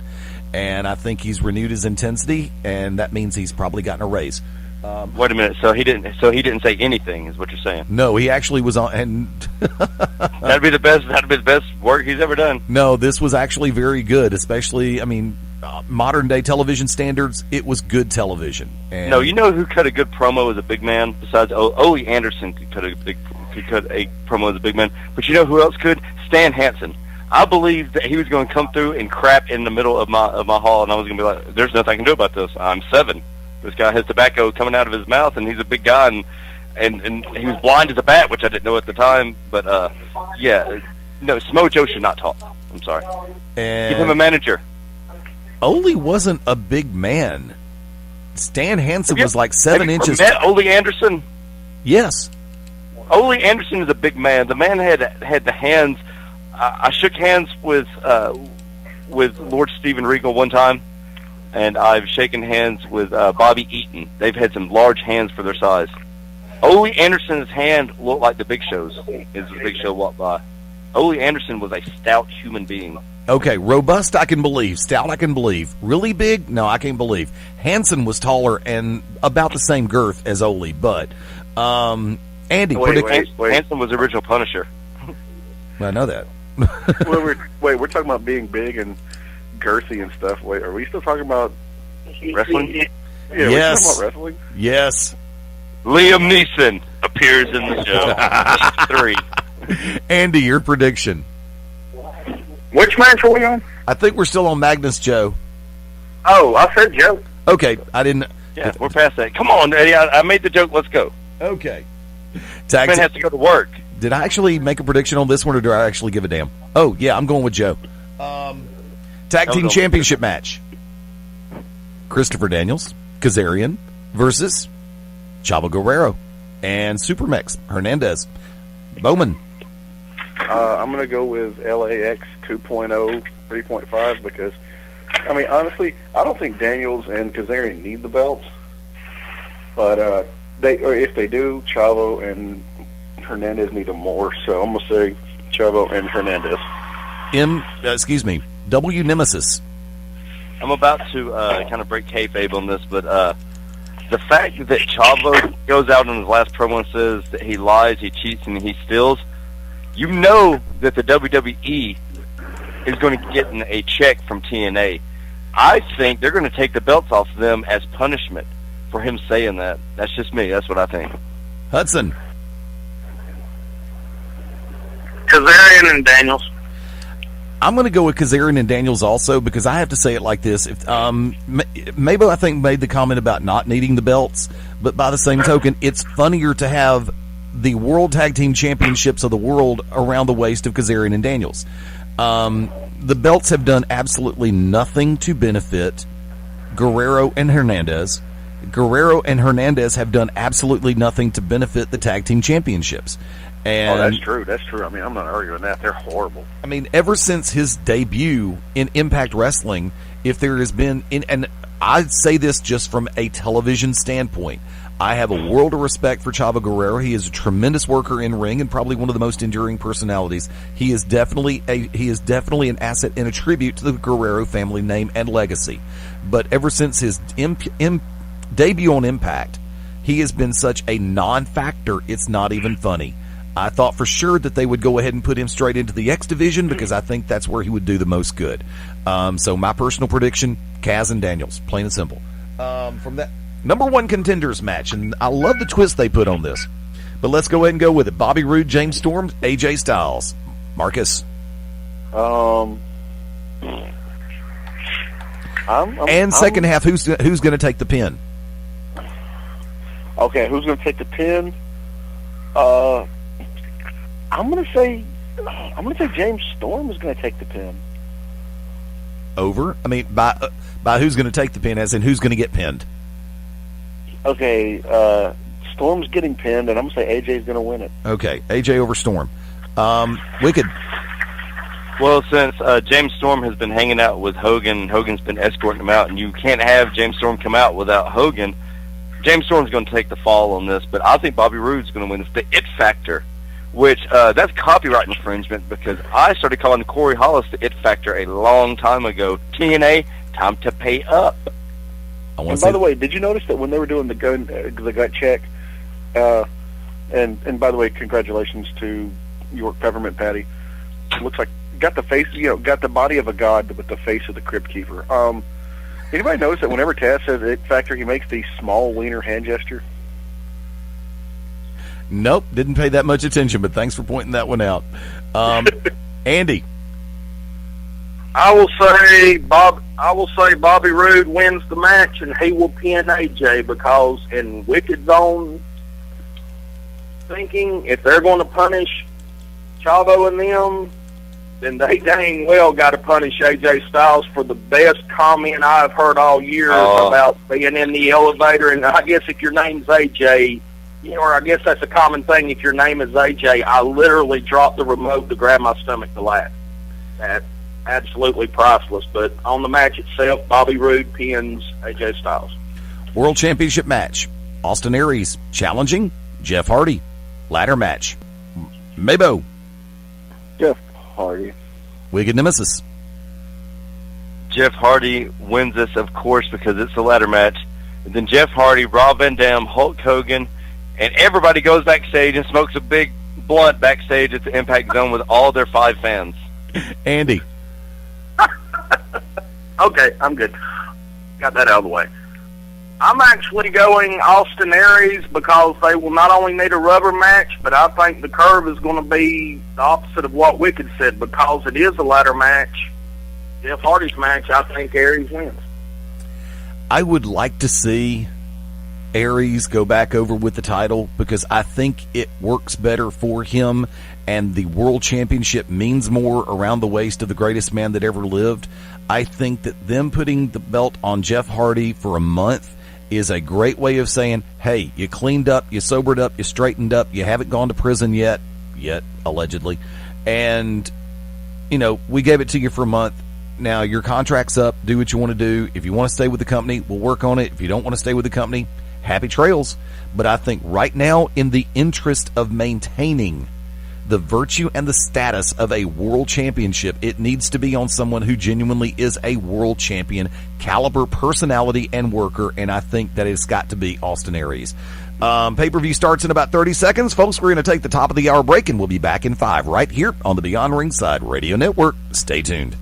And I think he's renewed his intensity, and that means he's probably gotten a raise. Wait a minute. So he didn't say anything, is what you're saying? No, he actually was on. And That'd be the best work he's ever done. No, this was actually very good, especially, modern day television standards. It was good television. And No, you know who cut a good promo as a big man besides Ole Anderson could cut a promo as a big man. But you know who else could? Stan Hansen. I believed that he was going to come through and crap in the middle of my hall, and I was going to be like, "There's nothing I can do about this. I'm 7. This guy has tobacco coming out of his mouth, and he's a big guy, and he was blind as a bat, which I didn't know at the time. But yeah, no, Samoa Joe should not talk. I'm sorry. And Give him a manager. Ole wasn't a big man. Stan Hansen was like 7 inches. Met Ole Anderson? Yes. Ole Anderson is a big man. The man had the hands. I shook hands with Lord Steven Regal one time, and I've shaken hands with Bobby Eaton. They've had some large hands for their size. Ole Anderson's hand looked like the Big Show's as the Big Show walked by. Ole Anderson was a stout human being. Okay, robust I can believe. Stout I can believe. Really big? No, I can't believe. Hansen was taller and about the same girth as Ole, but Andy, wait. Hansen was the original Punisher. I know that. We're talking about being big and girthy and stuff. Wait, are we still talking about Wrestling? Yeah, Yes. we're talking about wrestling. Yes. Liam Neeson appears in the show. 3. Andy, your prediction. Which match are we on? I think we're still on Magnus Joe. Oh, I said Joe. Okay, I didn't. Yeah, we're past that. Come on, Eddie. I made the joke. Let's go. Okay. Man has to go to work. Did I actually make a prediction on this one, or do I actually give a damn? Oh, yeah, I'm going with Joe. Tag team championship match. Christopher Daniels, Kazarian versus Chavo Guerrero and Supermex Hernandez. Bowman. I'm going to go with LAX 2.0, 3.5 because, I mean, honestly, I don't think Daniels and Kazarian need the belts. But if they do, Chavo and Hernandez need them more. So I'm going to say Chavo and Hernandez. W Nemesis. I'm about to kind of break kayfabe on this, but the fact that Chavo goes out on his last promo and says that he lies, he cheats, and he steals, you know that the WWE is going to get a check from TNA. I think they're going to take the belts off them as punishment for him saying that. That's just me. That's what I think. Hudson. Kazarian and Daniels. I'm going to go with Kazarian and Daniels also because I have to say it like this. If MaBo, I think, made the comment about not needing the belts, but by the same token, it's funnier to have the World Tag Team Championships of the world around the waist of Kazarian and Daniels. The belts have done absolutely nothing to benefit Guerrero and Hernandez. Guerrero and Hernandez have done absolutely nothing to benefit the Tag Team Championships. And that's true. That's true. I mean, I'm not arguing that. They're horrible. I mean, ever since his debut in Impact Wrestling, if there has been, and I say this just from a television standpoint, I have a world of respect for Chavo Guerrero. He is a tremendous worker in ring and probably one of the most enduring personalities. He is definitely an asset and a tribute to the Guerrero family name and legacy. But ever since his debut on Impact, he has been such a non-factor, it's not even funny. I thought for sure that they would go ahead and put him straight into the X Division because I think that's where he would do the most good. So my personal prediction, Kaz and Daniels, plain and simple. From that number 1 contenders match, and I love the twist they put on this. But let's go ahead and go with it. Bobby Roode, James Storm, AJ Styles. Marcus. Second half, who's going to take the pin? Okay, who's going to take the pin? I'm going to say James Storm is going to take the pin. Over? I mean, by who's going to take the pin, as in who's going to get pinned? Okay, Storm's getting pinned, and I'm going to say AJ's going to win it. Okay, AJ over Storm. Wicked. Well, since James Storm has been hanging out with Hogan, Hogan's been escorting him out, and you can't have James Storm come out without Hogan, James Storm's going to take the fall on this, but I think Bobby Roode's going to win. It's the it factor, which that's copyright infringement because I started calling Corey Hollis the it factor a long time ago. TNA, time to pay up. And by the way, did you notice that when they were doing the gut check, and by the way, congratulations to York Peppermint Patty. Looks like got the face, got the body of a god with the face of the Crypt Keeper. Anybody notice that whenever Taz says it factor, he makes the small wiener hand gesture? Nope, didn't pay that much attention, but thanks for pointing that one out. Andy. I will say Bobby Roode wins the match, and he will pin AJ because in Wicked Zone thinking, if they're going to punish Chavo and them, then they dang well got to punish AJ Styles for the best comment I've heard all year about being in the elevator. And I guess if your name's AJ, or I guess that's a common thing, if your name is AJ, I literally dropped the remote to grab my stomach to laugh. That's absolutely priceless. But on the match itself, Bobby Roode pins AJ Styles. World Championship match. Austin Aries challenging Jeff Hardy. Ladder match. MaBo. Jeff Hardy. Wicked Nemesis. Jeff Hardy wins this, of course, because it's a ladder match. And then Jeff Hardy, Rob Van Dam, Hulk Hogan, and everybody goes backstage and smokes a big blunt backstage at the Impact Zone with all their 5 fans. Andy. Okay, I'm good. Got that out of the way. I'm actually going Austin Aries because they will not only need a rubber match, but I think the curve is going to be the opposite of what Wicked said. Because it is a ladder match, Jeff Hardy's match, I think Aries wins. I would like to see Aries go back over with the title because I think it works better for him, and the World Championship means more around the waist of the greatest man that ever lived. I think that them putting the belt on Jeff Hardy for a month is a great way of saying, hey, you cleaned up, you sobered up, you straightened up, you haven't gone to prison yet, allegedly, and, we gave it to you for a month. Now your contract's up, do what you want to do. If you want to stay with the company, we'll work on it. If you don't want to stay with the company, happy trails. But I think right now, in the interest of maintaining the virtue and the status of a world championship, it needs to be on someone who genuinely is a world champion caliber personality and worker, and I think that it's got to be Austin Aries. Pay-per-view starts in about 30 seconds. Folks, we're going to take the top of the hour break, and we'll be back in 5 right here on the Beyond Ringside Radio Network. Stay tuned.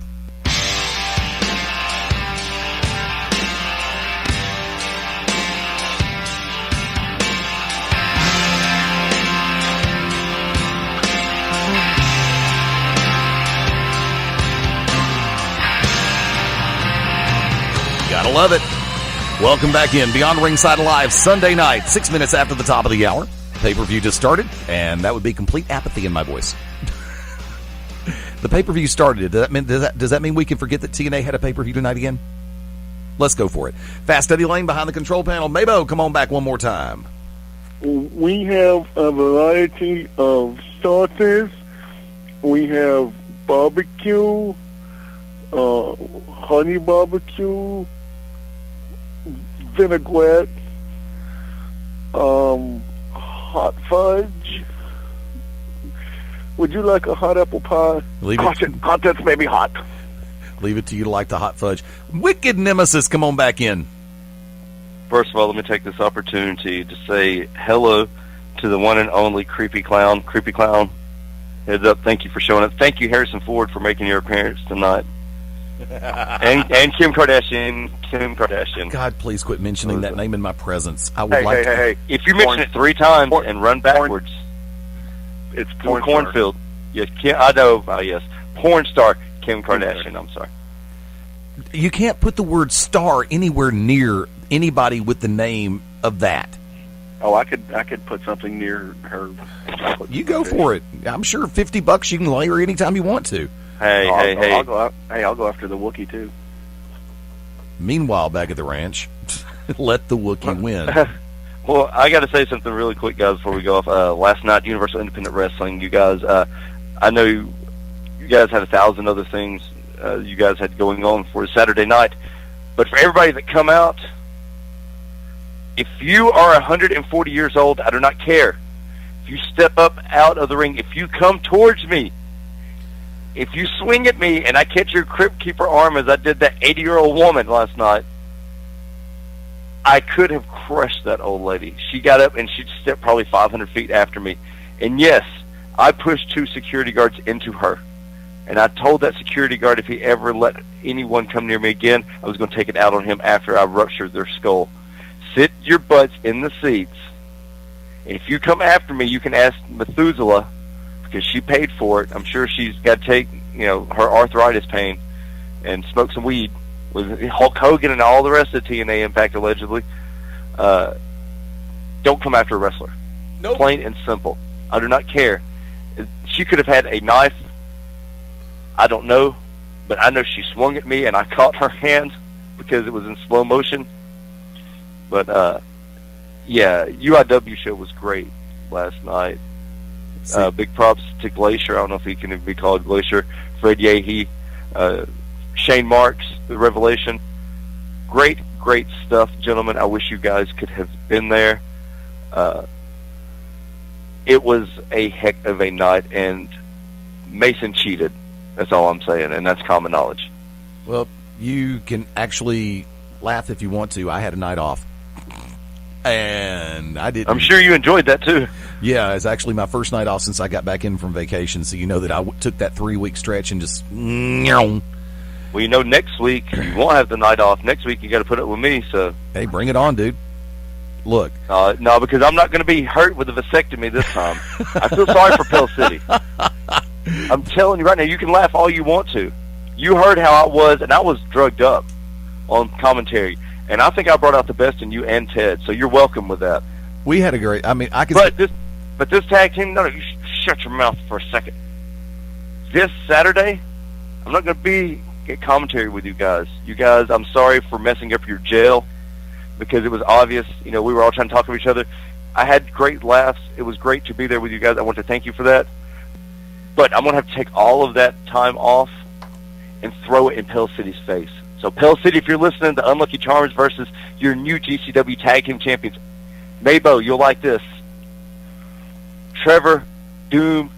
Gotta love it. Welcome back in. Beyond Ringside Live, Sunday night, 6 minutes after the top of the hour. Pay-per-view just started, and that would be complete apathy in my voice. The pay-per-view started. Does that mean we can forget that TNA had a pay-per-view tonight again? Let's go for it. Fast Eddie Layne behind the control panel. MaBo, come on back one more time. We have a variety of sauces. We have barbecue, honey barbecue, vinaigrette, hot fudge. Would you like a hot apple pie? Contents may be hot. Leave it to you to like the hot fudge. Wicked Nemesis, come on back in. First of all, let me take this opportunity to say hello to the one and only Creepy Clown. Creepy Clown, heads up, thank you for showing up. Thank you, Harrison Ford, for making your appearance tonight. and Kim Kardashian. God, please quit mentioning that name in my presence. I would Hey. If you mention it 3 times and run backwards, It's through a porn star. cornfield. Yes, I know. Yes, porn star Kim Kardashian. I'm sorry. You can't put the word star anywhere near anybody with the name of that. Oh, I could put something near her. You go for it. I'm sure $50 you can lay her anytime you want to. Hey. I'll go after the Wookiee too. Meanwhile, back at the ranch, let the Wookiee win. Well, I got to say something really quick, guys, before we go off. Last night, Universal Independent Wrestling, you guys, I know you guys had 1,000 other things you guys had going on for Saturday night, but for everybody that come out, if you are 140 years old, I do not care. If you step up out of the ring, if you come towards me, if you swing at me and I catch your Crypt Keeper arm as I did that 80-year-old woman last night, I could have crushed that old lady. She got up and she stepped probably 500 feet after me. And yes, I pushed 2 security guards into her. And I told that security guard if he ever let anyone come near me again, I was going to take it out on him after I ruptured their skull. Sit your butts in the seats. If you come after me, you can ask Methuselah, because she paid for it. I'm sure she's got to take, her arthritis pain. and smoke some weed with Hulk Hogan and all the rest of TNA Impact, allegedly, don't come after a wrestler. Nope. Plain and simple. I do not care. She could have had a knife. I don't know, but I know she swung at me, and I caught her hand because it was in slow motion. But, yeah, UIW show was great last night. Big props to Glacier. I don't know if he can even be called Glacier. Fred Yehi, Shane Marks, the Revelation. Great stuff, gentlemen. I wish you guys could have been there. It was a heck of a night, and Mason cheated. That's all I'm saying, and that's common knowledge. Well, you can actually laugh if you want to. I had a night off, and I didn't. I'm sure you enjoyed that, too. Yeah, it's actually my first night off since I got back in from vacation, so you know that I took that 3-week stretch and just... Well, you know, next week, you won't have the night off. Next week, you got to put it with me, so... Hey, bring it on, dude. Look. No, because I'm not going to be hurt with a vasectomy this time. I feel sorry for Pell City. I'm telling you right now, you can laugh all you want to. You heard how I was, and I was drugged up on commentary. And I think I brought out the best in you and Ted, so you're welcome with that. We had a great... I mean, I could... But this tag team... No, you shut your mouth for a second. This Saturday, I'm not going to get commentary with you guys. You guys, I'm sorry for messing up your jail, because it was obvious, we were all trying to talk to each other. I had great laughs. It was great to be there with you guys. I want to thank you for that. But I'm going to have to take all of that time off and throw it in Pell City's face. So, Pell City, if you're listening to Unlucky Charms versus your new GCW Tag Team Champions, MaBo, you'll like this. Trevor, Doom,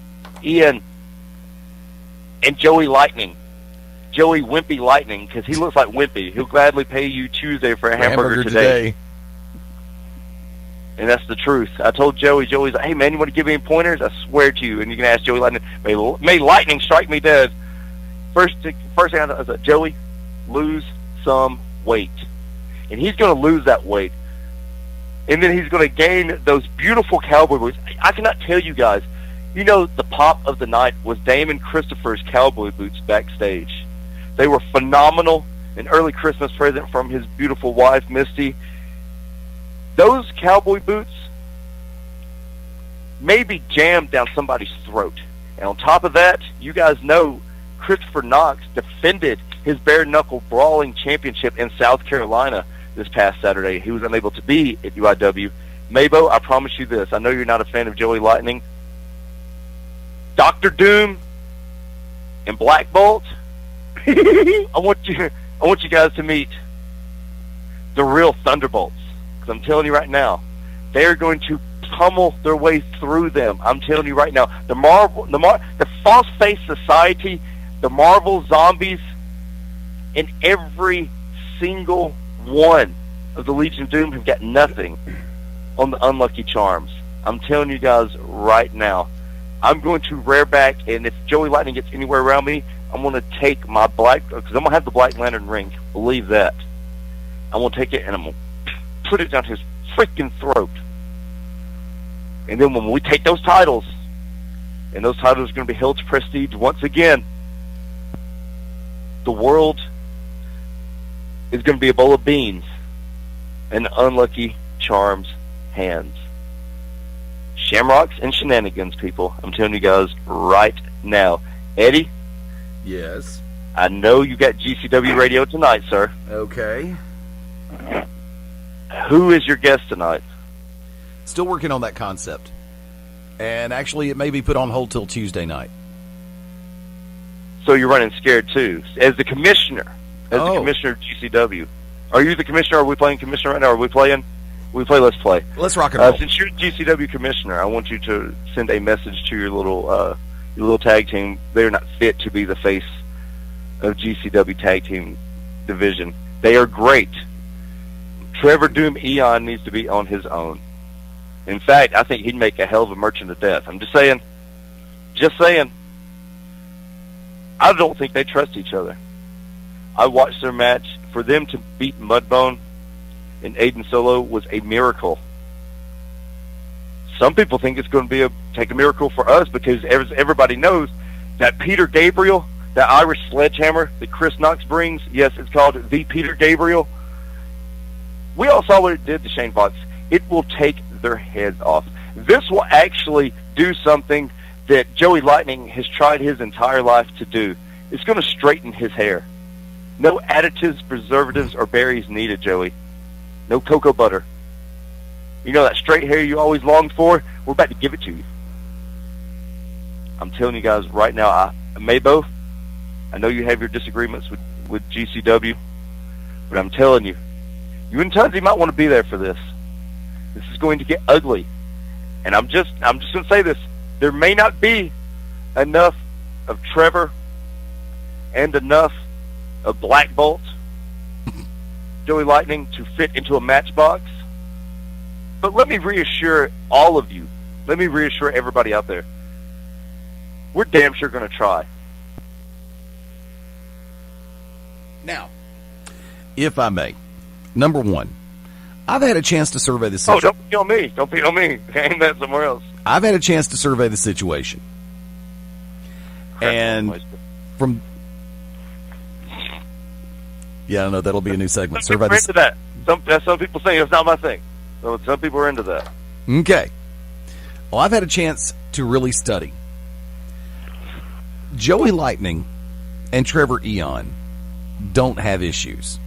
Ian, and Joey Lightning. Joey Wimpy Lightning, because he looks like Wimpy. He'll gladly pay you Tuesday for a hamburger today. And that's the truth. I told Joey's like, hey, man, you want to give me any pointers? I swear to you. And you can ask Joey Lightning, may lightning strike me dead. First thing I said, Joey, lose some weight. And he's going to lose that weight. And then he's going to gain those beautiful cowboy boots. I cannot tell you guys, the pop of the night was Damon Christopher's cowboy boots backstage. They were phenomenal. An early Christmas present from his beautiful wife, Misty. Those cowboy boots may be jammed down somebody's throat. And on top of that, you guys know Christopher Knox defended his bare-knuckle brawling championship in South Carolina this past Saturday. He was unable to be at UIW. MaBo, I promise you this. I know you're not a fan of Joey Lightning. Dr. Doom and Black Bolt, I want you guys to meet the real Thunderbolts. Because I'm telling you right now, they're going to pummel their way through them. I'm telling you right now, the False Face Society, the Marvel Zombies, and every single one of the Legion of Doom have got nothing on the Unlucky Charms. I'm telling you guys right now, I'm going to rear back, and if Joey Lightning gets anywhere around me, I'm going to take my because I'm going to have the Black Lantern ring. Believe that. I'm going to take it, and I'm going to put it down his freaking throat. And then when we take those titles, and those titles are going to be held to prestige once again, the world is going to be a bowl of beans in Unlucky Charms' hands. Shamrocks and shenanigans, people. I'm telling you guys right now. Eddie? Yes? I know you got GCW radio tonight, sir. Okay. Who is your guest tonight? Still working on that concept. And actually, it may be put on hold till Tuesday night. So you're running scared, too. As the commissioner. The commissioner of GCW. Are you the commissioner? Are we playing commissioner right now? Are we playing? Let's play. Let's rock and roll. Since you're GCW commissioner, I want you to send a message to your little tag team. They're not fit to be the face of GCW tag team division. They are great. Trevor Doom Eon needs to be on his own. In fact, I think he'd make a hell of a Merchant of Death. I'm just saying. I don't think they trust each other. I watched their match. For them to beat Mudbone and Aiden Solo was a miracle. Some people think it's going to be take a miracle for us because everybody knows that Peter Gabriel That Irish sledgehammer that Chris Knox brings, yes, it's called the Peter Gabriel. We all saw what it did to Shane Fox. It will take their heads off. This will actually do something that Joey Lightning has tried his entire life to do. It's going to straighten his hair. No additives, preservatives, or berries needed, Joey. No cocoa butter. You know that straight hair you always longed for? We're about to give it to you. I'm telling you guys right now, MaBo, I know you have your disagreements with GCW, but I'm telling you, you and Tunsy might want to be there for this. This is going to get ugly. And I'm just going to say this. There may not be enough of Trevor and enough of Black Bolt, Joey Lightning, to fit into a matchbox. But let me reassure all of you. Let me reassure everybody out there. We're damn sure going to try. Now, if I may, number one, I've had a chance to survey the situation. Oh, don't be on me. Don't be on me. Aim that somewhere else. I've had a chance to survey the situation. And from... Yeah, I know, that'll be a new segment. Some people are into that. Some people say it's not my thing. So some people are into that. Okay. Well, I've had a chance to really study. Joey Lightning and Trevor Eon don't have issues.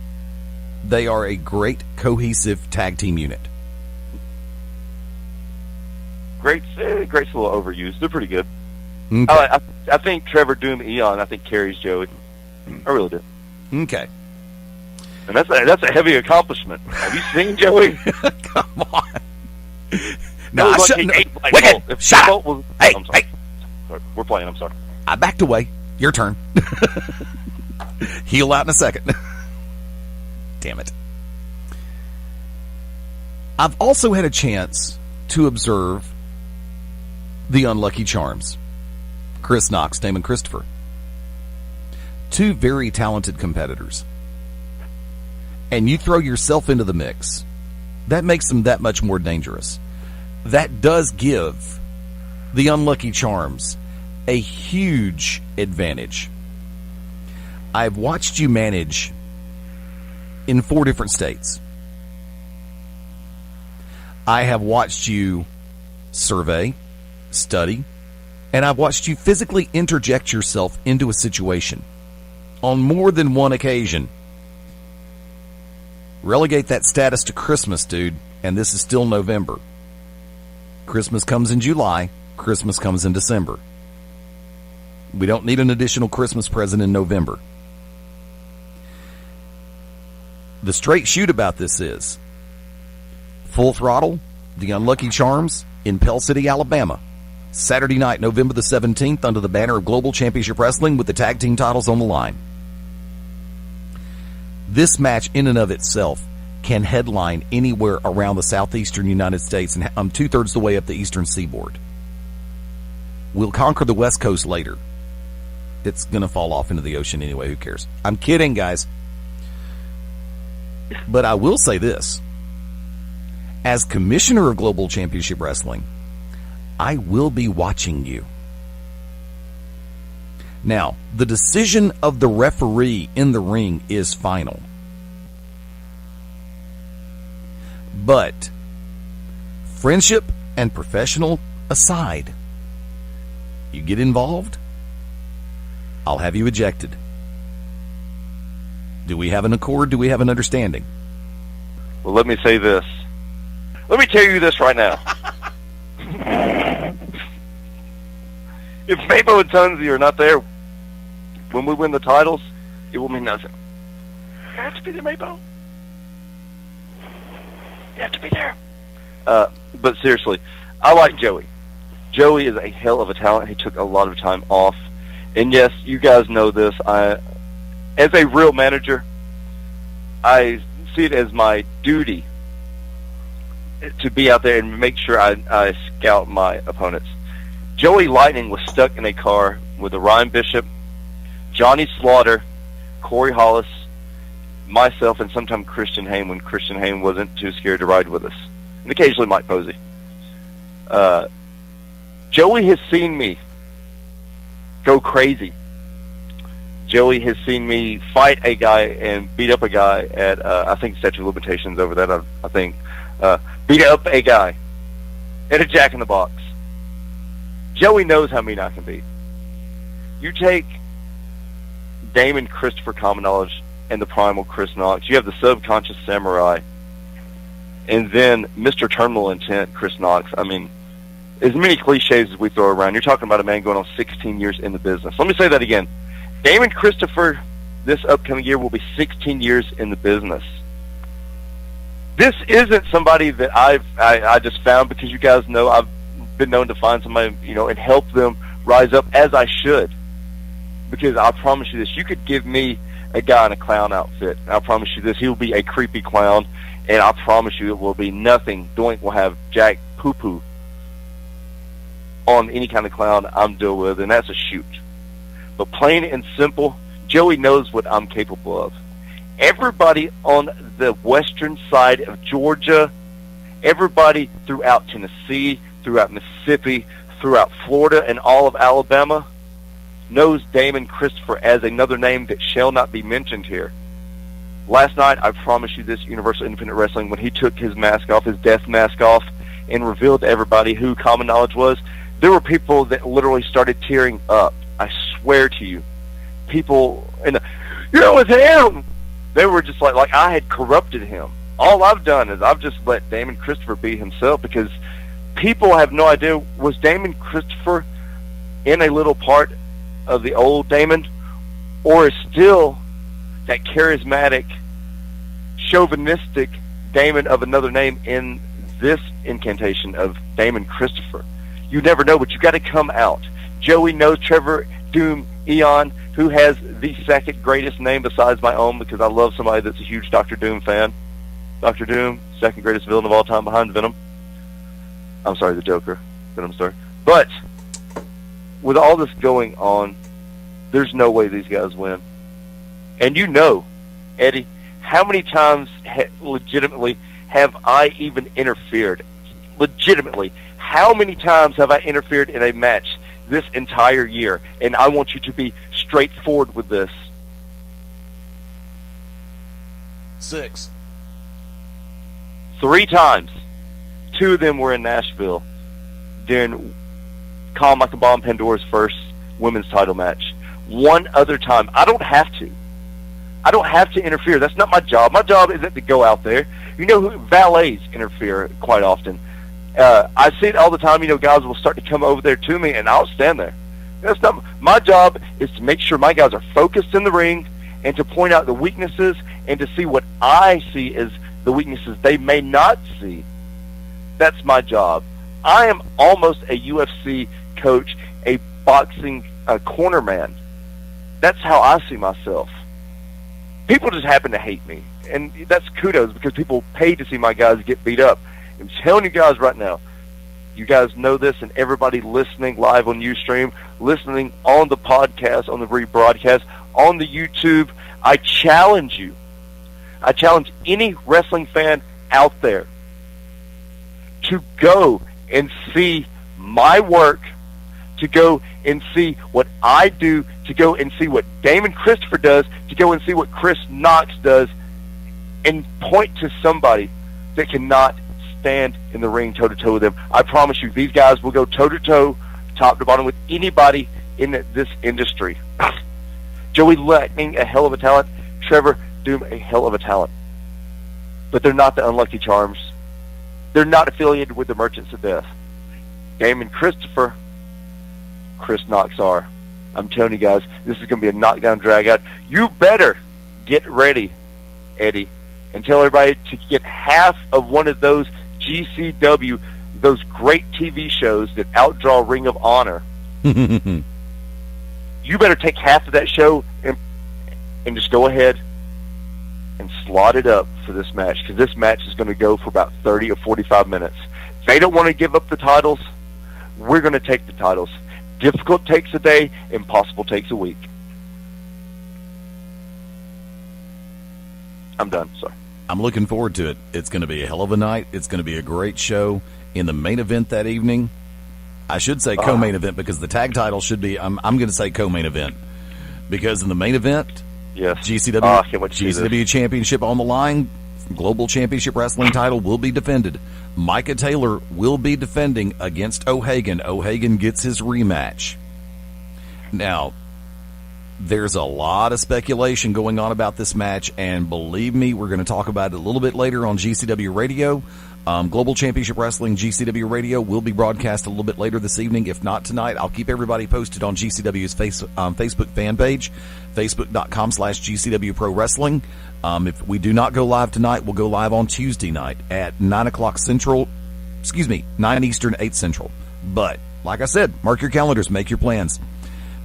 They are a great cohesive tag team unit. Great's a little overused. They're pretty good. Okay. I think Trevor Doom Eon, I think, carries Joey. I really do. Okay. And that's a heavy accomplishment. Have you seen Joey? Come on. No, I shouldn't. Wicked, shut up. Hey, I'm sorry. hey. Sorry. We're playing. I'm sorry. I backed away. Your turn. Heal out in a second. Damn it. I've also had a chance to observe the Unlucky Charms. Chris Knox, Damon Christopher. Two very talented competitors. And you throw yourself into the mix, that makes them that much more dangerous. That does give the Unlucky Charms a huge advantage. I've watched you manage in 4 different states. I have watched you survey, study, and I've watched you physically interject yourself into a situation on more than one occasion. Relegate that status to Christmas, dude, and this is still November. Christmas comes in July. Christmas comes in December. We don't need an additional Christmas present in November. The straight shoot about this is Full Throttle, the Unlucky Charms, in Pell City, Alabama. Saturday night, November the 17th, under the banner of Global Championship Wrestling with the tag team titles on the line. This match in and of itself can headline anywhere around the southeastern United States, and I'm 2/3 the way up the eastern seaboard. We'll conquer the West Coast later. It's going to fall off into the ocean anyway. Who cares? I'm kidding, guys. But I will say this. As commissioner of Global Championship Wrestling, I will be watching you. Now, the decision of the referee in the ring is final. But, friendship and professional aside, you get involved, I'll have you ejected. Do we have an accord? Do we have an understanding? Well, let me say this. Let me tell you this right now. If MaBo and Tunsy are not there when we win the titles, it will mean nothing. You have to be there, MaBo. You have to be there. But seriously, I like Joey. Joey is a hell of a talent. He took a lot of time off. And yes, you guys know this. As a real manager, I see it as my duty to be out there and make sure I scout my opponents. Joey Lightning was stuck in a car with Ryan Bishop, Johnny Slaughter, Corey Hollis, myself, and sometimes Christian Hayne when Christian Hayne wasn't too scared to ride with us. And occasionally Mike Posey. Joey has seen me go crazy Joey has seen me fight a guy and beat up a guy at, I think statute of limitations over that, I think. Beat up a guy at a Jack in the Box. Joey knows how mean I can be. You take Damon Christopher Common Knowledge and the Primal Chris Knox. You have the Subconscious Samurai. And then Mr. Terminal Intent, Chris Knox. I mean, as many cliches as we throw around, you're talking about a man going on 16 years in the business. Let me say that again. Damon Christopher, this upcoming year, will be 16 years in the business. This isn't somebody that I just found because you guys know I've been known to find somebody, and help them rise up as I should. Because I promise you this, you could give me a guy in a clown outfit, and I promise you this, he'll be a creepy clown, and I promise you it will be nothing. Doink will have Jack Poo-Poo on any kind of clown I'm dealing with, and that's a shoot. But plain and simple, Joey knows what I'm capable of. Everybody on the western side of Georgia, everybody throughout Tennessee, throughout Mississippi, throughout Florida, and all of Alabama knows Damon Christopher as another name that shall not be mentioned here. Last night, I promise you this, Universal Independent Wrestling, when he took his mask off, his death mask off, and revealed to everybody who Common Knowledge was, there were people that literally started tearing up. I swear to you. People, it's him! They were just like I had corrupted him. All I've done is I've just let Damon Christopher be himself, because people have no idea, was Damon Christopher in a little part of the old Damon, or is still that charismatic, chauvinistic Damon of another name in this incantation of Damon Christopher? You never know, but you got to come out. Joey knows Trevor Doom Eon, who has the second greatest name besides my own, because I love somebody that's a huge Dr. Doom fan. Dr. Doom, second greatest villain of all time behind Venom. I'm sorry, the Joker. Venom story. But with all this going on, there's no way these guys win. And Eddie, how many times legitimately have I even interfered? Legitimately, how many times have I interfered in a match this entire year? And I want you to be straightforward with this. 6. 3 times. 2 of them were in Nashville during Calm Like a Bomb Pandora's first women's title match. 1 other time. I don't have to. I don't have to interfere. That's not my job. My job isn't to go out there. Valets interfere quite often. I see it all the time. Guys will start to come over there to me, and I'll stand there. That's not my job. Is to make sure my guys are focused in the ring, and to point out the weaknesses, and to see what I see as the weaknesses they may not see. That's my job. I am almost a UFC coach, a boxing corner man. That's how I see myself. People just happen to hate me, and that's kudos, because people pay to see my guys get beat up. I'm telling you guys right now, you guys know this, and everybody listening live on Ustream, listening on the podcast, on the rebroadcast, on the YouTube, I challenge you. I challenge any wrestling fan out there to go and see my work, to go and see what I do, to go and see what Damon Christopher does, to go and see what Chris Knox does, and point to somebody that cannot stand in the ring toe-to-toe with them. I promise you, these guys will go toe-to-toe, top to bottom, with anybody in this industry. Joey Lightning, a hell of a talent. Trevor Doom, a hell of a talent. But they're not the Unlucky Charms. They're not affiliated with the Merchants of Death. Damon Christopher, Chris Knox are. I'm telling you guys, this is going to be a knockdown drag-out. You better get ready, Eddie, and tell everybody to get half of one of those GCW, those great TV shows that outdraw Ring of Honor. You better take half of that show and just go ahead and slot it up for this match, because this match is going to go for about 30 or 45 minutes. They don't want to give up the titles. We're going to take the titles. Difficult takes a day, impossible takes a week. I'm done. Sorry. I'm looking forward to it. It's going to be a hell of a night. It's going to be a great show. In the main event that evening, I should say co-main event, because the tag title should be, I'm going to say co-main event. Because in the main event, yes, GCW, I can't wait to see this. GCW Championship on the line, Global Championship Wrestling title will be defended. Micah Taylor will be defending against O'Hagan. O'Hagan gets his rematch. Now, there's a lot of speculation going on about this match, and believe me, we're going to talk about it a little bit later on GCW Radio. Global Championship Wrestling GCW Radio will be broadcast a little bit later this evening. If not tonight, I'll keep everybody posted on GCW's Facebook fan page, facebook.com/GCW Pro Wrestling. If we do not go live tonight, we'll go live on Tuesday night at 9 o'clock Central. 9 Eastern, 8 Central. But, like I said, mark your calendars, make your plans.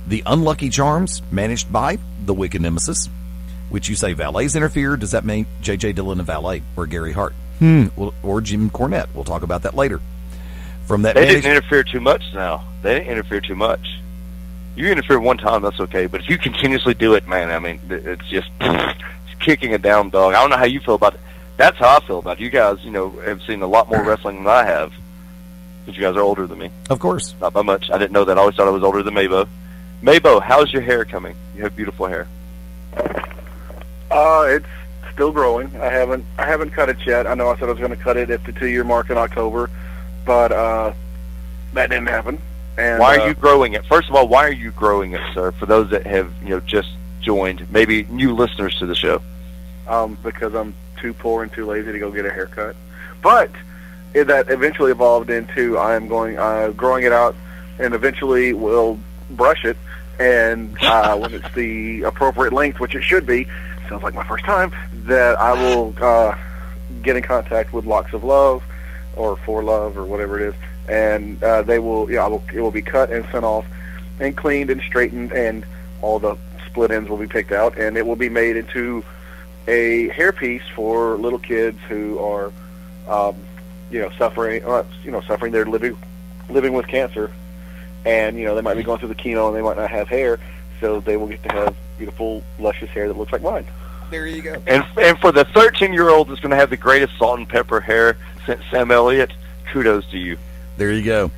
The Unlucky Charms, managed by the Wicked Nemesis, which you say valets interfere. Does that mean J.J. Dillon a valet or Gary Hart? Or Jim Cornette. We'll talk about that later. From that, they didn't interfere too much now. They didn't interfere too much. You interfere one time, that's okay. But if you continuously do it, man, I mean, it's just it's kicking a down dog. I don't know how you feel about it. That's how I feel about it. You guys, have seen a lot more wrestling than I have. Because you guys are older than me. Of course. Not by much. I didn't know that. I always thought I was older than MaBo. MaBo, how's your hair coming? You have beautiful hair. It's still growing. I haven't cut it yet. I know I said I was going to cut it at the 2-year mark in October, but that didn't happen. And why are you growing it? First of all, why are you growing it, sir? For those that have just joined, maybe new listeners to the show. Because I'm too poor and too lazy to go get a haircut. But that eventually evolved into I am growing it out, and eventually will brush it. And when it's the appropriate length, which it should be, sounds like my first time, that I will get in contact with Locks of Love or For Love or whatever it is, and they will, it will be cut and sent off and cleaned and straightened, and all the split ends will be picked out, and it will be made into a hairpiece for little kids who are, suffering. They're living with cancer, and they might be going through the chemo and they might not have hair, so they will get to have beautiful, luscious hair that looks like mine. There you go. And for the 13-year-old that's going to have the greatest salt and pepper hair since Sam Elliott, kudos to you. There you go.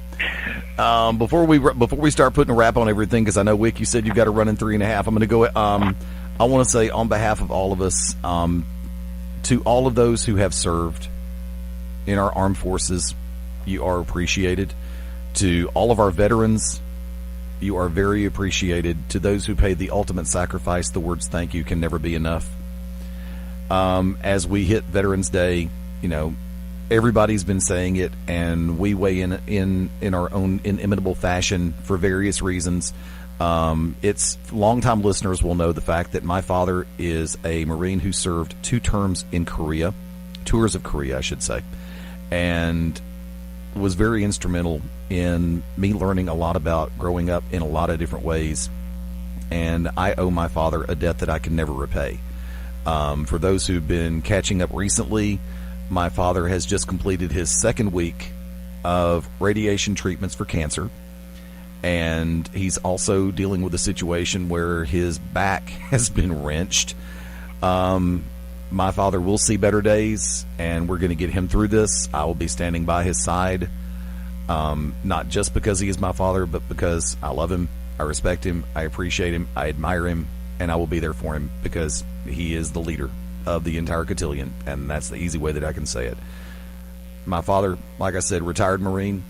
Before we start putting a wrap on everything, because I know, Wick, you said you've got to run in 3.5. I'm going to go. I want to say on behalf of all of us, to all of those who have served in our armed forces, you are appreciated. To all of our veterans, you are very appreciated. To those who paid the ultimate sacrifice, the words thank you can never be enough. As we hit Veterans Day, everybody's been saying it, and we weigh in our own inimitable fashion for various reasons. It's longtime listeners will know the fact that my father is a Marine who served 2 terms in Korea, tours of Korea, I should say, and was very instrumental in me learning a lot about growing up in a lot of different ways. And I owe my father a debt that I can never repay. For those who've been catching up recently, my father has just completed his 2nd week of radiation treatments for cancer. And he's also dealing with a situation where his back has been wrenched. My father will see better days, and we're going to get him through this. I will be standing by his side, not just because he is my father, but because I love him, I respect him, I appreciate him, I admire him, and I will be there for him because he is the leader of the entire cotillion, and that's the easy way that I can say it. My father, like I said, retired Marine.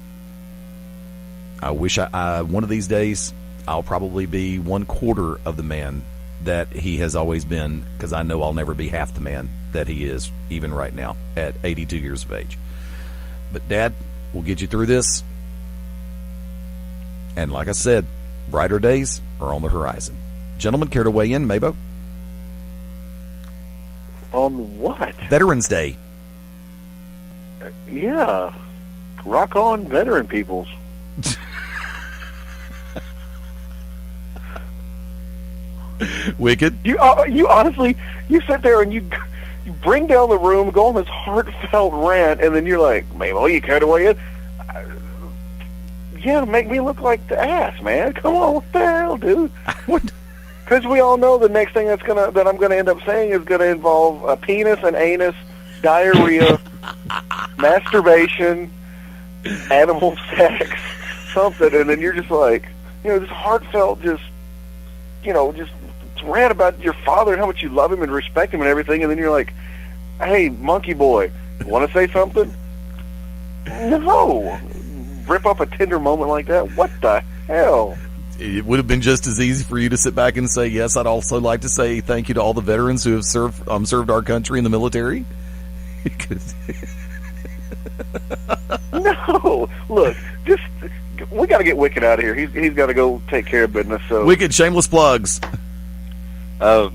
I wish one of these days I'll probably be 1/4 of the man that he has always been, because I know I'll never be half the man that he is even right now at 82 years of age. But Dad, we'll get you through this. And like I said, brighter days are on the horizon. Gentlemen, care to weigh in? MaBo? On what? Veterans Day. Yeah. Rock on, veteran peoples. Wicked. You honestly, you sit there and you bring down the room, go on this heartfelt rant, and then you're like, "Well, you care to weigh in?" Yeah, make me look like the ass, man. Come on, what the hell, dude? Because we all know the next thing that I'm gonna end up saying is gonna involve a penis and anus, diarrhea, masturbation, animal sex, something, and then you're just like, this heartfelt, just rant about your father and how much you love him and respect him and everything, and then you're like, hey, monkey boy, want to say something? No. Rip off a tender moment like that? What the hell? It would have been just as easy for you to sit back and say, yes, I'd also like to say thank you to all the veterans who have served our country in the military. No. Look, we got to get Wicked out of here. He's got to go take care of business. So Wicked, shameless plugs. The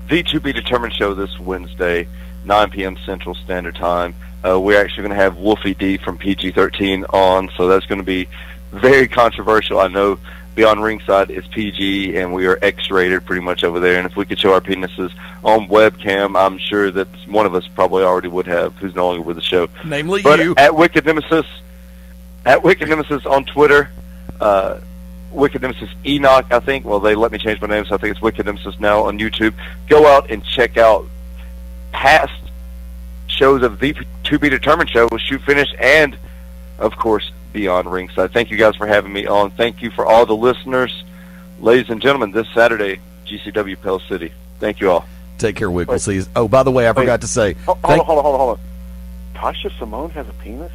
To Be Determined show this Wednesday, 9 p.m. Central Standard Time. We're actually going to have Wolfie D from PG-13 on, so that's going to be very controversial. I know Beyond Ringside is PG, and we are X-rated pretty much over there. And if we could show our penises on webcam, I'm sure that one of us probably already would have, who's no longer with the show. Namely but you. At Wicked Nemesis on Twitter, Wicked Nemesis Enoch, I think. Well, they let me change my name, so I think it's Wicked Nemesis now on YouTube. Go out and check out past shows of the To Be Determined show with Shoot Finish and, of course, Beyond Ringside. Thank you guys for having me on. Thank you for all the listeners. Ladies and gentlemen, this Saturday, GCW Pell City. Thank you all. Take care, Wick. We'll see you. Oh, by the way, I forgot to say. Hold on. Tasha Simone has a penis?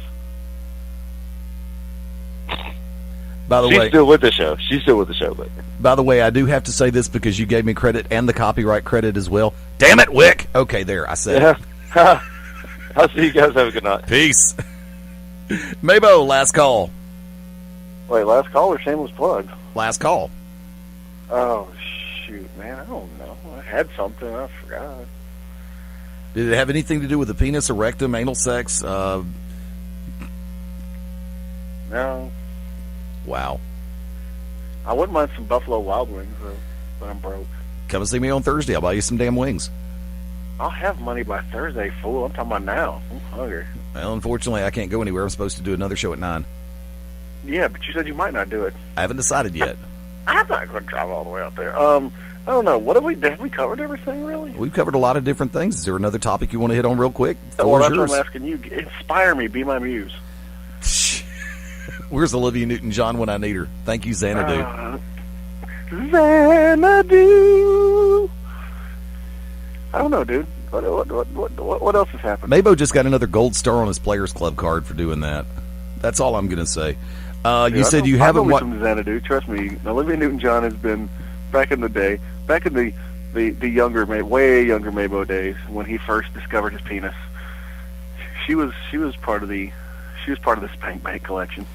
By the way, she's still with the show. But by the way, I do have to say this because you gave me credit and the copyright credit as well. Damn it, Wick! Okay, there, I said it. I'll see you guys. Have a good night. Peace. MaBo, last call. Wait, last call or shameless plug? Last call. Oh, shoot, man. I don't know. I had something. I forgot. Did it have anything to do with the penis, or rectum, anal sex? No. Wow. I wouldn't mind some Buffalo Wild Wings, though, but I'm broke. Come and see me on Thursday. I'll buy you some damn wings. I'll have money by Thursday, fool. I'm talking about now. I'm hungry. Well, unfortunately, I can't go anywhere. I'm supposed to do another show at 9. Yeah, but you said you might not do it. I haven't decided yet. I'm not going to drive all the way out there. I don't know. What have we covered everything, really? We've covered a lot of different things. Is there another topic you want to hit on real quick? Well, that's what I'm asking you. Inspire me. Be my muse. Where's Olivia Newton-John when I need her? Thank you, Xanadu. Xanadu. I don't know, dude. What else has happened? MaBo just got another gold star on his Players Club card for doing that. That's all I'm going to say. You said you haven't watched Xanadu. Trust me, Olivia Newton-John has been back in the day, back in the younger, way younger MaBo days when he first discovered his penis. She was part of the Spank Bank collection.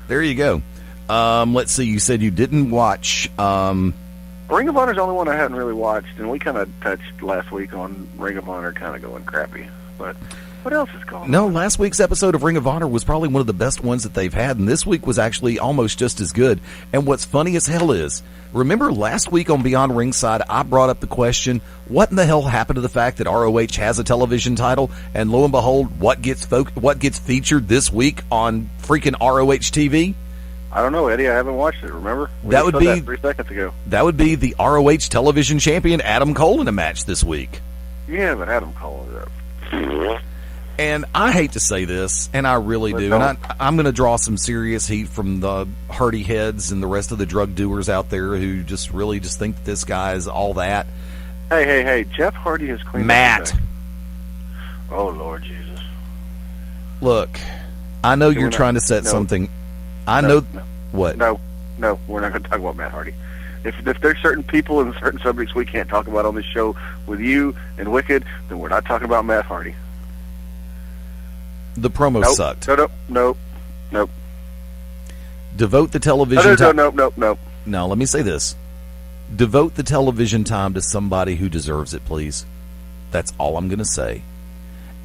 There you go. Let's see. You said you didn't watch. Ring of Honor's the only one I hadn't really watched, and we kind of touched last week on Ring of Honor kind of going crappy. But what else is going on? No, last week's episode of Ring of Honor was probably one of the best ones that they've had, and this week was actually almost just as good. And what's funny as hell is, remember last week on Beyond Ringside, I brought up the question, what in the hell happened to the fact that ROH has a television title? And lo and behold, what gets featured this week on freaking ROH TV? I don't know, Eddie. I haven't watched it. Remember? That would be 3 seconds ago. That would be the ROH television champion Adam Cole in a match this week. Yeah, but Adam Cole is up. And I hate to say this, and I really do, and I'm going to draw some serious heat from the Hardy heads and the rest of the drug doers out there who just think that this guy is all that. Hey! Jeff Hardy has cleaned Matt. up. Oh Lord Jesus! Look, I know you're trying to set something. What? No, we're not going to talk about Matt Hardy. If there's certain people and certain subjects we can't talk about on this show with you and Wicked, then we're not talking about Matt Hardy. The promo sucked. Nope. Devote the television time. No. No, let me say this. Devote the television time to somebody who deserves it, please. That's all I'm going to say.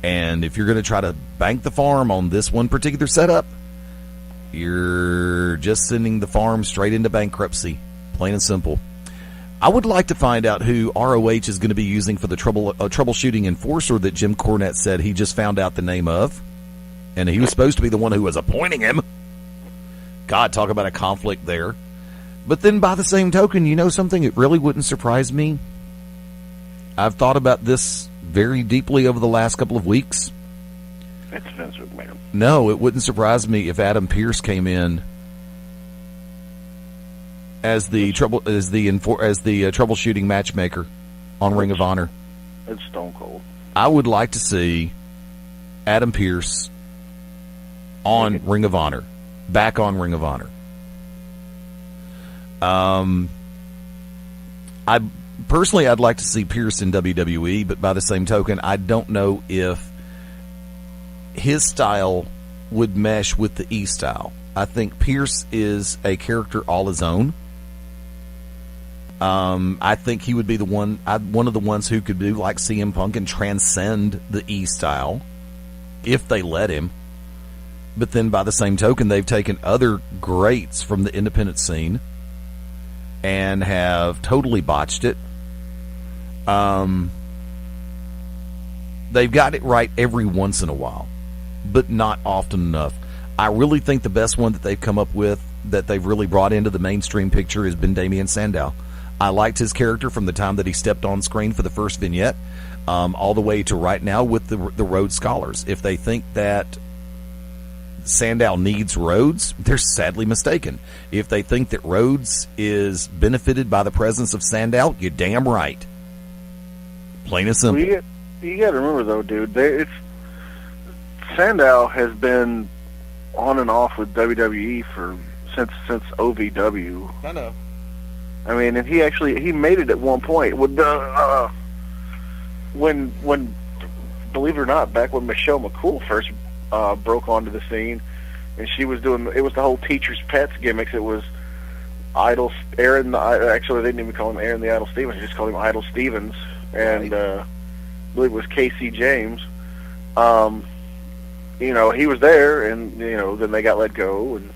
And if you're going to try to bank the farm on this one particular setup, you're just sending the farm straight into bankruptcy. Plain and simple. I would like to find out who ROH is going to be using for the troubleshooting enforcer that Jim Cornette said he just found out the name of. And he was supposed to be the one who was appointing him. God, talk about a conflict there. But then by the same token, you know something? It really wouldn't surprise me. I've thought about this very deeply over the last couple of weeks. It's Vince McMahon. No, it wouldn't surprise me if Adam Pearce came in as the troubleshooting matchmaker on Ring of Honor. It's Stone Cold. I would like to see Adam Pearce on Ring of Honor, back on Ring of Honor. I'd like to see Pearce in WWE, but by the same token, I don't know if his style would mesh with the E style. I think Pearce is a character all his own. I think he would be one of the ones who could do like CM Punk and transcend the E style if they let him. But then by the same token, they've taken other greats from the independent scene and have totally botched it. They've got it right every once in a while, but not often enough. I really think the best one that they've come up with, that they've really brought into the mainstream picture, has been Damian Sandow. I liked his character from the time that he stepped on screen for the first vignette, all the way to right now with the Rhodes Scholars. If they think that Sandow needs Rhodes, they're sadly mistaken. If they think that Rhodes is benefited by the presence of Sandow, you're damn right. Plain and simple. Well, you got to remember, though, dude, Sandow has been on and off with WWE since OVW. I know. I mean, and he made it at one point. When believe it or not, back when Michelle McCool first broke onto the scene, and she was doing, it was the whole teacher's pets gimmicks. It was Aaron. Actually, they didn't even call him Aaron the Idol Stevens. They just called him Idol Stevens, and I believe it was Casey James. He was there, and then they got let go, and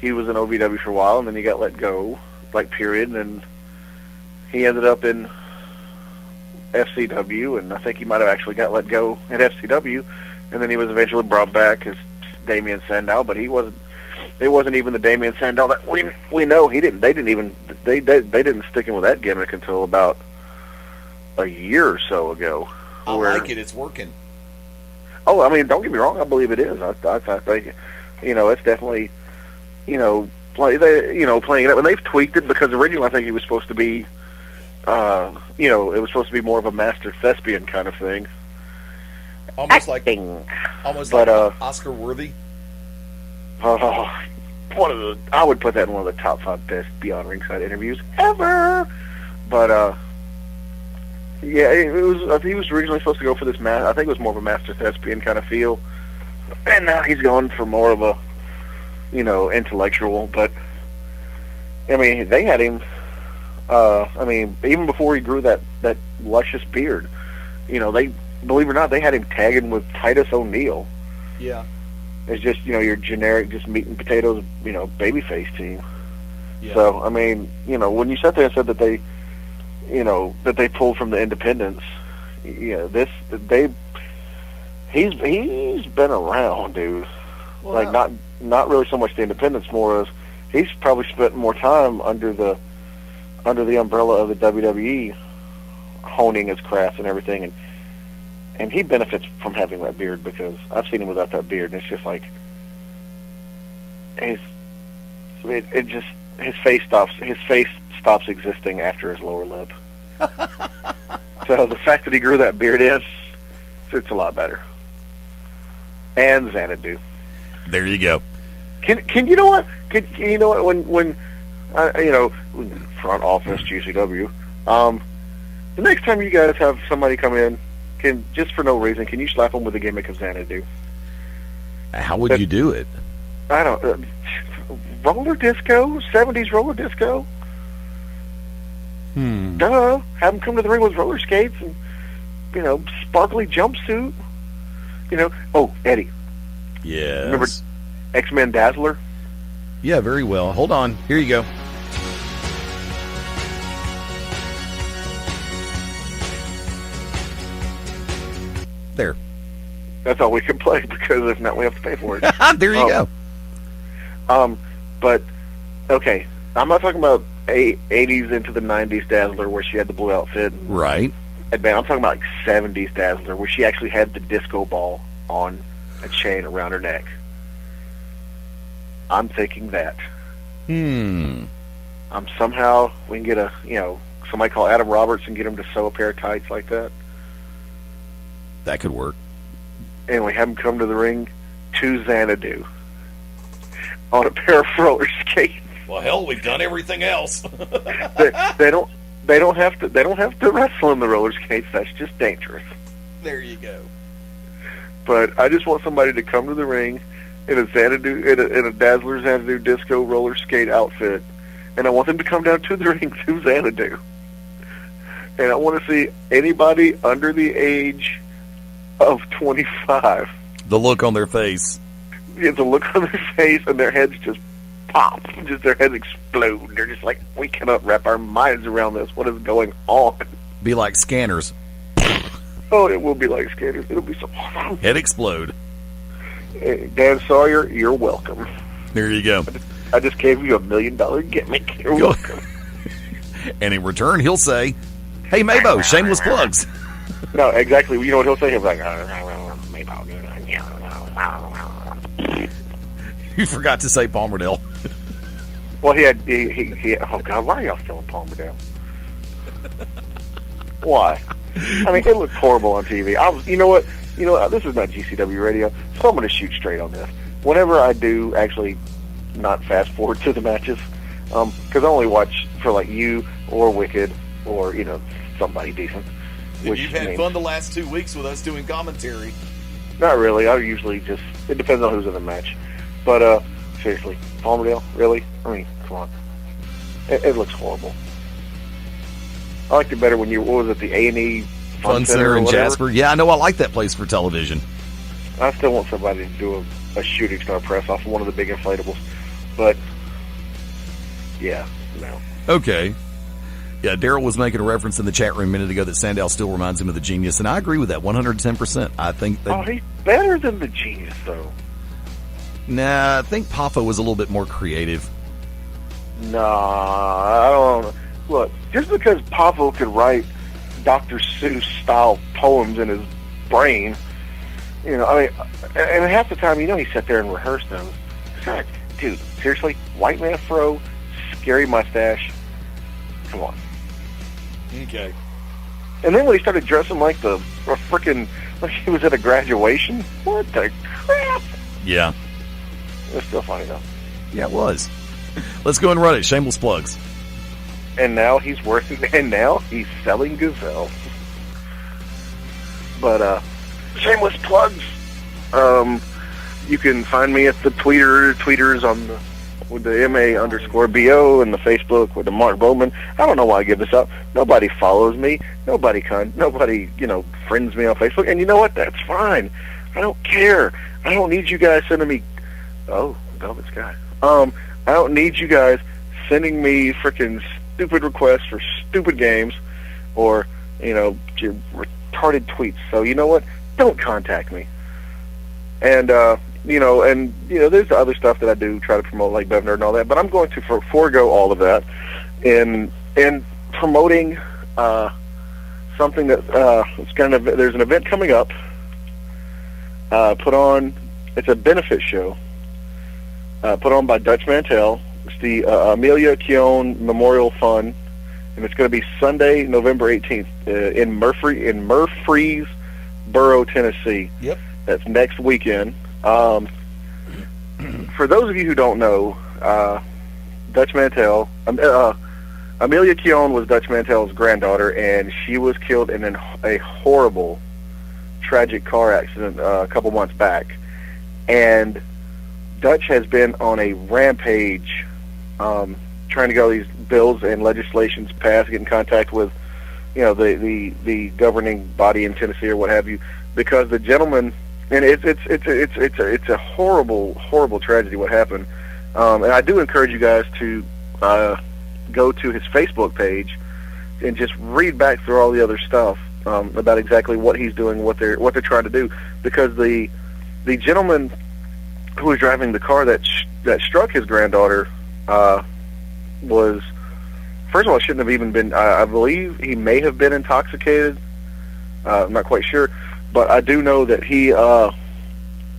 he was in OVW for a while, and then he got let go, period, and then he ended up in FCW, and I think he might have actually got let go at FCW, and then he was eventually brought back as Damian Sandow, but it wasn't even the Damian Sandow that we know. They didn't stick him with that gimmick until about a year or so ago. I like it. It's working. Oh, I mean, don't get me wrong. I believe it is. I think, it's definitely, playing it up. And they've tweaked it because originally I think he was supposed to be, it was supposed to be more of a master thespian kind of thing. Almost like Oscar worthy. I would put that in one of the top 5 best Beyond Ringside interviews ever. But yeah, he was originally supposed to go for this I think it was more of a master thespian kind of feel, and now he's going for more of a intellectual. But I mean, they had him. Even before he grew that luscious beard, they, believe it or not, they had him tagging with Titus O'Neil. Yeah. It's just, your generic, just meat and potatoes, babyface team. Yeah. So, I mean, when you sat there and said that they, that they pulled from the independents, he's been around, dude. Well, not really so much the independents, more as he's probably spent more time under the umbrella of the WWE, honing his craft and everything, and he benefits from having that beard, because I've seen him without that beard, and it's just like his face stops existing after his lower lip. So the fact that he grew that beard in, it's a lot better. And Xanadu. There you go. Can you know what? When front office GCW, the next time you guys have somebody come in, just for no reason, can you slap them with the gimmick of Xanadu? How would you do it? I don't. Roller disco, 70s roller disco. Duh. Have them come to the ring with roller skates and sparkly jumpsuit. Oh, Eddie. Yes. Remember X-Men Dazzler? Yeah, very well. Hold on. Here you go. There. That's all we can play, because if not, we have to pay for it. There you go. But okay, I'm not talking about 80s into the 90s Dazzler where she had the blue outfit. Right. I'm talking about 70s Dazzler where she actually had the disco ball on a chain around her neck. I'm thinking that. somehow we can get somebody call Adam Roberts and get him to sew a pair of tights like that. That could work. And we have him come to the ring to Xanadu on a pair of roller skates. Well, hell, we've done everything else. they don't have to wrestle in the roller skates. That's just dangerous. There you go. But I just want somebody to come to the ring in a Xanadu, in a Dazzler Xanadu disco roller skate outfit, and I want them to come down to the ring to Xanadu. And I want to see anybody under the age of 25. The look on their face. Yeah, the look on their face, and their heads just pop. Just their heads explode. They're just like, we cannot wrap our minds around this. What is going on? Be like Scanners. Oh, it will be like Scanners. It'll be so awesome. Head explode. Hey, Dan Sawyer, you're welcome. There you go. I just gave you $1 million gimmick. You're welcome. And in return, he'll say, hey, MaBo, shameless plugs. No, exactly. You know what he'll say? He'll be like, You forgot to say Palmerdale. well, he oh, God, why are y'all still in Palmerdale? Why? I mean, it looked horrible on TV. You know what? This is not GCW radio, so I'm going to shoot straight on this. Whenever I do actually not fast forward to the matches, because I only watch for like you or Wicked or, somebody decent. You've had fun the last 2 weeks with us doing commentary. Not really. I usually just, it depends on who's in the match. But, seriously, Palmerdale, really? I mean, come on. It looks horrible. I liked it better when what was it, the A&E Fun Center in Jasper? Yeah, I know. I like that place for television. I still want somebody to do a shooting star press off of one of the big inflatables. But, yeah, no. Okay. Yeah, Daryl was making a reference in the chat room a minute ago that Sandow still reminds him of the Genius, and I agree with that 110%. I think that... Oh, he's better than the Genius, though. Nah, I think Papa was a little bit more creative. Nah, I don't know. Look, just because Papa could write Dr. Seuss-style poems in his brain, I mean, and half the time, he sat there and rehearsed them. Like, dude, seriously? White man fro, scary mustache. Come on. Okay. And then when he started dressing like like he was at a graduation, what the crap? Yeah. It was still funny, though. Yeah, it was. Let's go and run it. Shameless plugs. And now he's selling gazelles. But, shameless plugs. You can find me at the tweeters with the MA_BO and the Facebook with the Mark Bowman. I don't know why I give this up. Nobody follows me. Nobody friends me on Facebook. And you know what? That's fine. I don't care. I don't need you guys sending me... Oh, Velvet Sky. I don't need you guys sending me freaking stupid requests for stupid games or, your retarded tweets. So you know what? Don't contact me. And, there's other stuff that I do try to promote, like BevNerd and all that, but I'm going to forego all of that in promoting something that there's an event coming up it's a benefit show put on by Dutch Mantell. It's the Amelia Keown Memorial Fund, and it's going to be Sunday, November 18th in Murfreesboro, Tennessee. Yep. That's next weekend. For those of you who don't know, Dutch Mantell, Amelia Keown was Dutch Mantell's granddaughter, and she was killed in a horrible, tragic car accident a couple months back. And Dutch has been on a rampage trying to get all these bills and legislations passed, get in contact with, the governing body in Tennessee or what have you, because the gentleman... And it's a horrible tragedy what happened. And I do encourage you guys to go to his Facebook page and just read back through all the other stuff about exactly what he's doing, what they're trying to do. Because the gentleman who was driving the car that struck his granddaughter was, first of all, shouldn't have even been. I believe he may have been intoxicated. I'm not quite sure. But I do know that he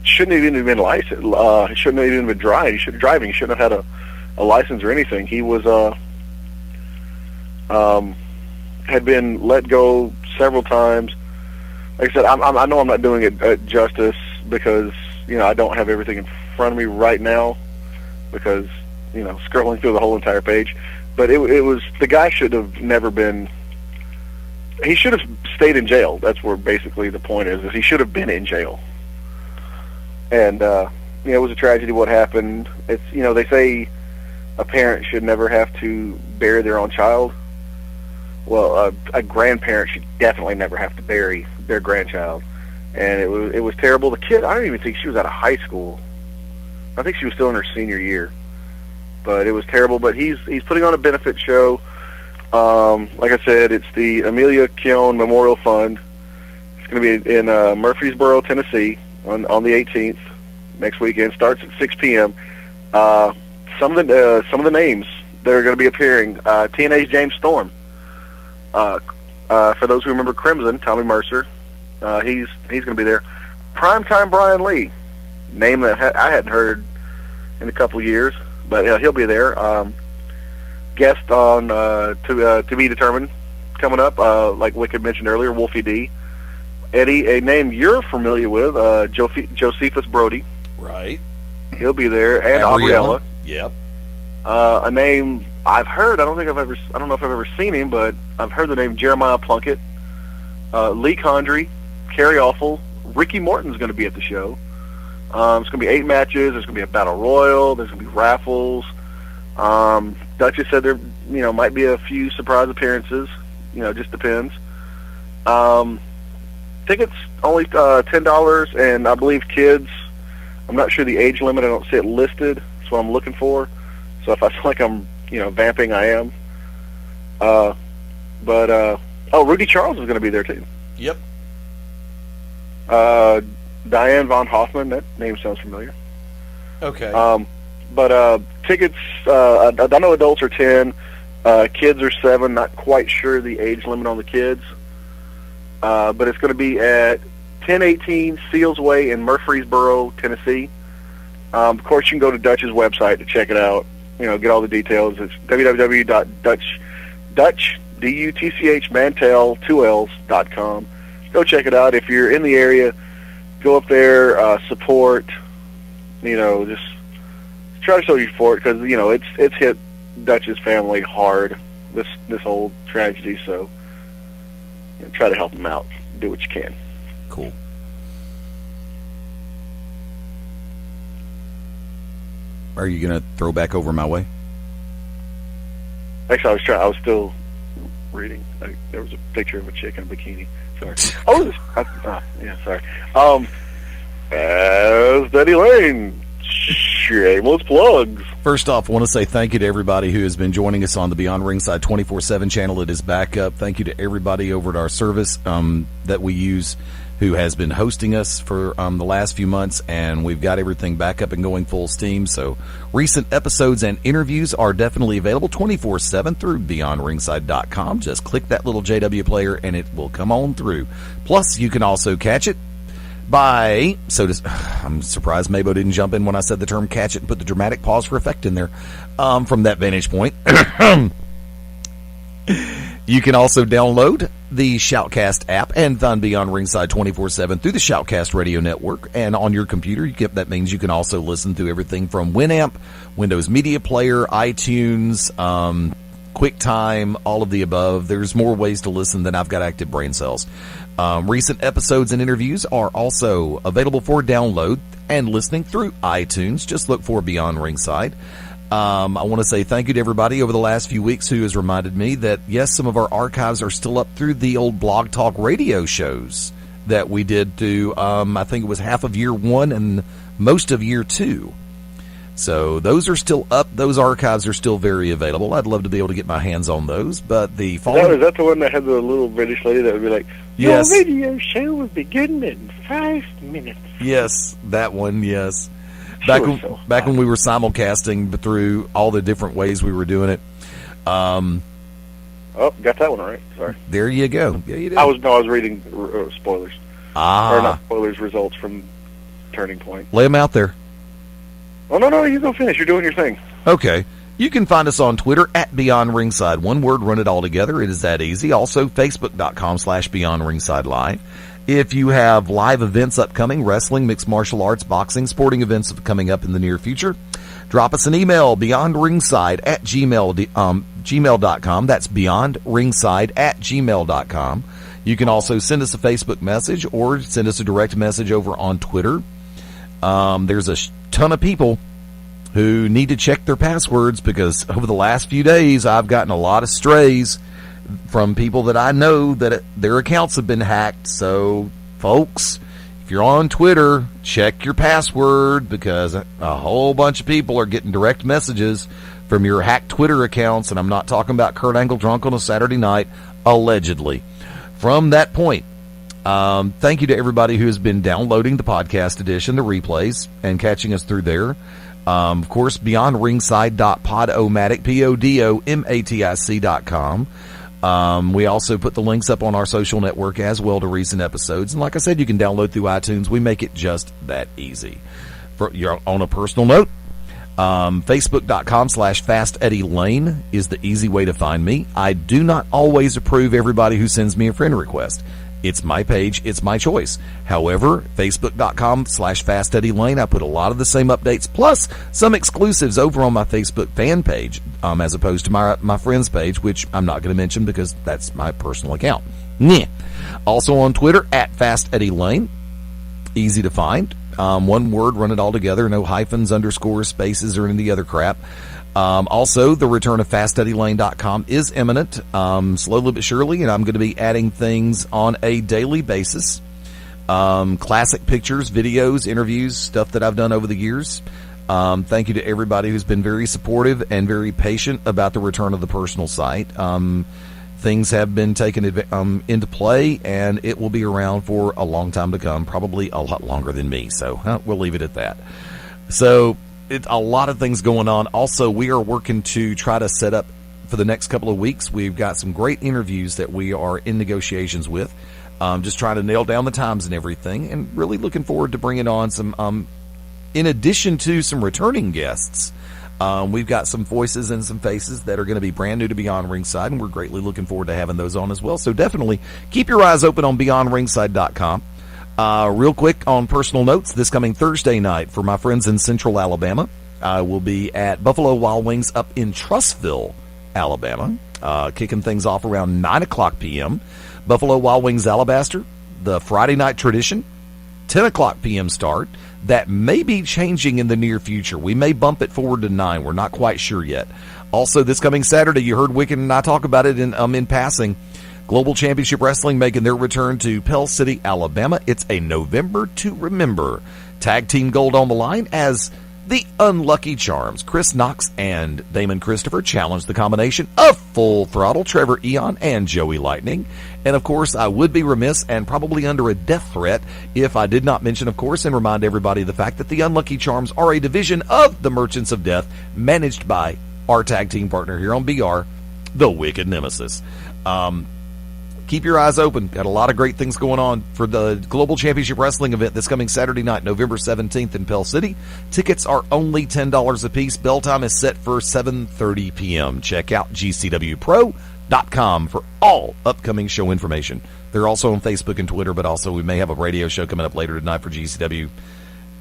shouldn't have even been licensed. He shouldn't have even been driving. He shouldn't have had a license or anything. He was had been let go several times. Like I said, I know I'm not doing it justice because, I don't have everything in front of me right now because, scrolling through the whole entire page. But it was, the guy should have never been, he should have stayed in jail. That's where basically the point is he should have been in jail. And, it was a tragedy what happened. It's, they say a parent should never have to bury their own child. Well, a grandparent should definitely never have to bury their grandchild. And it was terrible. The kid, I don't even think she was out of high school. I think she was still in her senior year. But it was terrible. But he's putting on a benefit show. Like I said, it's the Amelia Keown Memorial Fund. It's going to be in Murfreesboro, Tennessee on the 18th next weekend. Starts at 6 p.m. Some of the names that are going to be appearing: TNA's James Storm. For those who remember Crimson, Tommy Mercer, he's going to be there. Primetime Brian Lee, name that I hadn't heard in a couple of years, but he'll be there. Guest on to be determined coming up, like Wicked mentioned earlier, Wolfie D. Eddie, a name you're familiar with, Josephus Brody. Right. He'll be there, and Gabriella. Yep. A name I've heard. I don't know if I've ever seen him, but I've heard the name Jeremiah Plunkett, Lee Condrey, Kerry Awful, Ricky Morton's going to be at the show. It's going to be 8 matches. There's going to be a battle royal. There's going to be raffles. Duchess said there, might be a few surprise appearances. Just depends. Tickets only $10, and I believe kids. I'm not sure the age limit. I don't see it listed. That's what I'm looking for. So if I feel like I'm, vamping, I am. Rudy Charles is going to be there too. Yep. Diane von Hoffman. That name sounds familiar. Okay. Tickets. I know adults are 10. Kids are 7. Not quite sure the age limit on the kids. But it's going to be at 1018 Seals Way in Murfreesboro, Tennessee. Of course, you can go to Dutch's website to check it out. Get all the details. It's www.dutchmantel2ls.com. Go check it out. If you're in the area, go up there, support. Just try to show your support because it's hit Dutch's family hard. This whole tragedy. So try to help them out. Do what you can. Cool. Are you going to throw back over my way? Actually, I was still reading. There was a picture of a chick in a bikini. Sorry. Sorry. Fast Eddie Layne. Shameless plugs. First off, I want to say thank you to everybody who has been joining us on the Beyond Ringside 24/7 channel. It is back up. Thank you to everybody over at our service that we use who has been hosting us for the last few months, and we've got everything back up and going full steam. So recent episodes and interviews are definitely available 24/7 through beyondringside.com. Just click that little JW player and it will come on through. Plus, you can also catch it I'm surprised MaBo didn't jump in when I said the term catch it and put the dramatic pause for effect in there from that vantage point. You can also download the Shoutcast app and find Beyond Ringside 24/7 through the Shoutcast radio network. And on your computer, that means you can also listen to everything from Winamp, Windows Media Player, iTunes, QuickTime, all of the above. There's more ways to listen than I've got active brain cells. Recent episodes and interviews are also available for download and listening through iTunes. Just look for Beyond Ringside. I want to say thank you to everybody over the last few weeks who has reminded me that, yes, some of our archives are still up through the old Blog Talk radio shows that we did through, I think it was half of year 1 and most of year 2. So those are still up. Those archives are still very available. I'd love to be able to get my hands on those. But the following... Is that the one that had the little British lady that would be like, yes, your radio show will begin in 5 minutes? Yes, that one, yes. Back when we were simulcasting through all the different ways we were doing it. Got that one right. Sorry. There you go. Yeah, you did. I was reading spoilers. Or not spoilers, results from Turning Point. Lay them out there. Oh, no, you go finish. You're doing your thing. Okay. You can find us on Twitter at Beyond Ringside. One word, run it all together. It is that easy. Also, Facebook.com/Beyond Ringside Live. If you have live events upcoming, wrestling, mixed martial arts, boxing, sporting events coming up in the near future, drop us an email, beyondringside@gmail.com. That's beyondringside@gmail.com. You can also send us a Facebook message or send us a direct message over on Twitter. There's a ton of people who need to check their passwords because over the last few days I've gotten a lot of strays from people that I know that their accounts have been hacked. So, folks, if you're on Twitter, check your password because a whole bunch of people are getting direct messages from your hacked Twitter accounts, and I'm not talking about Kurt Angle drunk on a Saturday night, allegedly. From that point, thank you to everybody who has been downloading the podcast edition, the replays, and catching us through there. Of course, beyondringside.podomatic, PODOMATIC.com. We also put the links up on our social network as well to recent episodes. And like I said, you can download through iTunes. We make it just that easy. You're on a personal note, Facebook.com/Fast Eddie Layne is the easy way to find me. I do not always approve everybody who sends me a friend request. It's my page. It's my choice. However, Facebook.com/Fast Eddie Layne, I put a lot of the same updates, plus some exclusives over on my Facebook fan page, as opposed to my friend's page, which I'm not going to mention because that's my personal account. Also on Twitter, @Fast Eddie Layne. Easy to find. One word, run it all together. No hyphens, underscores, spaces, or any other crap. Also, the return of FastEddieLayne.com is imminent, slowly but surely, and I'm going to be adding things on a daily basis. Classic pictures, videos, interviews, stuff that I've done over the years. Thank you to everybody who's been very supportive and very patient about the return of the personal site. Things have been taken into play, and it will be around for a long time to come, probably a lot longer than me, so we'll leave it at that. So, it's a lot of things going on. Also, we are working to try to set up for the next couple of weeks. We've got some great interviews that we are in negotiations with, just trying to nail down the times and everything, and really looking forward to bringing on some, in addition to some returning guests, we've got some voices and some faces that are going to be brand new to Beyond Ringside, and we're greatly looking forward to having those on as well. So definitely keep your eyes open on BeyondRingside.com. Real quick on personal notes, this coming Thursday night for my friends in Central Alabama, I will be at Buffalo Wild Wings up in Trussville, Alabama, kicking things off around 9 o'clock p.m. Buffalo Wild Wings Alabaster, the Friday night tradition, 10 o'clock p.m. start. That may be changing in the near future. We may bump it forward to 9. We're not quite sure yet. Also, this coming Saturday, you heard Wicked and I talk about it in passing. Global Championship Wrestling making their return to Pell City, Alabama. It's a November to remember. Tag team gold on the line as the Unlucky Charms, Chris Knox and Damon Christopher, challenge the combination of Full Throttle, Trevor Eon, and Joey Lightning. And, of course, I would be remiss and probably under a death threat if I did not mention, of course, and remind everybody of the fact that the Unlucky Charms are a division of the Merchants of Death managed by our tag team partner here on BR, the Wicked Nemesis. Keep your eyes open. Got a lot of great things going on for the Global Championship Wrestling event this coming Saturday night, November 17th in Pell City. Tickets are only $10 a piece. Bell time is set for 7:30 p.m. Check out GCWPro.com for all upcoming show information. They're also on Facebook and Twitter, but also we may have a radio show coming up later tonight for GCW.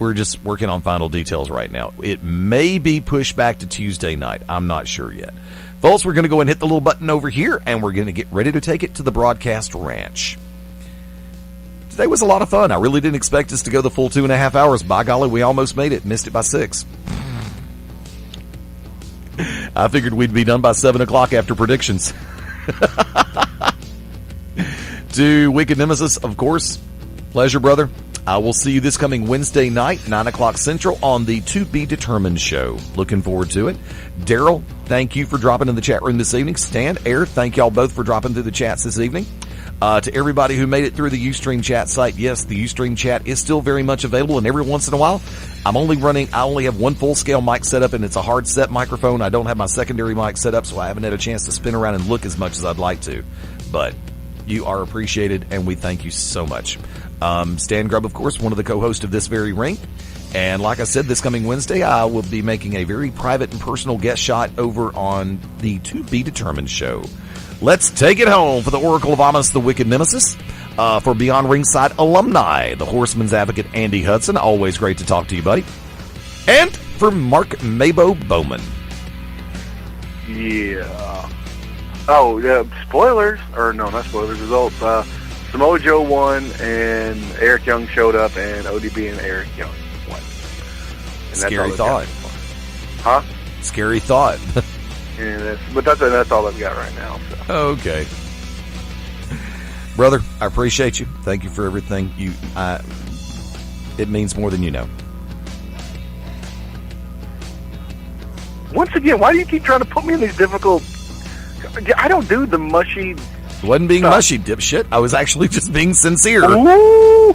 We're just working on final details right now. It may be pushed back to Tuesday night. I'm not sure yet. Folks, we're going to go and hit the little button over here, and we're going to get ready to take it to the broadcast ranch. Today was a lot of fun. I really didn't expect us to go the full 2.5 hours. By golly, we almost made it. Missed it by 6. I figured we'd be done by 7 o'clock after predictions. To Wicked Nemesis, of course. Pleasure, brother. I will see you this coming Wednesday night, 9 o'clock Central, on the To Be Determined show. Looking forward to it. Daryl, thank you for dropping in the chat room this evening. Stan, Air, thank y'all both for dropping through the chats this evening. To everybody who made it through the Ustream chat site, yes, the Ustream chat is still very much available, and every once in a while, I only have one full-scale mic set up, and it's a hard-set microphone. I don't have my secondary mic set up, so I haven't had a chance to spin around and look as much as I'd like to. But you are appreciated, and we thank you so much. Stan Grubb, of course, one of the co-hosts of this very ring. And like I said, this coming Wednesday, I will be making a very private and personal guest shot over on the To Be Determined show. Let's take it home for the Oracle of Amos, the Wicked Nemesis. For Beyond Ringside Alumni, the Horseman's Advocate Andy Hudson. Always great to talk to you, buddy. And for Mark MaBo Bowman. Yeah. Oh, yeah. Spoilers. Or no, not spoilers. Results. Samoa Joe won, and Eric Young showed up, and ODB and Eric Young won. And Scary thought. Huh? Scary thought. Yeah, that's all I've got right now. So. Okay. Brother, I appreciate you. Thank you for everything. It means more than you know. Once again, why do you keep trying to put me in these difficult... I don't do the mushy... It wasn't being mushy, dipshit. I was actually just being sincere. Ooh,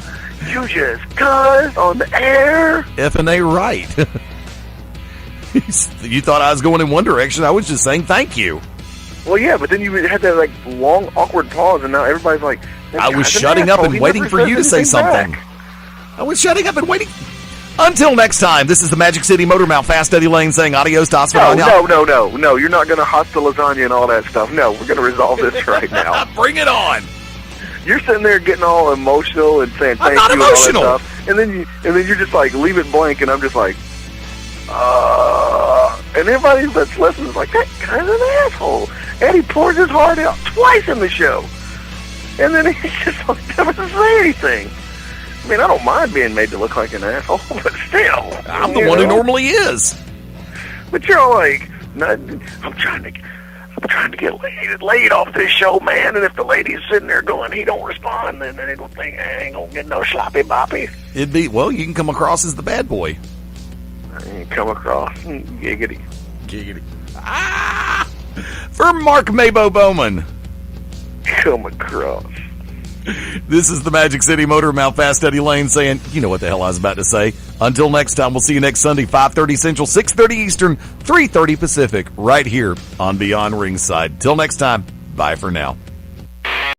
you just cussed on the air. F&A right. You thought I was going in one direction. I was just saying thank you. Well, yeah, but then you had that long, awkward pause, and now everybody's like... I was shutting up and waiting for you to say something. I was shutting up and waiting... Until next time, this is the Magic City Motor Mouth, Fast Eddie Layne saying adios to Osvaldo. No, you're not going to hot the lasagna and all that stuff. No, we're going to resolve this right now. Bring it on. You're sitting there getting all emotional and saying thank you and all that stuff, and then you're just like, leave it blank, and I'm just like, and everybody that's listening is like, that guy's an asshole. Eddie pours his heart out twice in the show, and then he's just like, never say anything. I mean, I don't mind being made to look like an asshole, but still. I'm the one who normally is. But you're all like, I'm trying to get laid off this show, man. And if the lady's sitting there going, he don't respond, then they don't think I ain't gonna get no sloppy boppy. It'd be, well, you can come across as the bad boy. You come across, giggity. For Mark MaBo Bowman. Come across. This is the Magic City Motor Mouth, Fast Eddie Layne saying, you know what the hell I was about to say. Until next time, we'll see you next Sunday, 5:30 Central, 6:30 Eastern, 3:30 Pacific, right here on Beyond Ringside. Till next time, bye for now.